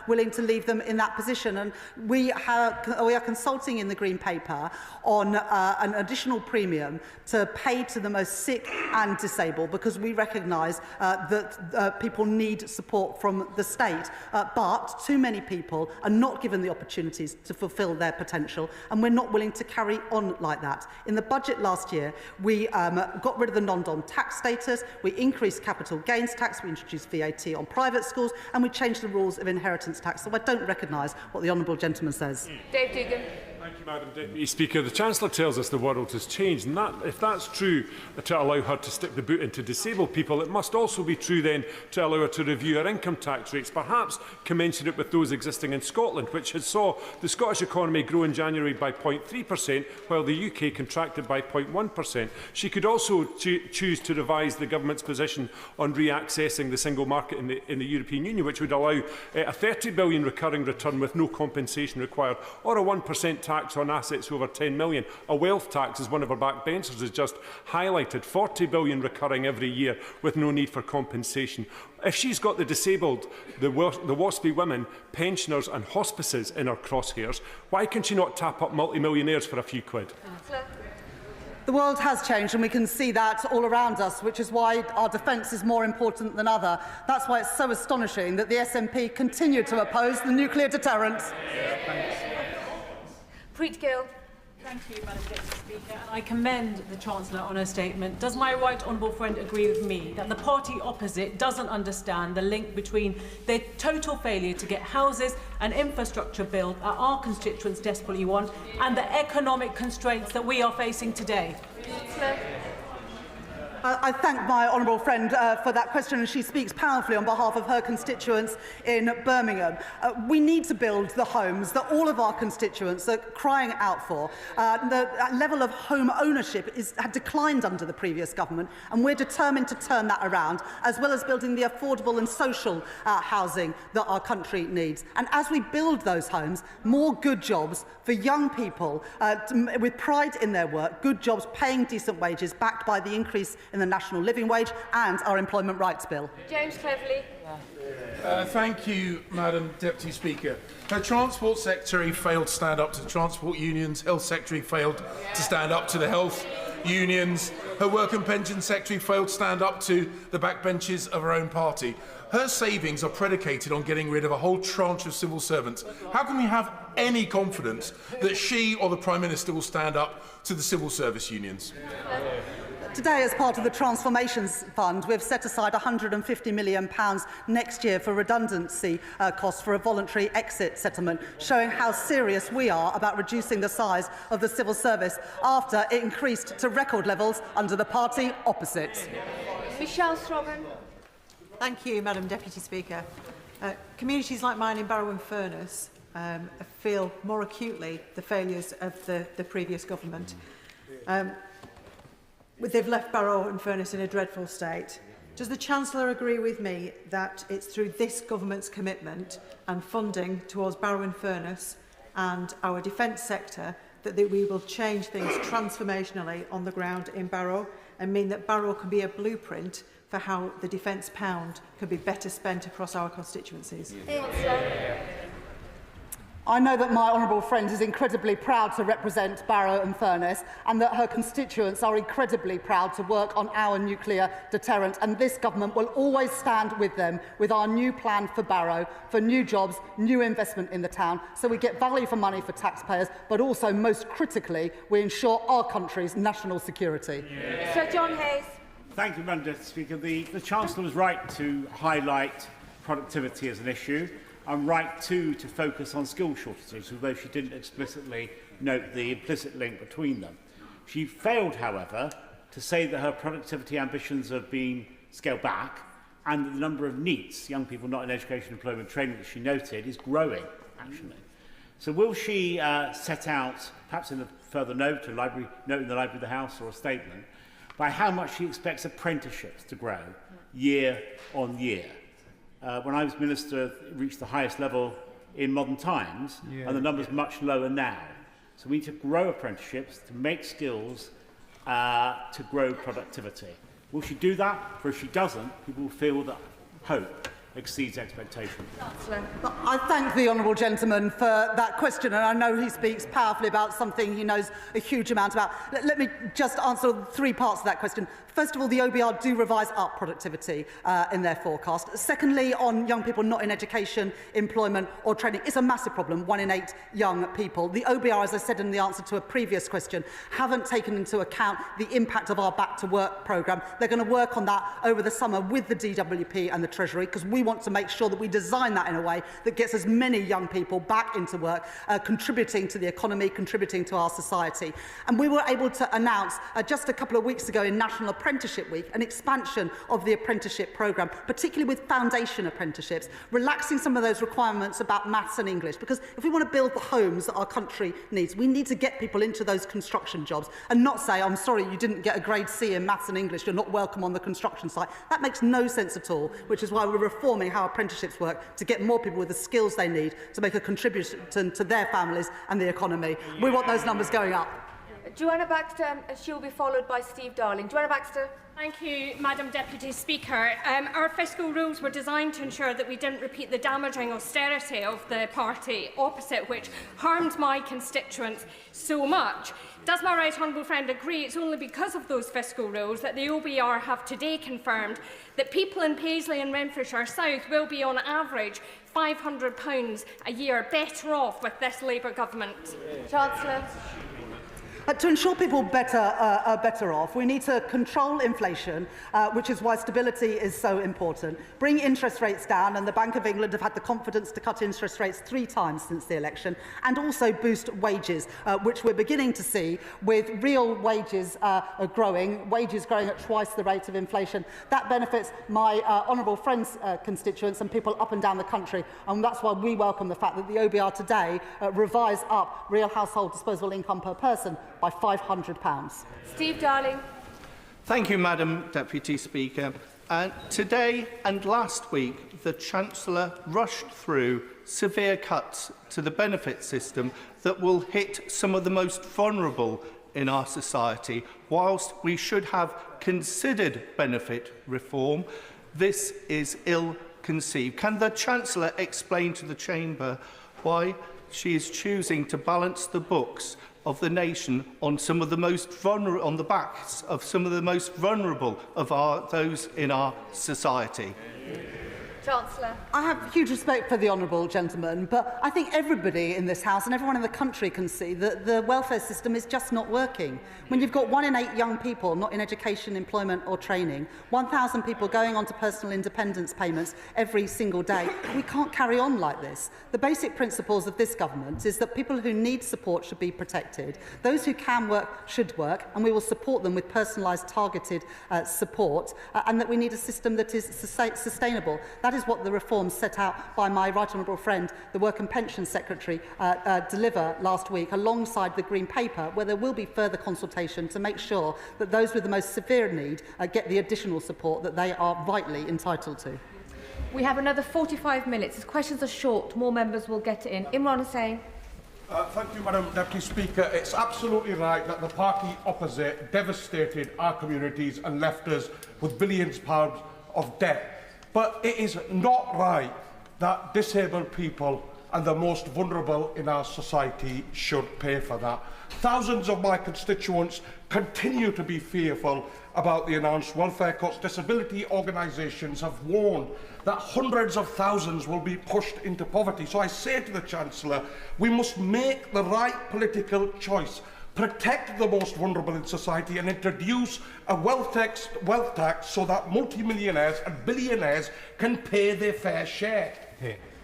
Speaker 26: willing to leave them in that position. And we are consulting in the Green Paper on an additional premium to pay to the most sick and disabled, because we recognise that people need support from the state, but too many people are not given the opportunities to fulfil their potential, and we're not willing to carry on like that. In the budget last year, we got rid of the non-dom tax status, we increased capital gains tax, we introduced VAT on private schools, and we changed the rules of inheritance tax. So I don't recognise what the honourable gentleman says.
Speaker 19: Dave Dugan.
Speaker 11: Thank you, Madam Deputy Speaker. The Chancellor tells us the world has changed, and if that's true to allow her to stick the boot into disabled people, it must also be true then to allow her to review her income tax rates, perhaps commensurate with those existing in Scotland, which has saw the Scottish economy grow in January by 0.3%, while the UK contracted by 0.1%. She could also choose to revise the government's position on reaccessing the single market in the European Union, which would allow a 30 billion recurring return with no compensation required, or a 1% tax on assets over 10 million. A wealth tax, as one of our backbenchers has just highlighted, 40 billion recurring every year with no need for compensation. If she's got the disabled, the WASPy women, pensioners and hospices in her crosshairs, why can she not tap up multi-millionaires for a few quid?
Speaker 26: The world has changed, and we can see that all around us, which is why our defence is more important than ever. That's why it's so astonishing that the SNP continue to oppose the nuclear deterrent.
Speaker 12: Preet Gill. Thank you, Madam Deputy Speaker. And I commend the Chancellor on her statement. Does my right honourable friend agree with me that the party opposite doesn't understand the link between their total failure to get houses and infrastructure built that our constituents desperately want and the economic constraints that we are facing today?
Speaker 26: I thank my honourable friend for that question, and she speaks powerfully on behalf of her constituents in Birmingham. We need to build the homes that all of our constituents are crying out for. The level of home ownership had declined under the previous government, and we're determined to turn that around, as well as building the affordable and social housing that our country needs. And as we build those homes, more good jobs for young people with pride in their work, good jobs paying decent wages, backed by the increase in the national living wage and our employment rights bill.
Speaker 12: James Cleverly.
Speaker 13: Thank you, Madam Deputy Speaker. Her Transport Secretary failed to stand up to the transport unions. Health Secretary failed to stand up to the health unions. Her Work and Pension Secretary failed to stand up to the backbenches of her own party. Her savings are predicated on getting rid of a whole tranche of civil servants. How can we have any confidence that she or the Prime Minister will stand up to the civil service unions?
Speaker 26: Today, as part of the Transformations Fund, we've set aside £150 million next year for redundancy costs for a voluntary exit settlement, showing how serious we are about reducing the size of the civil service after it increased to record levels under the party opposite.
Speaker 12: Michelle Strobhan.
Speaker 15: Thank you, Madam Deputy Speaker. Communities like mine in Barrow-in-Furness feel more acutely the failures of the previous government. They've left Barrow-in-Furness in a dreadful state. Does the Chancellor agree with me that it's through this government's commitment and funding towards Barrow-in-Furness and our defence sector that we will change things transformationally on the ground in Barrow and mean that Barrow can be a blueprint for how the defence pound can be better spent across our constituencies?
Speaker 26: I know that my honourable friend is incredibly proud to represent Barrow-in-Furness, and that her constituents are incredibly proud to work on our nuclear deterrent, and this government will always stand with them with our new plan for Barrow, for new jobs, new investment in the town, so we get value for money for taxpayers, but also, most critically, we ensure our country's national security.
Speaker 12: Sir John Hayes.
Speaker 23: Thank you, Madam Deputy Speaker. The Chancellor was right to highlight productivity as an issue. I'm right, too, to focus on skill shortages, although she didn't explicitly note the implicit link between them. She failed, however, to say that her productivity ambitions have been scaled back and that the number of NEETs, young people not in education, employment, training, that she noted, is growing, actually. So will she set out, perhaps in a further note, a note in the Library of the House or a statement, by how much she expects apprenticeships to grow year on year? When I was Minister, it reached the highest level in modern times, and the number's much lower now. So we need to grow apprenticeships, to make skills, to grow productivity. Will she do that? For if she doesn't, people will feel that hope exceeds expectation.
Speaker 26: I thank the honourable gentleman for that question, and I know he speaks powerfully about something he knows a huge amount about. Let me just answer three parts of that question. First of all, the OBR do revise up productivity in their forecast. Secondly, on young people not in education, employment or training, it's a massive problem, 1 in 8 young people. The OBR, as I said in the answer to a previous question, haven't taken into account the impact of our Back to Work programme. They're going to work on that over the summer with the DWP and the Treasury, because we want to make sure that we design that in a way that gets as many young people back into work, contributing to the economy, contributing to our society. And we were able to announce just a couple of weeks ago in National Apprenticeship Week an expansion of the apprenticeship programme, particularly with foundation apprenticeships, relaxing some of those requirements about maths and English, because if we want to build the homes that our country needs, we need to get people into those construction jobs and not say, I'm sorry, you didn't get a grade C in maths and English, you're not welcome on the construction site. That makes no sense at all, which is why we're reforming how apprenticeships work to get more people with the skills they need to make a contribution to their families and the economy. We want those numbers going up.
Speaker 1: Joanna Baxter, she'll be followed by Steve Darling. Joanna Baxter.
Speaker 2: Thank you, Madam Deputy Speaker. Our fiscal rules were designed to ensure that we didn't repeat the damaging austerity of the party opposite, which harmed my constituents so much. Does my right honourable friend agree it's only because of those fiscal rules that the OBR have today confirmed that people in Paisley and Renfrewshire South will be on average £500 a year better off with this Labour government?
Speaker 1: Chancellor.
Speaker 26: To ensure people are better off, we need to control inflation, which is why stability is so important. Bring interest rates down, and the Bank of England have had the confidence to cut interest rates 3 times since the election, and also boost wages, which we're beginning to see with real wages growing at twice the rate of inflation. That benefits my honourable friends' constituents and people up and down the country, and that's why we welcome the fact that the OBR today revised up real household disposable income per person by £500.
Speaker 1: Steve Darling.
Speaker 6: Thank you, Madam Deputy Speaker. Today and last week, the Chancellor rushed through severe cuts to the benefit system that will hit some of the most vulnerable in our society. Whilst we should have considered benefit reform, this is ill-conceived. Can the Chancellor explain to the Chamber why she is choosing to balance the books of the nation on the backs of some of the most vulnerable of those in our society?
Speaker 1: Chancellor.
Speaker 26: I have huge respect for the honourable gentleman, but I think everybody in this House and everyone in the country can see that the welfare system is just not working. When you've got 1 in 8 young people not in education, employment or training, 1,000 people going on to personal independence payments every single day, we can't carry on like this. The basic principles of this government is that people who need support should be protected. Those who can work should work, and we will support them with personalised, targeted support, and that we need a system that is sustainable. That is what the reforms set out by my right honourable friend, the Work and Pension Secretary, deliver last week, alongside the Green Paper, where there will be further consultation to make sure that those with the most severe need get the additional support that they are rightly entitled to.
Speaker 1: We have another 45 minutes. As questions are short, more members will get in. Imran Hussain.
Speaker 13: Thank you, Madam Deputy Speaker. It's absolutely right that the party opposite devastated our communities and left us with billions of pounds of debt. But it is not right that disabled people and the most vulnerable in our society should pay for that. Thousands of my constituents continue to be fearful about the announced welfare cuts. Disability organisations have warned that hundreds of thousands will be pushed into poverty. So I say to the Chancellor, we must make the right political choice. Protect the most vulnerable in society and introduce a wealth tax so that multimillionaires and billionaires can pay their fair share.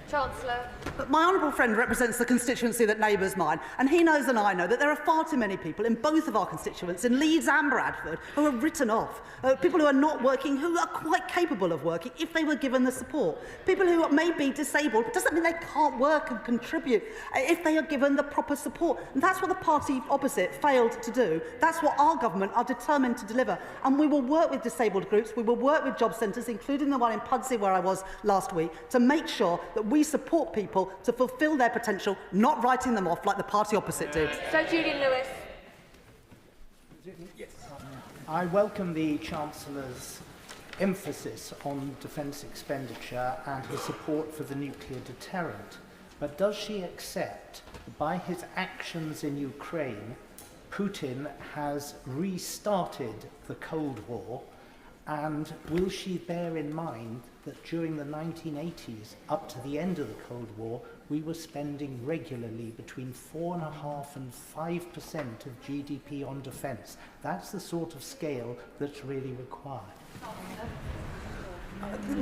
Speaker 1: Chancellor.
Speaker 26: But my honourable friend represents the constituency that neighbours mine, and he knows and I know that there are far too many people in both of our constituents, in Leeds and Bradford, who are written off. People who are not working, who are quite capable of working if they were given the support. People who may be disabled, but doesn't mean they can't work and contribute if they are given the proper support. And that's what the party opposite failed to do. That's what our government are determined to deliver. And we will work with disabled groups, we will work with job centres, including the one in Pudsey where I was last week, to make sure that we support people to fulfil their potential, not writing them off like the party opposite did.
Speaker 1: Sir Julian Lewis.
Speaker 14: Yes. I welcome the Chancellor's emphasis on defence expenditure and his support for the nuclear deterrent. But does she accept that by his actions in Ukraine, Putin has restarted the Cold War? And will she bear in mind that during the 1980s, up to the end of the Cold War, we were spending regularly between 4.5% and 5% of GDP on defence? That's the sort of scale that's really required.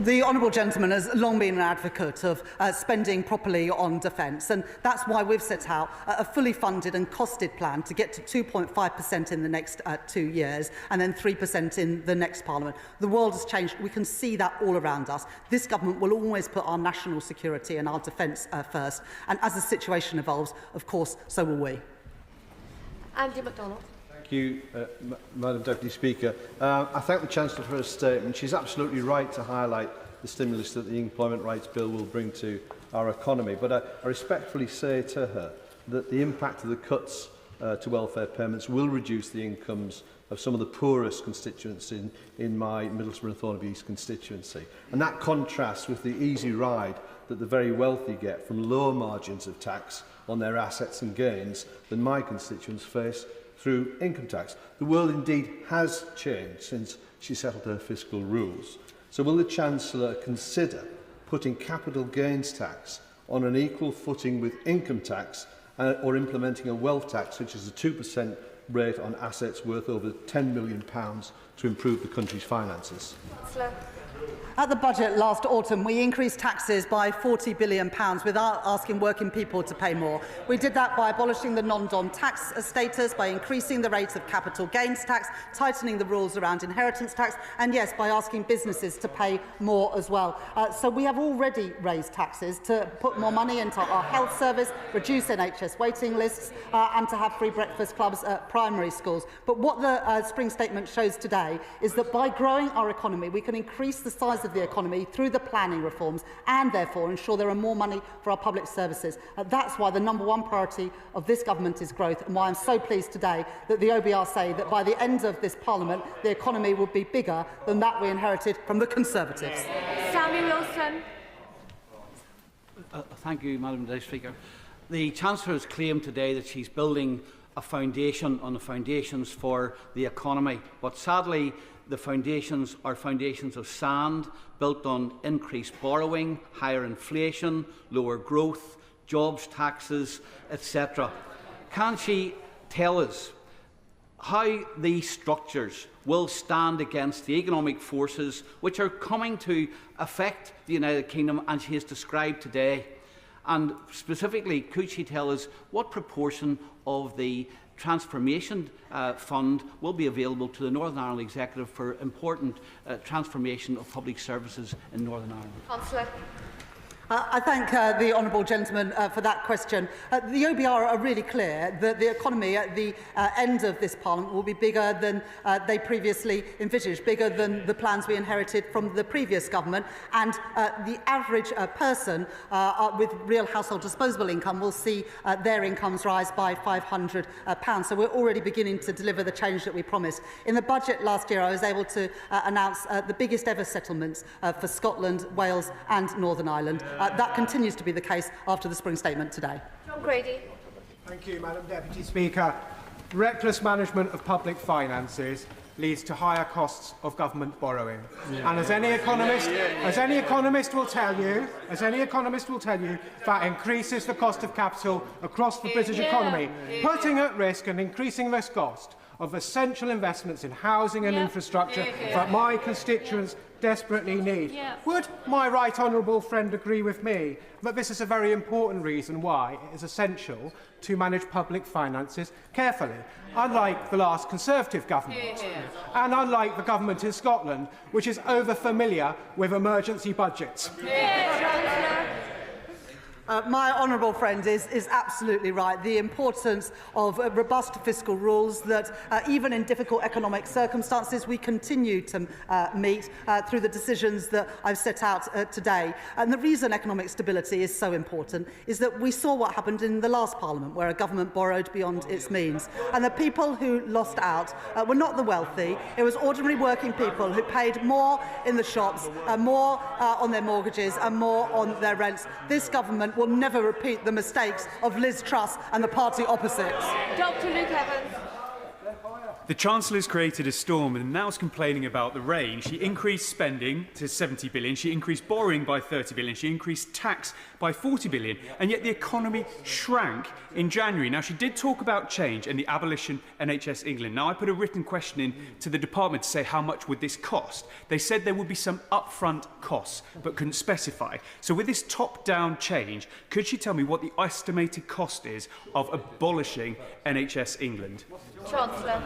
Speaker 26: The honourable gentleman has long been an advocate of spending properly on defence, and that's why we've set out a fully funded and costed plan to get to 2.5% in the next 2 years and then 3% in the next Parliament. The world has changed. We can see that all around us. This government will always put our national security and our defence first, and as the situation evolves, of course, so will we.
Speaker 1: Andy MacDonald.
Speaker 3: Thank you, Madam Deputy Speaker. I thank the Chancellor for her statement. She's absolutely right to highlight the stimulus that the Employment Rights Bill will bring to our economy. But I respectfully say to her that the impact of the cuts to welfare payments will reduce the incomes of some of the poorest constituents in my Middlesbrough and Thornaby East constituency. And that contrasts with the easy ride that the very wealthy get from low margins of tax on their assets and gains than my constituents face through income tax. The world indeed has changed since she settled her fiscal rules. So will the Chancellor consider putting capital gains tax on an equal footing with income tax or implementing a wealth tax, which is a 2% rate on assets worth over £10 million to improve the country's finances?
Speaker 1: Chancellor.
Speaker 26: At the budget last autumn, we increased taxes by £40 billion without asking working people to pay more. We did that by abolishing the non-dom tax status, by increasing the rate of capital gains tax, tightening the rules around inheritance tax, and yes, by asking businesses to pay more as well. So we have already raised taxes to put more money into our health service, reduce NHS waiting lists, and to have free breakfast clubs at primary schools. But what the Spring Statement shows today is that by growing our economy, we can increase the size of the economy through the planning reforms and therefore ensure there are more money for our public services. That's why the #1 priority of this government is growth, and why I'm so pleased today that the OBR say that by the end of this Parliament the economy will be bigger than that we inherited from the Conservatives.
Speaker 1: Sammy Wilson.
Speaker 16: Thank you, Madam Deputy Speaker. The Chancellor has claimed today that she's building a foundation on the foundations for the economy, but sadly the foundations are foundations of sand, built on increased borrowing, higher inflation, lower growth, jobs, taxes, etc. Can she tell us how these structures will stand against the economic forces which are coming to affect the United Kingdom and she has described today? And specifically, could she tell us what proportion of the Transformation Fund will be available to the Northern Ireland Executive for important transformation of public services in Northern Ireland?
Speaker 1: Chancellor.
Speaker 26: I thank the honourable gentleman for that question. The OBR are really clear that the economy at the end of this Parliament will be bigger than they previously envisaged, bigger than the plans we inherited from the previous government, and the average person with real household disposable income will see their incomes rise by £500. So we're already beginning to deliver the change that we promised. In the budget last year, I was able to announce the biggest ever settlements for Scotland, Wales and Northern Ireland. That continues to be the case after the Spring Statement today.
Speaker 1: John Grady.
Speaker 17: Thank you, Madam Deputy Speaker. Reckless management of public finances leads to higher costs of government borrowing. And as any economist will tell you, that increases the cost of capital across the British economy, putting at risk and increasing this cost of essential investments in housing and infrastructure that my constituents desperately need. Would my right honourable friend agree with me that this is a very important reason why it is essential to manage public finances carefully, unlike the last Conservative government, and unlike the government in Scotland, which is over-familiar with emergency budgets?
Speaker 26: My honourable friend is absolutely right. The importance of robust fiscal rules that, even in difficult economic circumstances, we continue to meet through the decisions that I've set out today. And the reason economic stability is so important is that we saw what happened in the last Parliament, where a government borrowed beyond its means. And the people who lost out were not the wealthy. It was ordinary working people who paid more in the shops, more on their mortgages and more on their rents. This government will never repeat the mistakes of Liz Truss and the party opposite.
Speaker 1: Dr. Luke Evans.
Speaker 4: The Chancellor has created a storm and now is complaining about the rain. She increased spending to 70 billion, she increased borrowing by 30 billion, she increased tax by 40 billion, and yet the economy shrank in January. Now, she did talk about change and the abolition NHS England. Now, I put a written question in to the department to say how much would this cost. They said there would be some upfront costs, but couldn't specify. So with this top-down change, could she tell me what the estimated cost is of abolishing NHS England?
Speaker 1: Chancellor.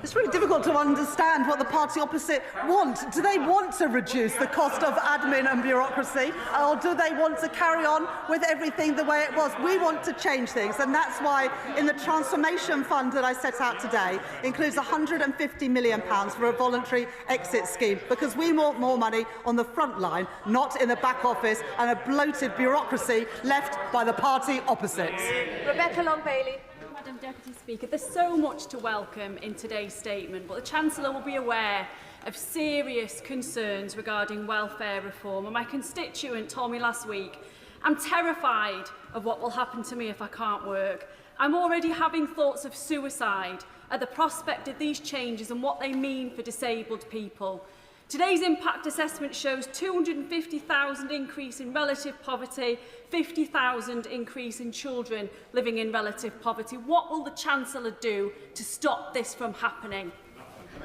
Speaker 26: It's really difficult to understand what the party opposite want. Do they want to reduce the cost of admin and bureaucracy, or do they want to carry on with everything the way it was? We want to change things, and that's why in the transformation fund that I set out today includes £150 million for a voluntary exit scheme, because we want more money on the front line, not in the back office and a bloated bureaucracy left by the party opposites.
Speaker 1: Rebecca Long-Bailey.
Speaker 5: Madam Deputy Speaker, there's so much to welcome in today's statement, but the Chancellor will be aware of serious concerns regarding welfare reform. And my constituent told me last week, I'm terrified of what will happen to me if I can't work. I'm already having thoughts of suicide at the prospect of these changes and what they mean for disabled people. Today's impact assessment shows 250,000 increase in relative poverty, 50,000 increase in children living in relative poverty. What will the Chancellor do to stop this from happening?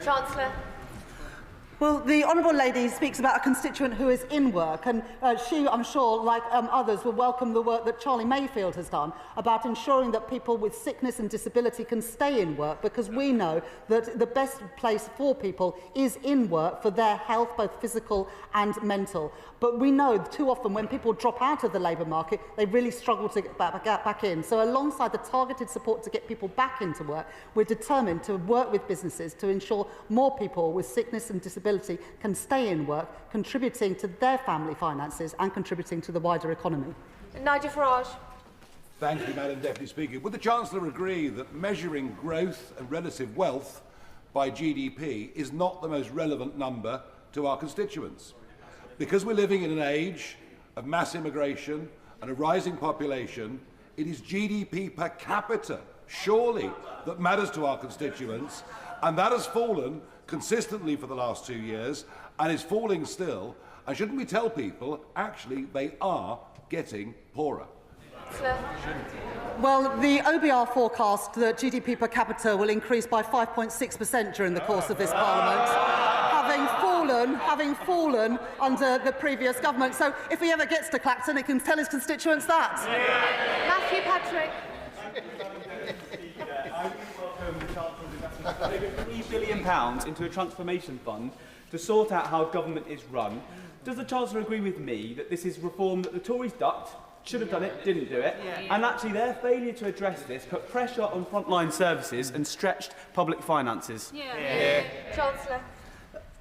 Speaker 1: Chancellor.
Speaker 26: Well, the Honourable Lady speaks about a constituent who is in work, and she, I'm sure, like others, will welcome the work that Charlie Mayfield has done about ensuring that people with sickness and disability can stay in work, because we know that the best place for people is in work for their health, both physical and mental. But we know too often when people drop out of the labour market, they really struggle to get back in. So alongside the targeted support to get people back into work, we're determined to work with businesses to ensure more people with sickness and disability can stay in work, contributing to their family finances and contributing to the wider economy.
Speaker 1: Nigel Farage.
Speaker 18: Thank you, Madam Deputy Speaker. Would the Chancellor agree that measuring growth and relative wealth by GDP is not the most relevant number to our constituents? Because we're living in an age of mass immigration and a rising population, it is GDP per capita, surely, that matters to our constituents, and that has fallen consistently for the last 2 years and is falling still. And shouldn't we tell people, actually, they are getting poorer?
Speaker 26: Well, the OBR forecast that GDP per capita will increase by 5.6% during the course of this Parliament, having fallen under the previous government. So if he ever gets to Clacton, he can tell his constituents that.
Speaker 1: Matthew Patrick.
Speaker 20: I welcome the Chancellor's investment of £3 billion into a transformation fund to sort out how government is run. Does the Chancellor agree with me that this is reform that the Tories ducked, should have done it, didn't do it, and actually their failure to address this put pressure on frontline services and stretched public finances?
Speaker 1: Chancellor.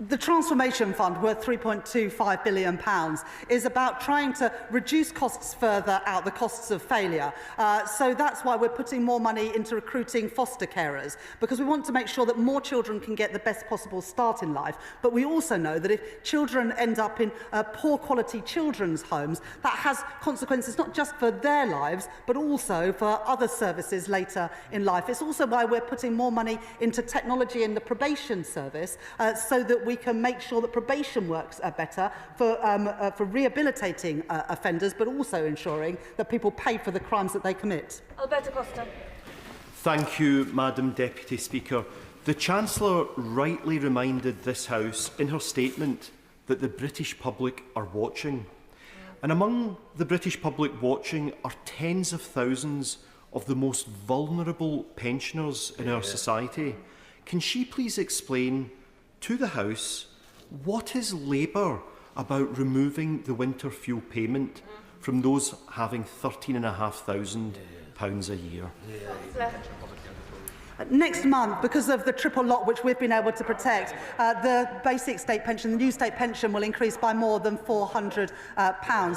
Speaker 26: The Transformation Fund, worth £3.25 billion, is about trying to reduce costs further out, the costs of failure. So that's why we're putting more money into recruiting foster carers, because we want to make sure that more children can get the best possible start in life. But we also know that if children end up in poor quality children's homes, that has consequences not just for their lives, but also for other services later in life. It's also why we're putting more money into technology in the probation service, so that we can make sure that probation works better for rehabilitating offenders, but also ensuring that people pay for the crimes that they commit.
Speaker 1: Alberto Costa.
Speaker 24: Thank you, Madam Deputy Speaker. The Chancellor rightly reminded this House in her statement that the British public are watching. And among the British public watching are tens of thousands of the most vulnerable pensioners in our society. Can she please explain to the House what is Labour about removing the winter fuel payment from those having £13,500 a year?
Speaker 26: Next month, because of the triple lock which we've been able to protect, the basic state pension, the new state pension, will increase by more than £400.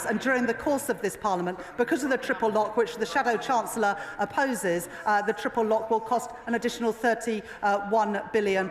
Speaker 26: And during the course of this Parliament, because of the triple lock, which the Shadow Chancellor opposes, the triple lock will cost an additional £31 billion.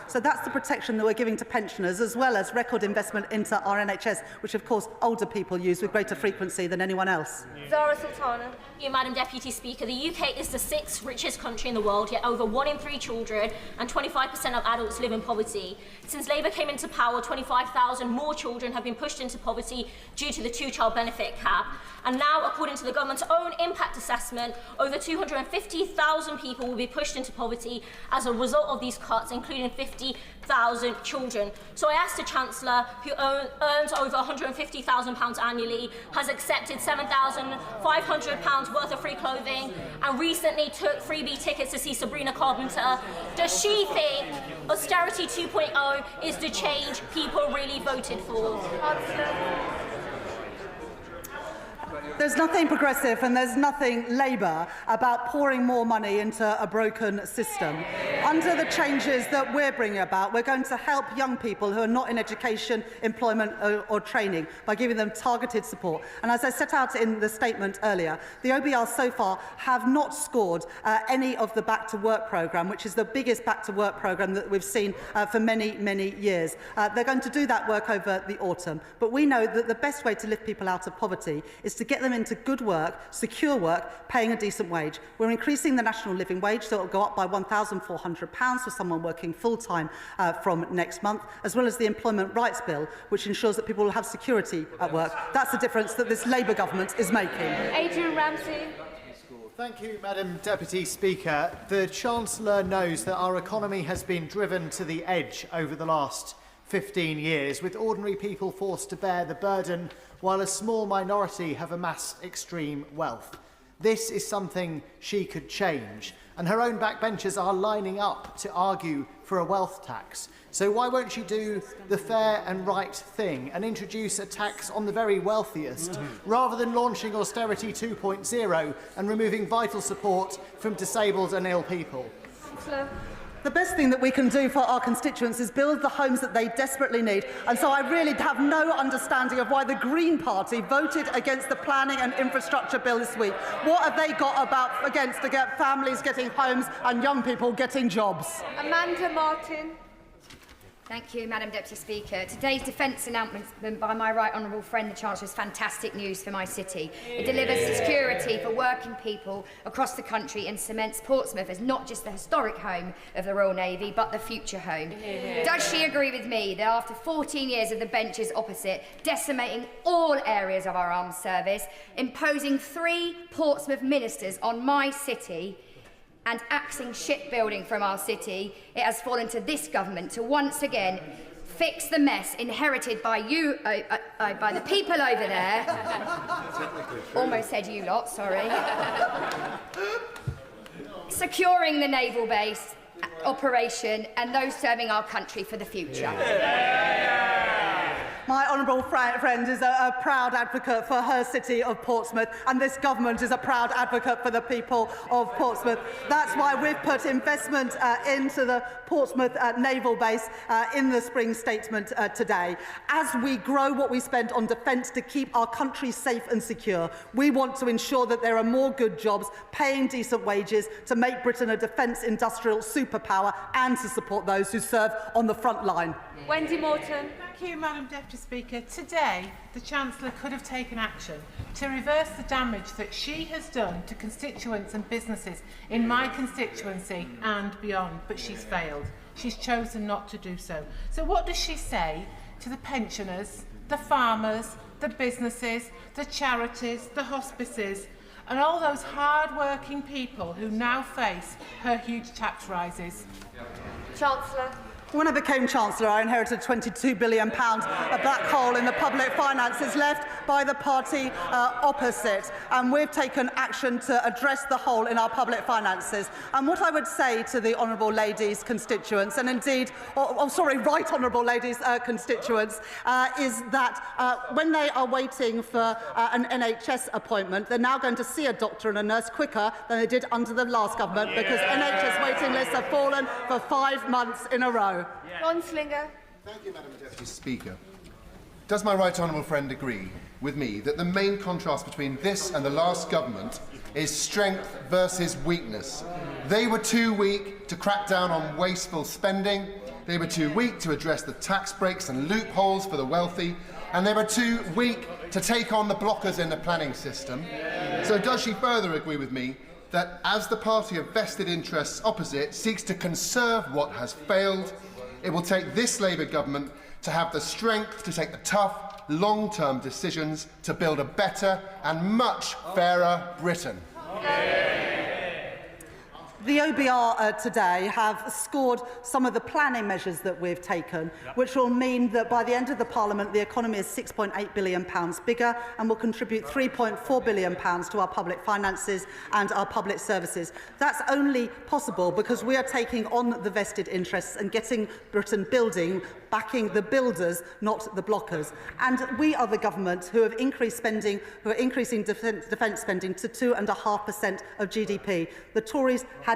Speaker 26: So that's the protection that we're giving to pensioners, as well as record investment into our NHS, which of course older people use with greater frequency than anyone else.
Speaker 1: Zara Sultana.
Speaker 25: Madam Deputy Speaker, the UK is the 6th richest country in the world, yet
Speaker 7: over 1 in 3 children and 25% of adults live in poverty. Since Labour came into power, 25,000 more children have been pushed into poverty due to the 2-child benefit cap. And now, according to the government's own impact assessment, over 250,000 people will be pushed into poverty as a result of these cuts, including 50,000 children. So I asked the Chancellor, who earns over £150,000 annually, has accepted £7,500 worth of free clothing, and recently took freebie tickets to see Sabrina Carpenter. Does she think austerity 2.0 is the change people really voted for?
Speaker 26: There's nothing progressive and there's nothing Labour about pouring more money into a broken system. Under the changes that we're bringing about, we're going to help young people who are not in education, employment or training by giving them targeted support. And as I set out in the statement earlier, the OBR so far have not scored any of the Back to Work programme, which is the biggest Back to Work programme that we've seen for many, many years. They're going to do that work over the autumn. But we know that the best way to lift people out of poverty is to get them into good work, secure work, paying a decent wage. We're increasing the national living wage, so it will go up by £1,400 for someone working full-time from next month, as well as the Employment Rights Bill, which ensures that people will have security at work. That's the difference that this Labour government is making.
Speaker 19: Adrian Ramsey.
Speaker 8: Thank you, Madam Deputy Speaker. The Chancellor knows that our economy has been driven to the edge over the last 15 years, with ordinary people forced to bear the burden while a small minority have amassed extreme wealth. This is something she could change, and her own backbenchers are lining up to argue for a wealth tax. So why won't she do the fair and right thing and introduce a tax on the very wealthiest, rather than launching austerity 2.0 and removing vital support from disabled and ill people?
Speaker 26: The best thing that we can do for our constituents is build the homes that they desperately need. And so I really have no understanding of why the Green Party voted against the planning and infrastructure bill this week. What have they got against to get families getting homes and young people getting jobs?
Speaker 19: Amanda Martin.
Speaker 9: Thank you, Madam Deputy Speaker. Today's defence announcement by my right honourable friend, the Chancellor, is fantastic news for my city. It delivers security for working people across the country and cements Portsmouth as not just the historic home of the Royal Navy, but the future home. Does she agree with me that after 14 years of the benches opposite, decimating all areas of our armed service, imposing 3 Portsmouth ministers on my city, and axing shipbuilding from our city, it has fallen to this government to once again fix the mess inherited by you, by the people over there. Almost said you lot, sorry. Securing the naval base operation and those serving our country for the future.
Speaker 26: My honourable friend is a proud advocate for her city of Portsmouth, and this government is a proud advocate for the people of Portsmouth. That's why we've put investment into the Portsmouth naval base in the spring statement today. As we grow what we spend on defence to keep our country safe and secure, we want to ensure that there are more good jobs, paying decent wages, to make Britain a defence industrial superpower and to support those who serve on the front line.
Speaker 19: Wendy Morton.
Speaker 12: Thank you, Madam Deputy Speaker. Today, the Chancellor could have taken action to reverse the damage that she has done to constituents and businesses in my constituency and beyond, but she's failed. She's chosen not to do so. So what does she say to the pensioners, the farmers, the businesses, the charities, the hospices, and all those hard-working people who now face her huge tax rises?
Speaker 26: Chancellor. When I became Chancellor, I inherited £22 billion, a black hole in the public finances left by the party opposite. And we've taken action to address the hole in our public finances. And what I would say to the Honourable Lady's constituents, and indeed, Right Honourable Lady's constituents, is that when they are waiting for an NHS appointment, they're now going to see a doctor and a nurse quicker than they did under the last government, because NHS waiting lists have fallen for 5 months in a row.
Speaker 19: Ron Slinger.
Speaker 21: Thank you, Madam Deputy Speaker. Does my right honourable friend agree with me that the main contrast between this and the last government is strength versus weakness? They were too weak to crack down on wasteful spending, they were too weak to address the tax breaks and loopholes for the wealthy, and they were too weak to take on the blockers in the planning system. So does she further agree with me that as the party of vested interests opposite seeks to conserve what has failed, it will take this Labour government to have the strength to take the tough, long-term decisions to build a better and much fairer Britain.
Speaker 26: The OBR today have scored some of the planning measures that we've taken, which will mean that by the end of the Parliament, the economy is £6.8 billion bigger and will contribute £3.4 billion to our public finances and our public services. That's only possible because we are taking on the vested interests and getting Britain building, backing the builders, not the blockers. And we are the government who have increased spending, who are increasing defence spending to 2.5% of GDP. The Tories had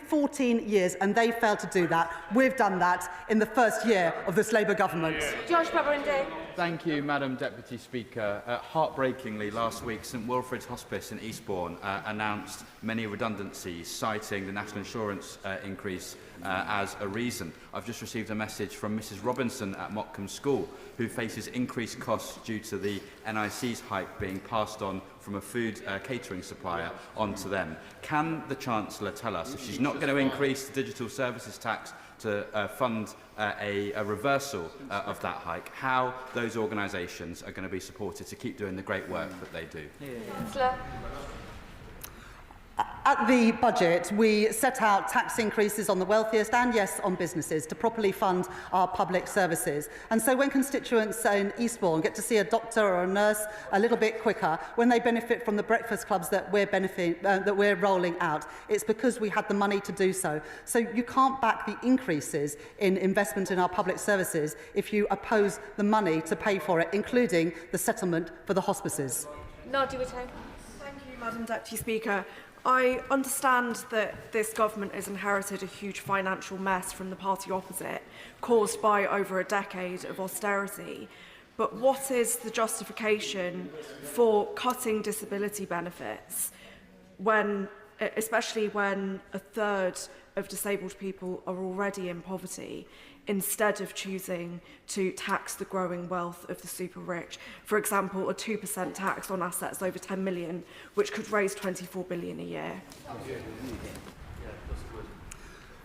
Speaker 26: 14 years and they failed to do that. We've done that in the first year of this Labour government.
Speaker 1: Josh Babarinde.
Speaker 10: Thank you, Madam Deputy Speaker. Heartbreakingly, last week, St Wilfrid's Hospice in Eastbourne announced many redundancies, citing the national insurance increase as a reason. I've just received a message from Mrs Robinson at Motcombe School, who faces increased costs due to the NIC's hike being passed on from a food catering supplier onto them. Can the Chancellor tell us if she's not going to increase the digital services tax to fund a reversal of that hike, how those organisations are going to be supported to keep doing the great work that they do?
Speaker 26: At the budget, we set out tax increases on the wealthiest and, yes, on businesses to properly fund our public services. And so when constituents in Eastbourne get to see a doctor or a nurse a little bit quicker, when they benefit from the breakfast clubs that we're rolling out, it's because we had the money to do so. So you can't back the increases in investment in our public services if you oppose the money to pay for it, including the settlement for the hospices.
Speaker 1: Nadia Whitto.
Speaker 11: Thank you, Madam Deputy Speaker. I understand that this government has inherited a huge financial mess from the party opposite, caused by over a decade of austerity. But what is the justification for cutting disability benefits, especially when a third of disabled people are already in poverty, instead of choosing to tax the growing wealth of the super rich? For example, a 2% tax on assets over 10 million, which could raise 24 billion a year.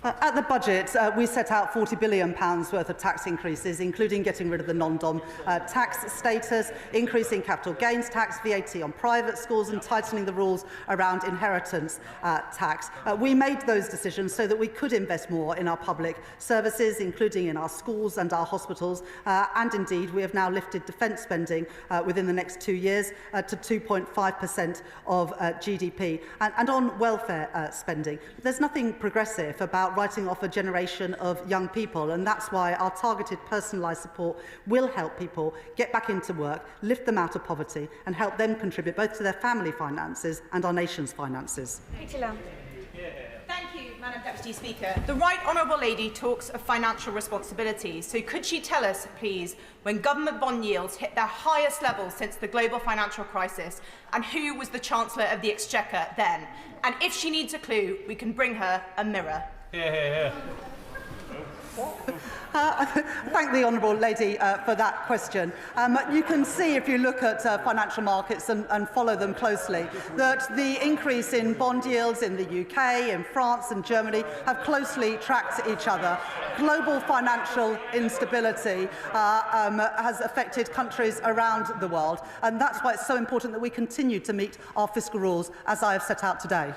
Speaker 26: At the budget, we set out £40 billion worth of tax increases, including getting rid of the non-dom tax status, increasing capital gains tax, VAT on private schools, and tightening the rules around inheritance tax. We made those decisions so that we could invest more in our public services, including in our schools and our hospitals, and indeed we have now lifted defence spending within the next 2 years to 2.5% of GDP. And on welfare spending, there's nothing progressive about writing off a generation of young people, and that's why our targeted personalised support will help people get back into work, lift them out of poverty and help them contribute both to their family finances and our nation's finances.
Speaker 1: Thank you,
Speaker 15: Madam Deputy Speaker. The Right Honourable Lady talks of financial responsibility, so could she tell us, please, when government bond yields hit their highest level since the global financial crisis, and who was the Chancellor of the Exchequer then? And if she needs a clue, we can bring her a mirror.
Speaker 26: Thank the Honourable Lady for that question. You can see, if you look at financial markets and follow them closely, that the increase in bond yields in the UK, in France and Germany have closely tracked each other. Global financial instability has affected countries around the world, and that's why it's so important that we continue to meet our fiscal rules, as I have set out today.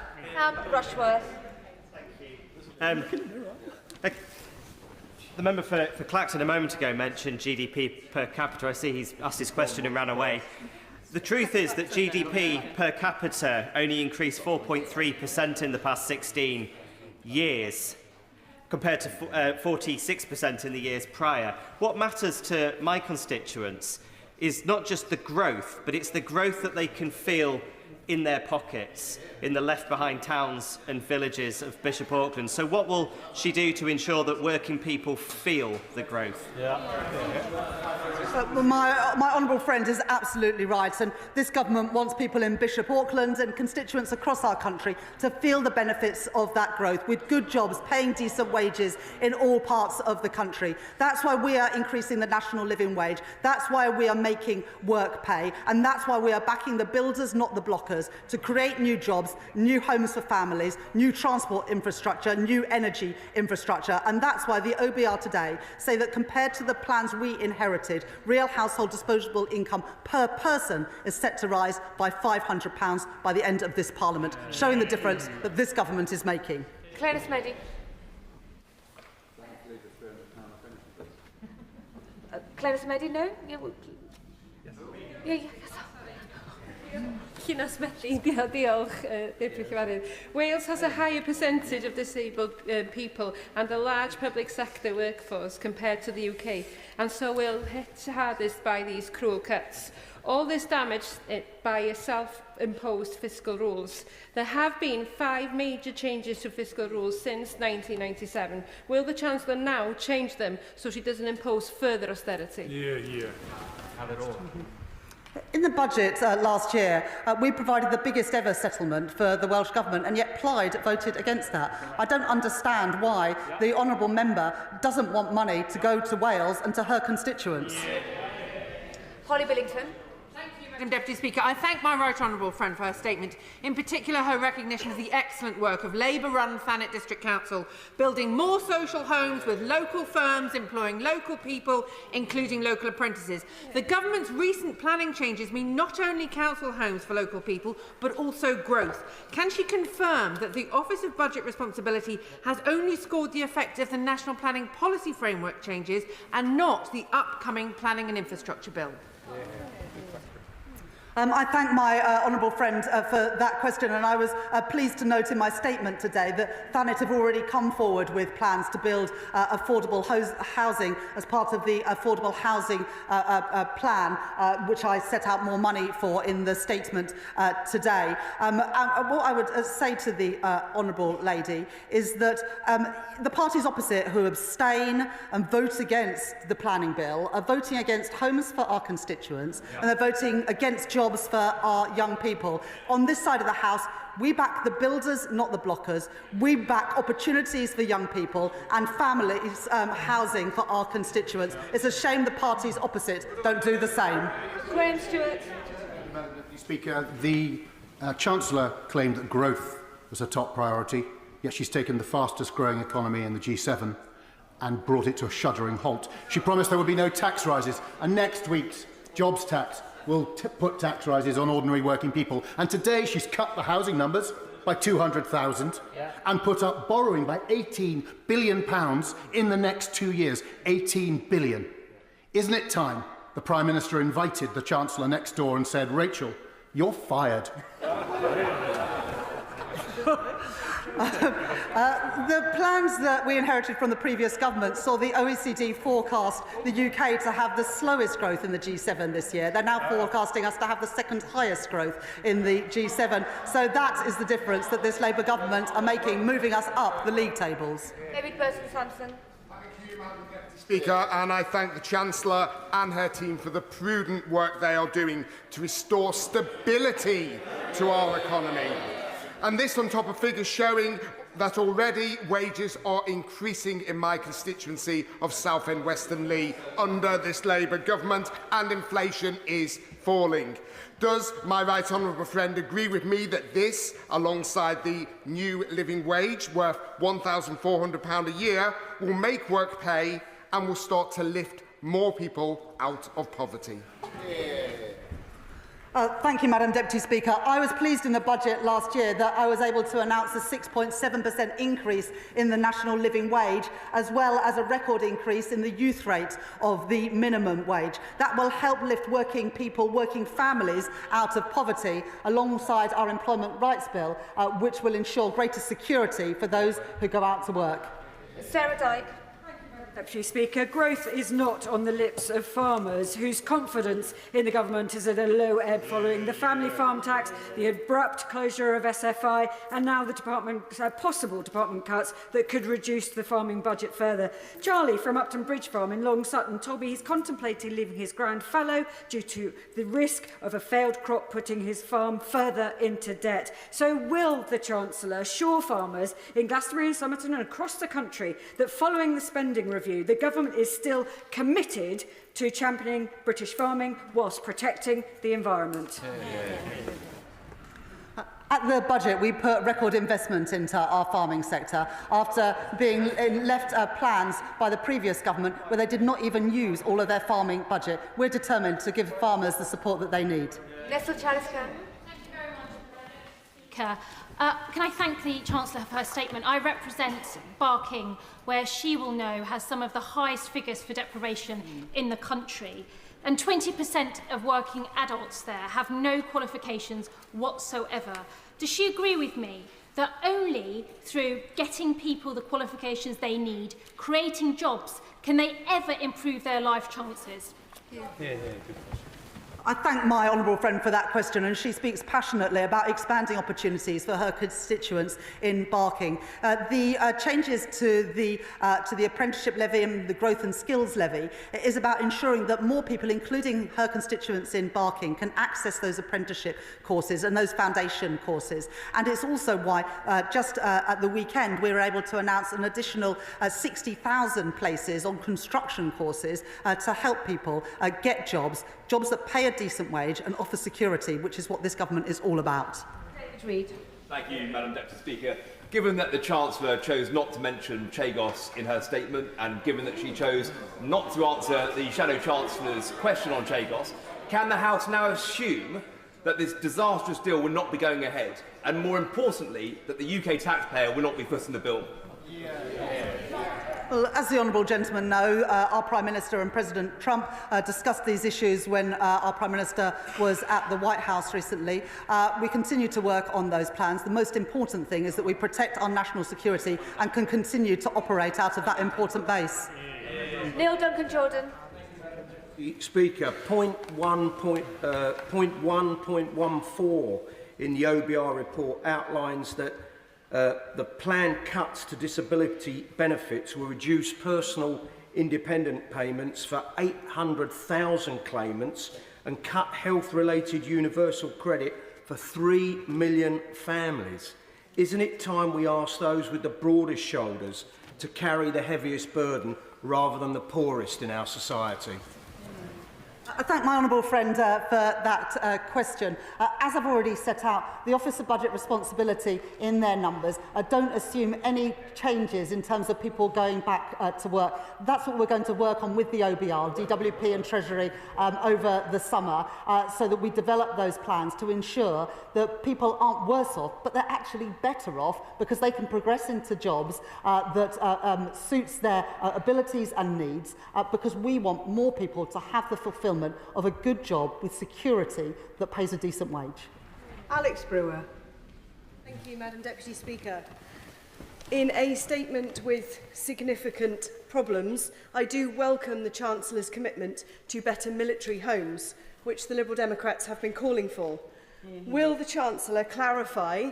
Speaker 1: Rushworth.
Speaker 22: The member for Clacton a moment ago mentioned GDP per capita. I see he's asked his question and ran away. The truth is that GDP per capita only increased 4.3% in the past 16 years, compared to 46% in the years prior. What matters to my constituents is not just the growth, but it's the growth that they can feel in their pockets, in the left-behind towns and villages of Bishop Auckland. So what will she do to ensure that working people feel the growth?
Speaker 26: My honourable friend is absolutely right, and this government wants people in Bishop Auckland and constituents across our country to feel the benefits of that growth, with good jobs, paying decent wages in all parts of the country. That's why we are increasing the national living wage, that's why we are making work pay, and that's why we are backing the builders, not the blockers, blockers to create new jobs, new homes for families, new transport infrastructure, new energy infrastructure. And that's why the OBR today say that compared to the plans we inherited, real household disposable income per person is set to rise by £500 by the end of this Parliament, showing the difference that this government is making.
Speaker 1: Claire Smeddy. Claire Smeddy, no? Yeah,
Speaker 2: Wales has a higher percentage of disabled people and a large public sector workforce compared to the UK, and so we'll hit hardest by these cruel cuts. All this damaged by self-imposed fiscal rules. There have been 5 major changes to fiscal rules since 1997. Will the Chancellor now change them so she doesn't impose further austerity?
Speaker 10: Have it all.
Speaker 26: In the budget last year, we provided the biggest ever settlement for the Welsh Government, and yet Plaid voted against that. I don't understand why the honourable member doesn't want money to go to Wales and to her constituents.
Speaker 1: Holly Billington.
Speaker 6: Madam Deputy Speaker, I thank my right honourable friend for her statement, in particular her recognition of the excellent work of Labour-run Thanet District Council, building more social homes with local firms, employing local people, including local apprentices. The government's recent planning changes mean not only council homes for local people, but also growth. Can she confirm that the Office of Budget Responsibility has only scored the effect of the National Planning Policy Framework changes and not the upcoming Planning and Infrastructure Bill?
Speaker 26: I thank my honourable friend for that question, and I was pleased to note in my statement today that Thanet have already come forward with plans to build affordable housing as part of the affordable housing plan, which I set out more money for in the statement today. What I would say to the honourable lady is that the parties opposite who abstain and vote against the planning bill are voting against homes for our constituents, and they're voting against jobs for our young people. On this side of the House, we back the builders, not the blockers. We back opportunities for young people and families housing for our constituents. It's a shame the parties opposite don't do the same.
Speaker 1: Graham Stewart.
Speaker 13: Madam Deputy Speaker, the Chancellor claimed that growth was a top priority, yet she's taken the fastest growing economy in the G7 and brought it to a shuddering halt. She promised there would be no tax rises, and next week's jobs tax will put tax rises on ordinary working people. And today she's cut the housing numbers by 200,000 and put up borrowing by £18 billion in the next 2 years. 18 billion. Isn't it time the Prime Minister invited the Chancellor next door and said, "Rachel, you're fired"?
Speaker 26: The plans that we inherited from the previous government saw the OECD forecast the UK to have the slowest growth in the G7 this year. They're now forecasting us to have the second highest growth in the G7. So that is the difference that this Labour government are making, moving us up the league tables.
Speaker 1: David Burton-Sampson.
Speaker 14: Speaker, and I thank the Chancellor and her team for the prudent work they are doing to restore stability to our economy. And this on top of figures showing that already wages are increasing in my constituency of Southend Western Leigh under this Labour government, and inflation is falling. Does my right honourable friend agree with me that this, alongside the new living wage worth £1,400 a year, will make work pay and will start to lift more people out of poverty?
Speaker 26: Thank you, Madam Deputy Speaker. I was pleased in the budget last year that I was able to announce a 6.7% increase in the national living wage, as well as a record increase in the youth rate of the minimum wage. That will help lift working people, working families out of poverty, alongside our Employment Rights Bill, which will ensure greater security for those who go out to work.
Speaker 1: Sarah Dyke.
Speaker 23: Deputy Speaker, growth is not on the lips of farmers whose confidence in the government is at a low ebb following the family farm tax, the abrupt closure of SFI and now the possible department cuts that could reduce the farming budget further. Charlie from Upton Bridge Farm in Long Sutton told me he's contemplating leaving his ground fallow due to the risk of a failed crop putting his farm further into debt. So will the Chancellor assure farmers in Glastonbury and Somerton and across the country that following the spending review, the government is still committed to championing British farming whilst protecting the environment?
Speaker 26: At the budget, we put record investment into our farming sector after being left plans by the previous government where they did not even use all of their farming budget. We're determined to give farmers the support that they need.
Speaker 1: Can
Speaker 3: I thank the Chancellor for her statement? I represent Barking, where she will know has some of the highest figures for deprivation in the country. And 20% of working adults there have no qualifications whatsoever. Does she agree with me that only through getting people the qualifications they need, creating jobs, can they ever improve their life chances?
Speaker 26: Good question. I thank my honourable friend for that question, and she speaks passionately about expanding opportunities for her constituents in Barking. The changes to the apprenticeship levy and the growth and skills levy is about ensuring that more people, including her constituents in Barking, can access those apprenticeship courses and those foundation courses. And it's also why just at the weekend we were able to announce an additional 60,000 places on construction courses to help people get jobs that pay a decent wage and offer security, which is what this government is all about.
Speaker 1: Reed.
Speaker 4: Thank you, Madam Deputy Speaker. Given that the Chancellor chose not to mention Chagos in her statement, and given that she chose not to answer the Shadow Chancellor's question on Chagos, can the House now assume that this disastrous deal will not be going ahead, and more importantly, that the UK taxpayer will not be footing the bill?
Speaker 26: Well, as the honourable gentlemen know, our Prime Minister and President Trump discussed these issues when our Prime Minister was at the White House recently. We continue to work on those plans. The most important thing is that we protect our national security and can continue to operate out of that important base.
Speaker 1: Neil Duncan-Jordan.
Speaker 5: Speaker, point 1.14 in the OBR report outlines that the planned cuts to disability benefits will reduce personal independent payments for 800,000 claimants and cut health-related universal credit for 3 million families. Isn't it time we ask those with the broadest shoulders to carry the heaviest burden rather than the poorest in our society?
Speaker 26: I thank my honourable friend for that question. As I've already set out, the Office of Budget Responsibility in their numbers don't assume any changes in terms of people going back to work. That's what we're going to work on with the OBR, DWP and Treasury over the summer so that we develop those plans to ensure that people aren't worse off, but they're actually better off because they can progress into jobs that suits their abilities and needs because we want more people to have the fulfilment of a good job with security that pays a decent wage.
Speaker 16: Alex Brewer.
Speaker 17: Thank you, Madam Deputy Speaker. In a statement with significant problems, I do welcome the Chancellor's commitment to better military homes, which the Liberal Democrats have been calling for. Will the Chancellor clarify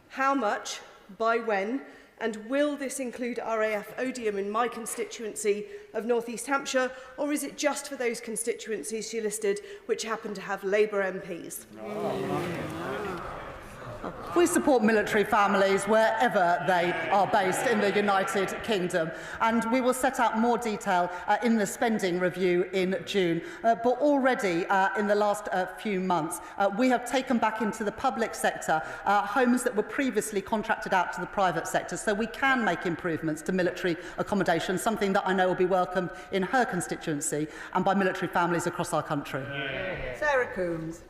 Speaker 17: how much, by when, and will this include RAF Odium in my constituency of North East Hampshire, or is it just for those constituencies she listed which happen to have Labour MPs?
Speaker 26: We support military families wherever they are based in the United Kingdom, and we will set out more detail in the spending review in June. But already in the last few months, we have taken back into the public sector homes that were previously contracted out to the private sector, so we can make improvements to military accommodation, something that I know will be welcomed in her constituency and by military families across our country.
Speaker 16: Sarah Coombs.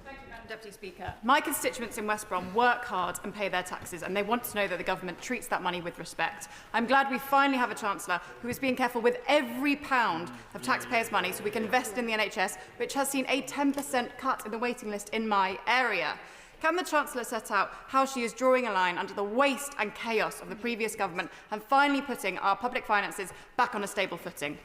Speaker 25: Deputy Speaker, my constituents in West Brom work hard and pay their taxes, and they want to know that the government treats that money with respect. I'm glad we finally have a Chancellor who is being careful with every pound of taxpayers' money so we can invest in the NHS, which has seen a 10% cut in the waiting list in my area. Can the Chancellor set out how she is drawing a line under the waste and chaos of the previous government and finally putting our public finances back on a stable footing?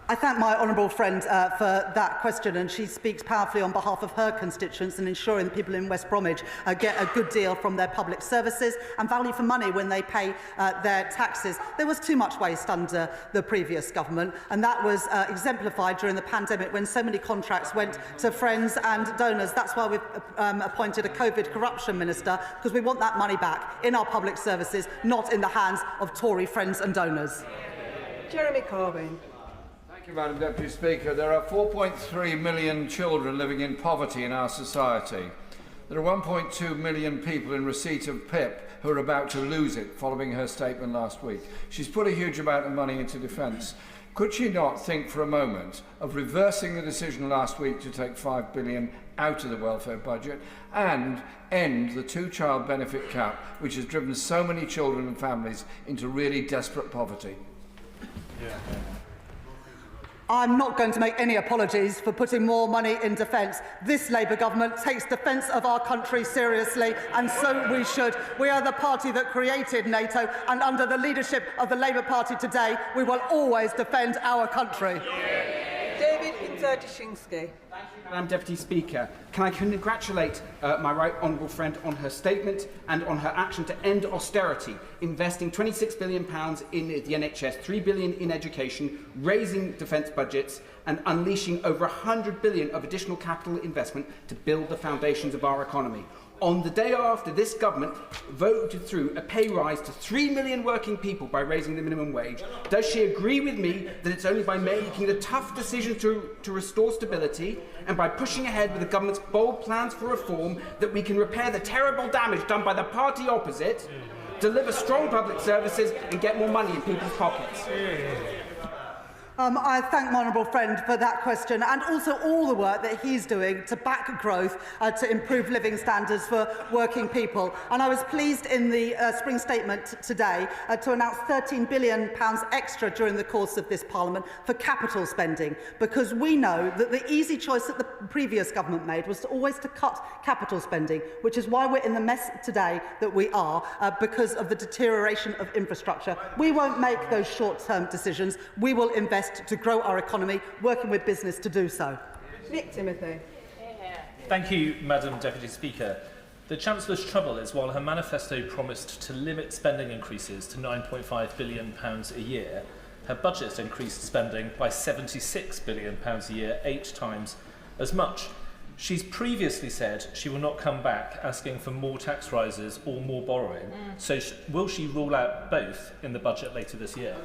Speaker 26: I thank my honourable friend for that question, and she speaks powerfully on behalf of her constituents in ensuring that people in West Bromwich get a good deal from their public services and value for money when they pay their taxes. There was too much waste under the previous government, and that was exemplified during the pandemic when so many contracts went to friends and donors. That's why we've appointed a COVID corruption minister, because we want that money back in our public services, not in the hands of Tory friends and donors.
Speaker 16: Jeremy Corbyn.
Speaker 27: Thank you, Madam Deputy Speaker. There are 4.3 million children living in poverty in our society.
Speaker 7: There are 1.2 million people in receipt of PIP who are about to lose it following her statement last week. She's put a huge amount of money into defence. Could she not think for a moment of reversing the decision last week to take $5 billion out of the welfare budget and end the two-child benefit cap, which has driven so many children and families into really desperate poverty?
Speaker 26: I'm not going to make any apologies for putting more money in defence. This Labour government takes defence of our country seriously, and so we should. We are the party that created NATO, and under the leadership of the Labour Party today, we will always defend our country.
Speaker 16: David Kinzer-Dushinsky.
Speaker 8: Madam Deputy Speaker, can I congratulate my right honourable friend on her statement and on her action to end austerity, investing £26 billion in the NHS, £3 billion in education, raising defence budgets and unleashing over £100 billion of additional capital investment to build the foundations of our economy. On the day after this government voted through a pay rise to 3 million working people by raising the minimum wage, does she agree with me that it's only by making the tough decision to restore stability and by pushing ahead with the government's bold plans for reform that we can repair the terrible damage done by the party opposite, deliver strong public services and get more money in people's pockets?
Speaker 26: I thank my honourable friend for that question and also all the work that he's doing to back growth, to improve living standards for working people. And I was pleased in the spring statement today to announce £13 billion extra during the course of this Parliament for capital spending, because we know that the easy choice that the previous government made was always to cut capital spending, which is why we're in the mess today that we are, because of the deterioration of infrastructure. We won't make those short-term decisions. We will invest to grow our economy, working with business to do so.
Speaker 16: Nick Timothy.
Speaker 9: Thank you, Madam Deputy Speaker. The Chancellor's trouble is while her manifesto promised to limit spending increases to £9.5 billion a year, her budget increased spending by £76 billion a year, 8 times as much. She's previously said she will not come back asking for more tax rises or more borrowing. So will she rule out both in the budget later this year?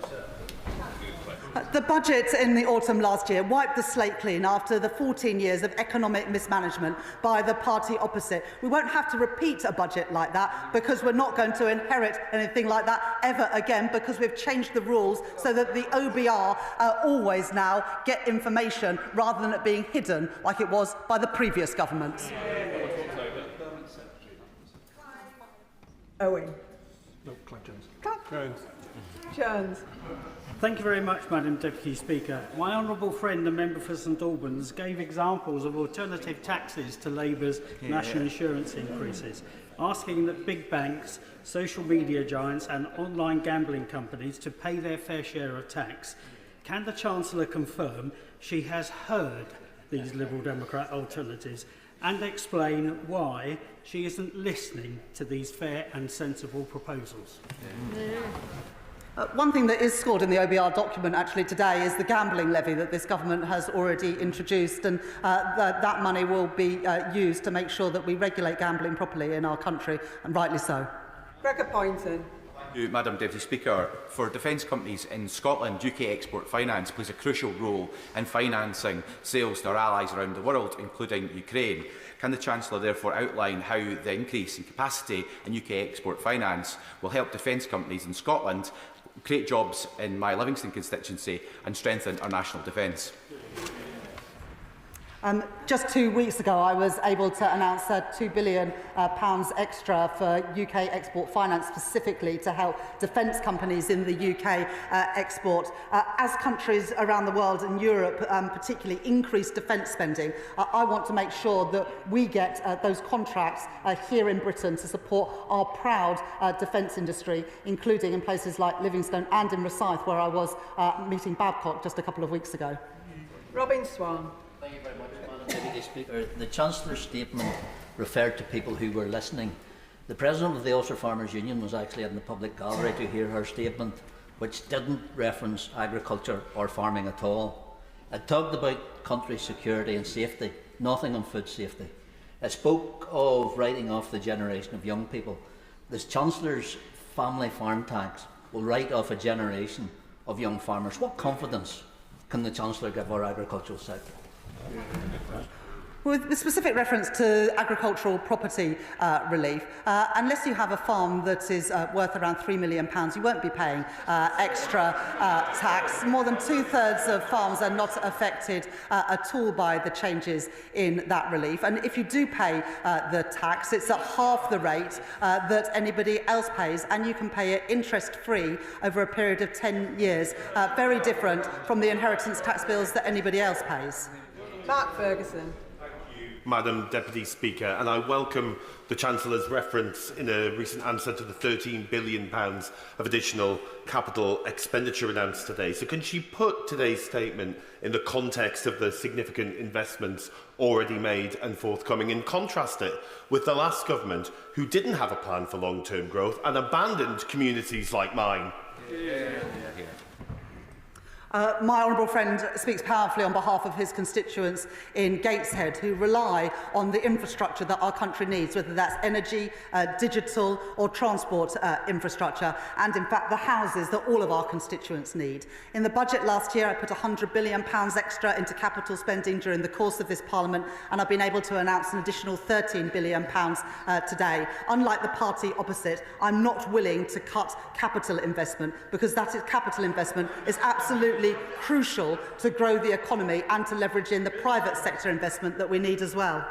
Speaker 26: The budget in the autumn last year wiped the slate clean after the 14 years of economic mismanagement by the party opposite. We won't have to repeat a budget like that because we're not going to inherit anything like that ever again, because we've changed the rules so that the OBR always now get information rather than it being hidden like it was by the previous government.
Speaker 16: Owen.
Speaker 12: No, Clive Jones.
Speaker 16: Jones.
Speaker 12: Thank you very much, Madam Deputy Speaker. My honourable friend, the member for St Albans, gave examples of alternative taxes to Labour's national insurance increases, asking that big banks, social media giants and online gambling companies to pay their fair share of tax. Can the Chancellor confirm she has heard these Liberal Democrat alternatives and explain why she isn't listening to these fair and sensible proposals?
Speaker 26: One thing that is scored in the OBR document actually today is the gambling levy that this government has already introduced, and that money will be used to make sure that we regulate gambling properly in our country, and rightly so.
Speaker 16: Gregor Poynton.
Speaker 18: Thank you, Madam Deputy Speaker. For defence companies in Scotland, UK Export Finance plays a crucial role in financing sales to our allies around the world, including Ukraine. Can the Chancellor therefore outline how the increase in capacity in UK Export Finance will help defence companies in Scotland create jobs in my Livingston constituency and strengthen our national defence?
Speaker 26: Just 2 weeks ago, I was able to announce £2 billion extra for UK export finance, specifically to help defence companies in the UK export. As countries around the world and Europe particularly increase defence spending, I want to make sure that we get those contracts here in Britain to support our proud defence industry, including in places like Livingstone and in Rosyth, where I was meeting Babcock just a couple of weeks ago.
Speaker 16: Robin Swan.
Speaker 20: Thank you very much, Madam Deputy Speaker. The Chancellor's statement referred to people who were listening. The President of the Ulster Farmers Union was actually in the public gallery to hear her statement, which didn't reference agriculture or farming at all. It talked about country security and safety, nothing on food safety. It spoke of writing off the generation of young people. The Chancellor's family farm tax will write off a generation of young farmers. What confidence can the Chancellor give our agricultural sector?
Speaker 26: With specific reference to agricultural property relief, unless you have a farm that is worth around £3 million, you won't be paying extra tax. More than 2/3 of farms are not affected at all by the changes in that relief. And if you do pay the tax, it's at half the rate that anybody else pays, and you can pay it interest-free over a period of 10 years. Very different from the inheritance tax bills that anybody else pays.
Speaker 16: Mark Ferguson.
Speaker 2: Madam Deputy Speaker, and I welcome the Chancellor's reference in a recent answer to the £13 billion of additional capital expenditure announced today. So can she put today's statement in the context of the significant investments already made and forthcoming, and contrast it with the last government, who didn't have a plan for long-term growth and abandoned communities like mine?
Speaker 26: My honourable friend speaks powerfully on behalf of his constituents in Gateshead, who rely on the infrastructure that our country needs, whether that's energy, digital or transport infrastructure, and in fact the houses that all of our constituents need. In the budget last year, I put £100 billion extra into capital spending during the course of this Parliament, and I've been able to announce an additional £13 billion today. Unlike the party opposite, I'm not willing to cut capital investment, because capital investment is absolutely crucial to grow the economy and to leverage in the private sector investment that we need as well.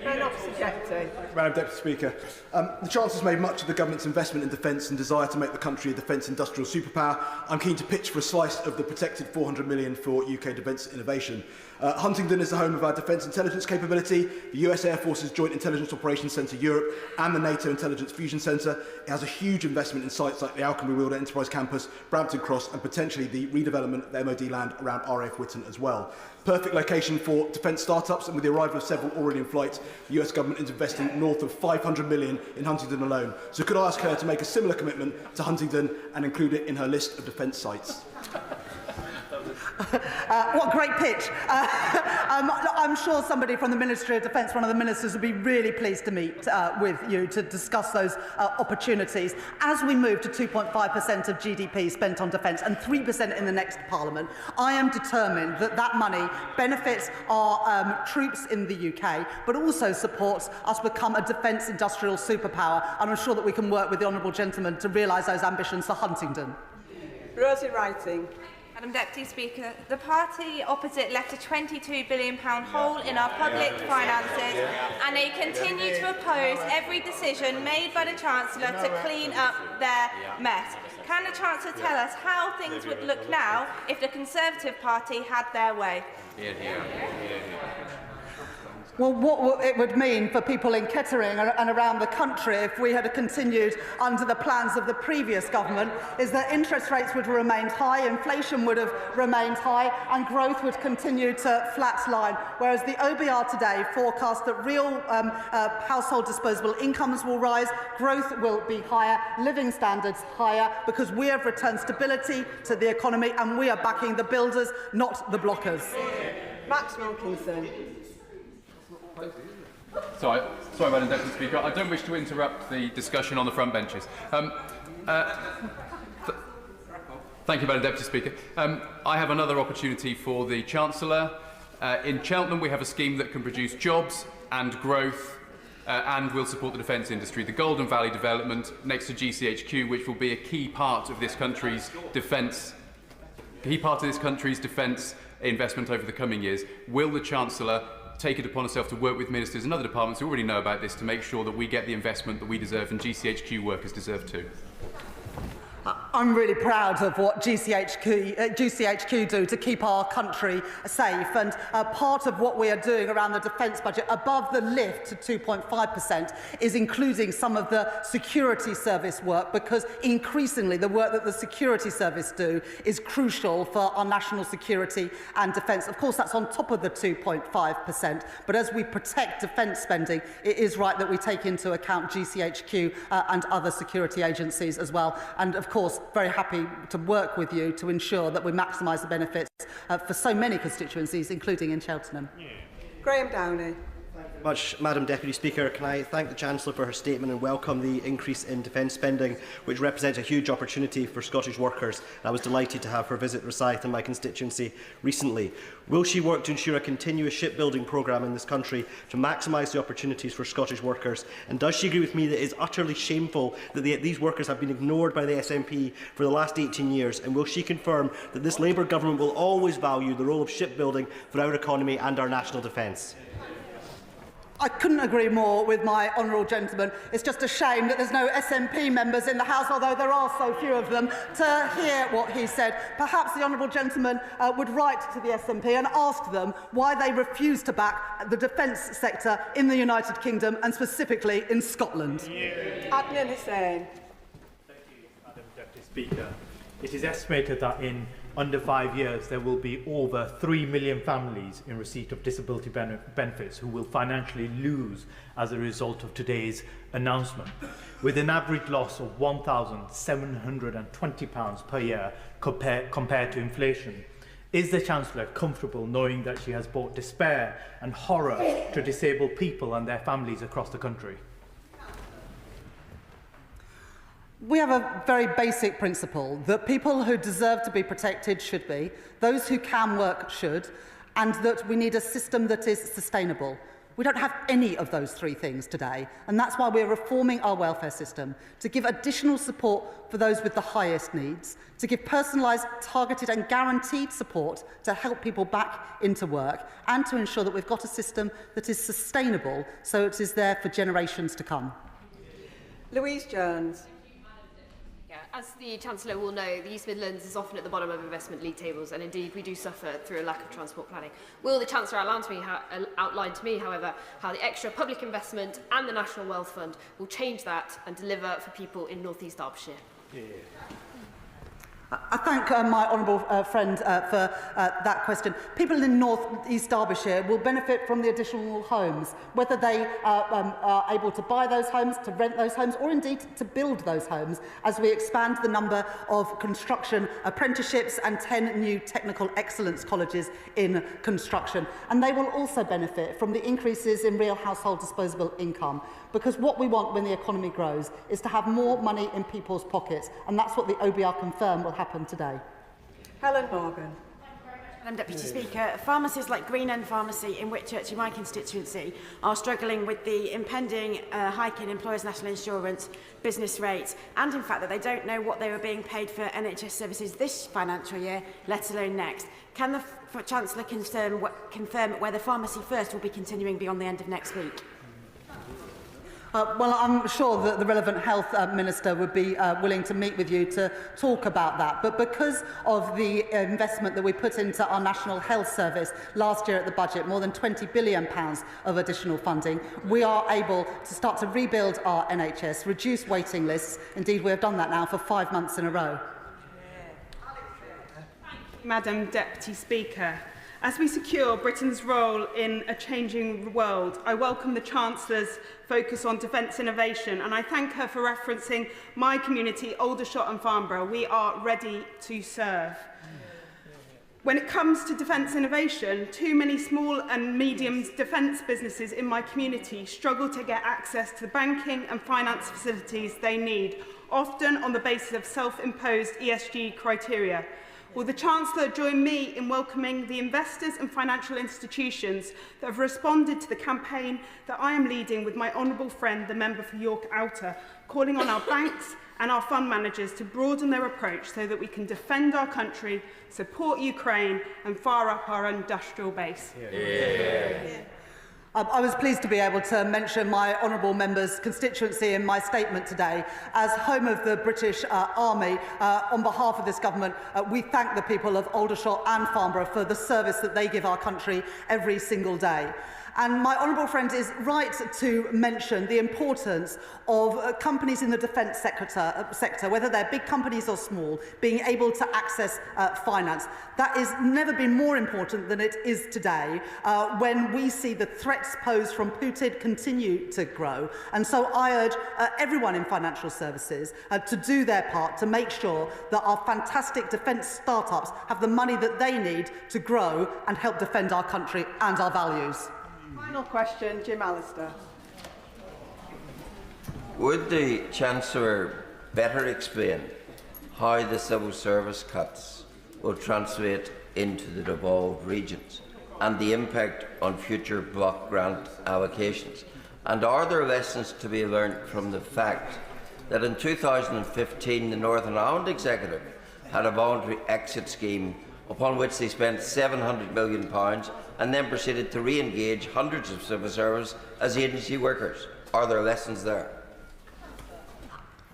Speaker 16: Madam
Speaker 11: Deputy Speaker, the Chancellor's made much of the government's investment in defence and desire to make the country a defence industrial superpower. I'm keen to pitch for a slice of the protected £400 million for UK defence innovation. Huntingdon is the home of our defence intelligence capability, the US Air Force's Joint Intelligence Operations Centre Europe and the NATO Intelligence Fusion Centre. It has a huge investment in sites like the Alconbury Wilder Enterprise Campus, Brampton Cross and potentially the redevelopment of the MOD land around RAF Whitton as well. Perfect location for defence start-ups, and with the arrival of several already in flight, the US government is investing north of £500 million in Huntingdon alone. So could I ask her to make a similar commitment to Huntingdon and include it in her list of defence sites?
Speaker 26: What a great pitch. I'm sure somebody from the Ministry of Defence, one of the ministers, would be really pleased to meet with you to discuss those opportunities. As we move to 2.5% of GDP spent on defence and 3% in the next Parliament, I am determined that that money benefits our troops in the UK, but also supports us become a defence industrial superpower. And I'm sure that we can work with the honourable gentleman to realise those ambitions for Huntingdon.
Speaker 16: Rosie Writing.
Speaker 15: Madam Deputy Speaker, the party opposite left a £22 billion hole in our public finances, and they continue to oppose every decision made by the Chancellor to clean up their mess. Can the Chancellor tell us how things would look now if the Conservative Party had their way?
Speaker 26: Well, what it would mean for people in Kettering and around the country if we had continued under the plans of the previous government is that interest rates would have remained high, inflation would have remained high and growth would continue to flatline, whereas the OBR today forecasts that real household disposable incomes will rise, growth will be higher, living standards higher, because we have returned stability to the economy and we are backing the builders, not the blockers.
Speaker 16: Max Wilkinson.
Speaker 19: Sorry, Madam Deputy Speaker. I don't wish to interrupt the discussion on the front benches. Thank you, Madam Deputy Speaker. I have another opportunity for the Chancellor. In Cheltenham, we have a scheme that can produce jobs and growth and will support the defence industry. The Golden Valley development next to GCHQ, which will be a key part of this country's defence investment over the coming years. Will the Chancellor take it upon herself to work with ministers and other departments who already know about this to make sure that we get the investment that we deserve and GCHQ workers deserve too?
Speaker 26: I'm really proud of what GCHQ do to keep our country safe, and part of what we are doing around the defence budget above the lift to 2.5% is including some of the security service work, because increasingly the work that the security service do is crucial for our national security and defence. Of course, that's on top of the 2.5%, but as we protect defence spending, it is right that we take into account GCHQ and other security agencies as well. And of course, very happy to work with you to ensure that we maximise the benefits for so many constituencies, including in Cheltenham.
Speaker 16: Graham Downey.
Speaker 6: Much, Madam Deputy Speaker. Can I thank the Chancellor for her statement and welcome the increase in defence spending, which represents a huge opportunity for Scottish workers. I was delighted to have her visit Rosyth in my constituency recently. Will she work to ensure a continuous shipbuilding programme in this country to maximise the opportunities for Scottish workers? And does she agree with me that it is utterly shameful that these workers have been ignored by the SNP for the last 18 years? And will she confirm that this Labour government will always value the role of shipbuilding for our economy and our national defence?
Speaker 26: I couldn't agree more with my honourable gentleman. It's just a shame that there's no SNP members in the House, although there are so few of them, to hear what he said. Perhaps the honourable gentleman would write to the SNP and ask them why they refuse to back the defence sector in the United Kingdom and specifically in Scotland.
Speaker 16: Adnan Hussain.
Speaker 10: Thank you, Madam Deputy Speaker. It is estimated that in under 5 years, there will be over 3 million families in receipt of disability benefits who will financially lose as a result of today's announcement, with an average loss of £1,720 per year compared to inflation. Is the Chancellor comfortable knowing that she has brought despair and horror to disabled people and their families across the country?
Speaker 26: We have a very basic principle that people who deserve to be protected should be, those who can work should, and that we need a system that is sustainable. We don't have any of those three things today, and that's why we're reforming our welfare system, to give additional support for those with the highest needs, to give personalised, targeted and guaranteed support to help people back into work, and to ensure that we've got a system that is sustainable so it is there for generations to come.
Speaker 16: Louise Jones.
Speaker 13: As the Chancellor will know, the East Midlands is often at the bottom of investment league tables, and indeed we do suffer through a lack of transport planning. Will the Chancellor outline to me, however, how the extra public investment and the National Wealth Fund will change that and deliver for people in North East Derbyshire?
Speaker 26: I thank my honourable friend for that question. People in North East Derbyshire will benefit from the additional homes, whether they are able to buy those homes, to rent those homes, or indeed to build those homes, as we expand the number of construction apprenticeships and 10 new technical excellence colleges in construction. And they will also benefit from the increases in real household disposable income, because what we want when the economy grows is to have more money in people's pockets, and that's what the OBR confirmed will happen today.
Speaker 16: Helen Morgan.
Speaker 14: Madam Deputy Speaker, pharmacies like Green End Pharmacy in Whitchurch in my constituency are struggling with the impending hike in employers' national insurance, business rates, and in fact that they don't know what they were being paid for NHS services this financial year, let alone next. Can the Chancellor confirm whether Pharmacy First will be continuing beyond the end of next week?
Speaker 26: Well, I'm sure that the relevant health minister would be willing to meet with you to talk about that. But because of the investment that we put into our National Health Service last year at the budget, more than £20 billion of additional funding, we are able to start to rebuild our NHS, reduce waiting lists. Indeed, we have done that now for 5 months in a row.
Speaker 21: Madam Deputy Speaker, as we secure Britain's role in a changing world, I welcome the Chancellor's focus on defence innovation, and I thank her for referencing my community, Aldershot and Farnborough. We are ready to serve. When it comes to defence innovation, too many small and medium defence businesses in my community struggle to get access to the banking and finance facilities they need, often on the basis of self-imposed ESG criteria. Will the Chancellor join me in welcoming the investors and financial institutions that have responded to the campaign that I am leading with my honourable friend, the member for York Outer, calling on our banks and our fund managers to broaden their approach so that we can defend our country, support Ukraine and fire up our industrial base?
Speaker 26: I was pleased to be able to mention my honourable member's constituency in my statement today. As home of the British Army, on behalf of this government, we thank the people of Aldershot and Farnborough for the service that they give our country every single day. And my honourable friend is right to mention the importance of companies in the defence sector, whether they're big companies or small, being able to access finance. That has never been more important than it is today, when we see the threats posed from Putin continue to grow. And so I urge everyone in financial services to do their part to make sure that our fantastic defence startups have the money that they need to grow and help defend our country and our values.
Speaker 16: Final question, Jim Allister.
Speaker 1: Would the Chancellor better explain how the civil service cuts will translate into the devolved regions and the impact on future block grant allocations? And are there lessons to be learnt from the fact that in 2015 the Northern Ireland Executive had a voluntary exit scheme upon which they spent £700 million and then proceeded to re-engage hundreds of civil servants as agency workers? Are there lessons there?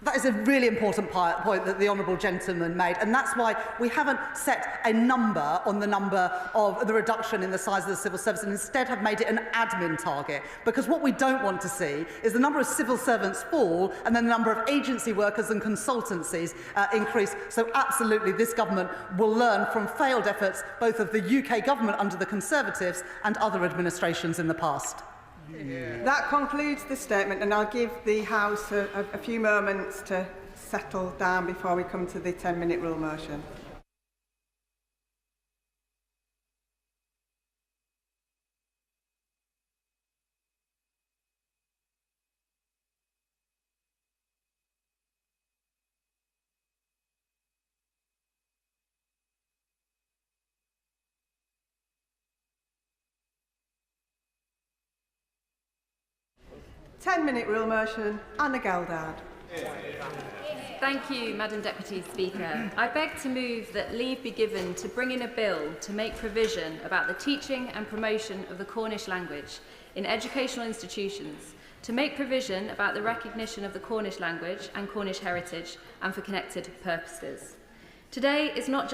Speaker 26: That is a really important point that the honourable gentleman made, and that's why we haven't set a number on the number of the reduction in the size of the civil service and instead have made it an admin target, because what we don't want to see is the number of civil servants fall and then the number of agency workers and consultancies increase. So absolutely this government will learn from failed efforts both of the UK government under the Conservatives and other administrations in the past.
Speaker 16: That concludes the statement, and I'll give the House a few moments to settle down before we come to the 10-minute rule motion. Ten-minute rule motion, Anna Geldard.
Speaker 3: Thank you, Madam Deputy Speaker. I beg to move that leave be given to bring in a bill to make provision about the teaching and promotion of the Cornish language in educational institutions, to make provision about the recognition of the Cornish language and Cornish heritage and for connected purposes. Today is not just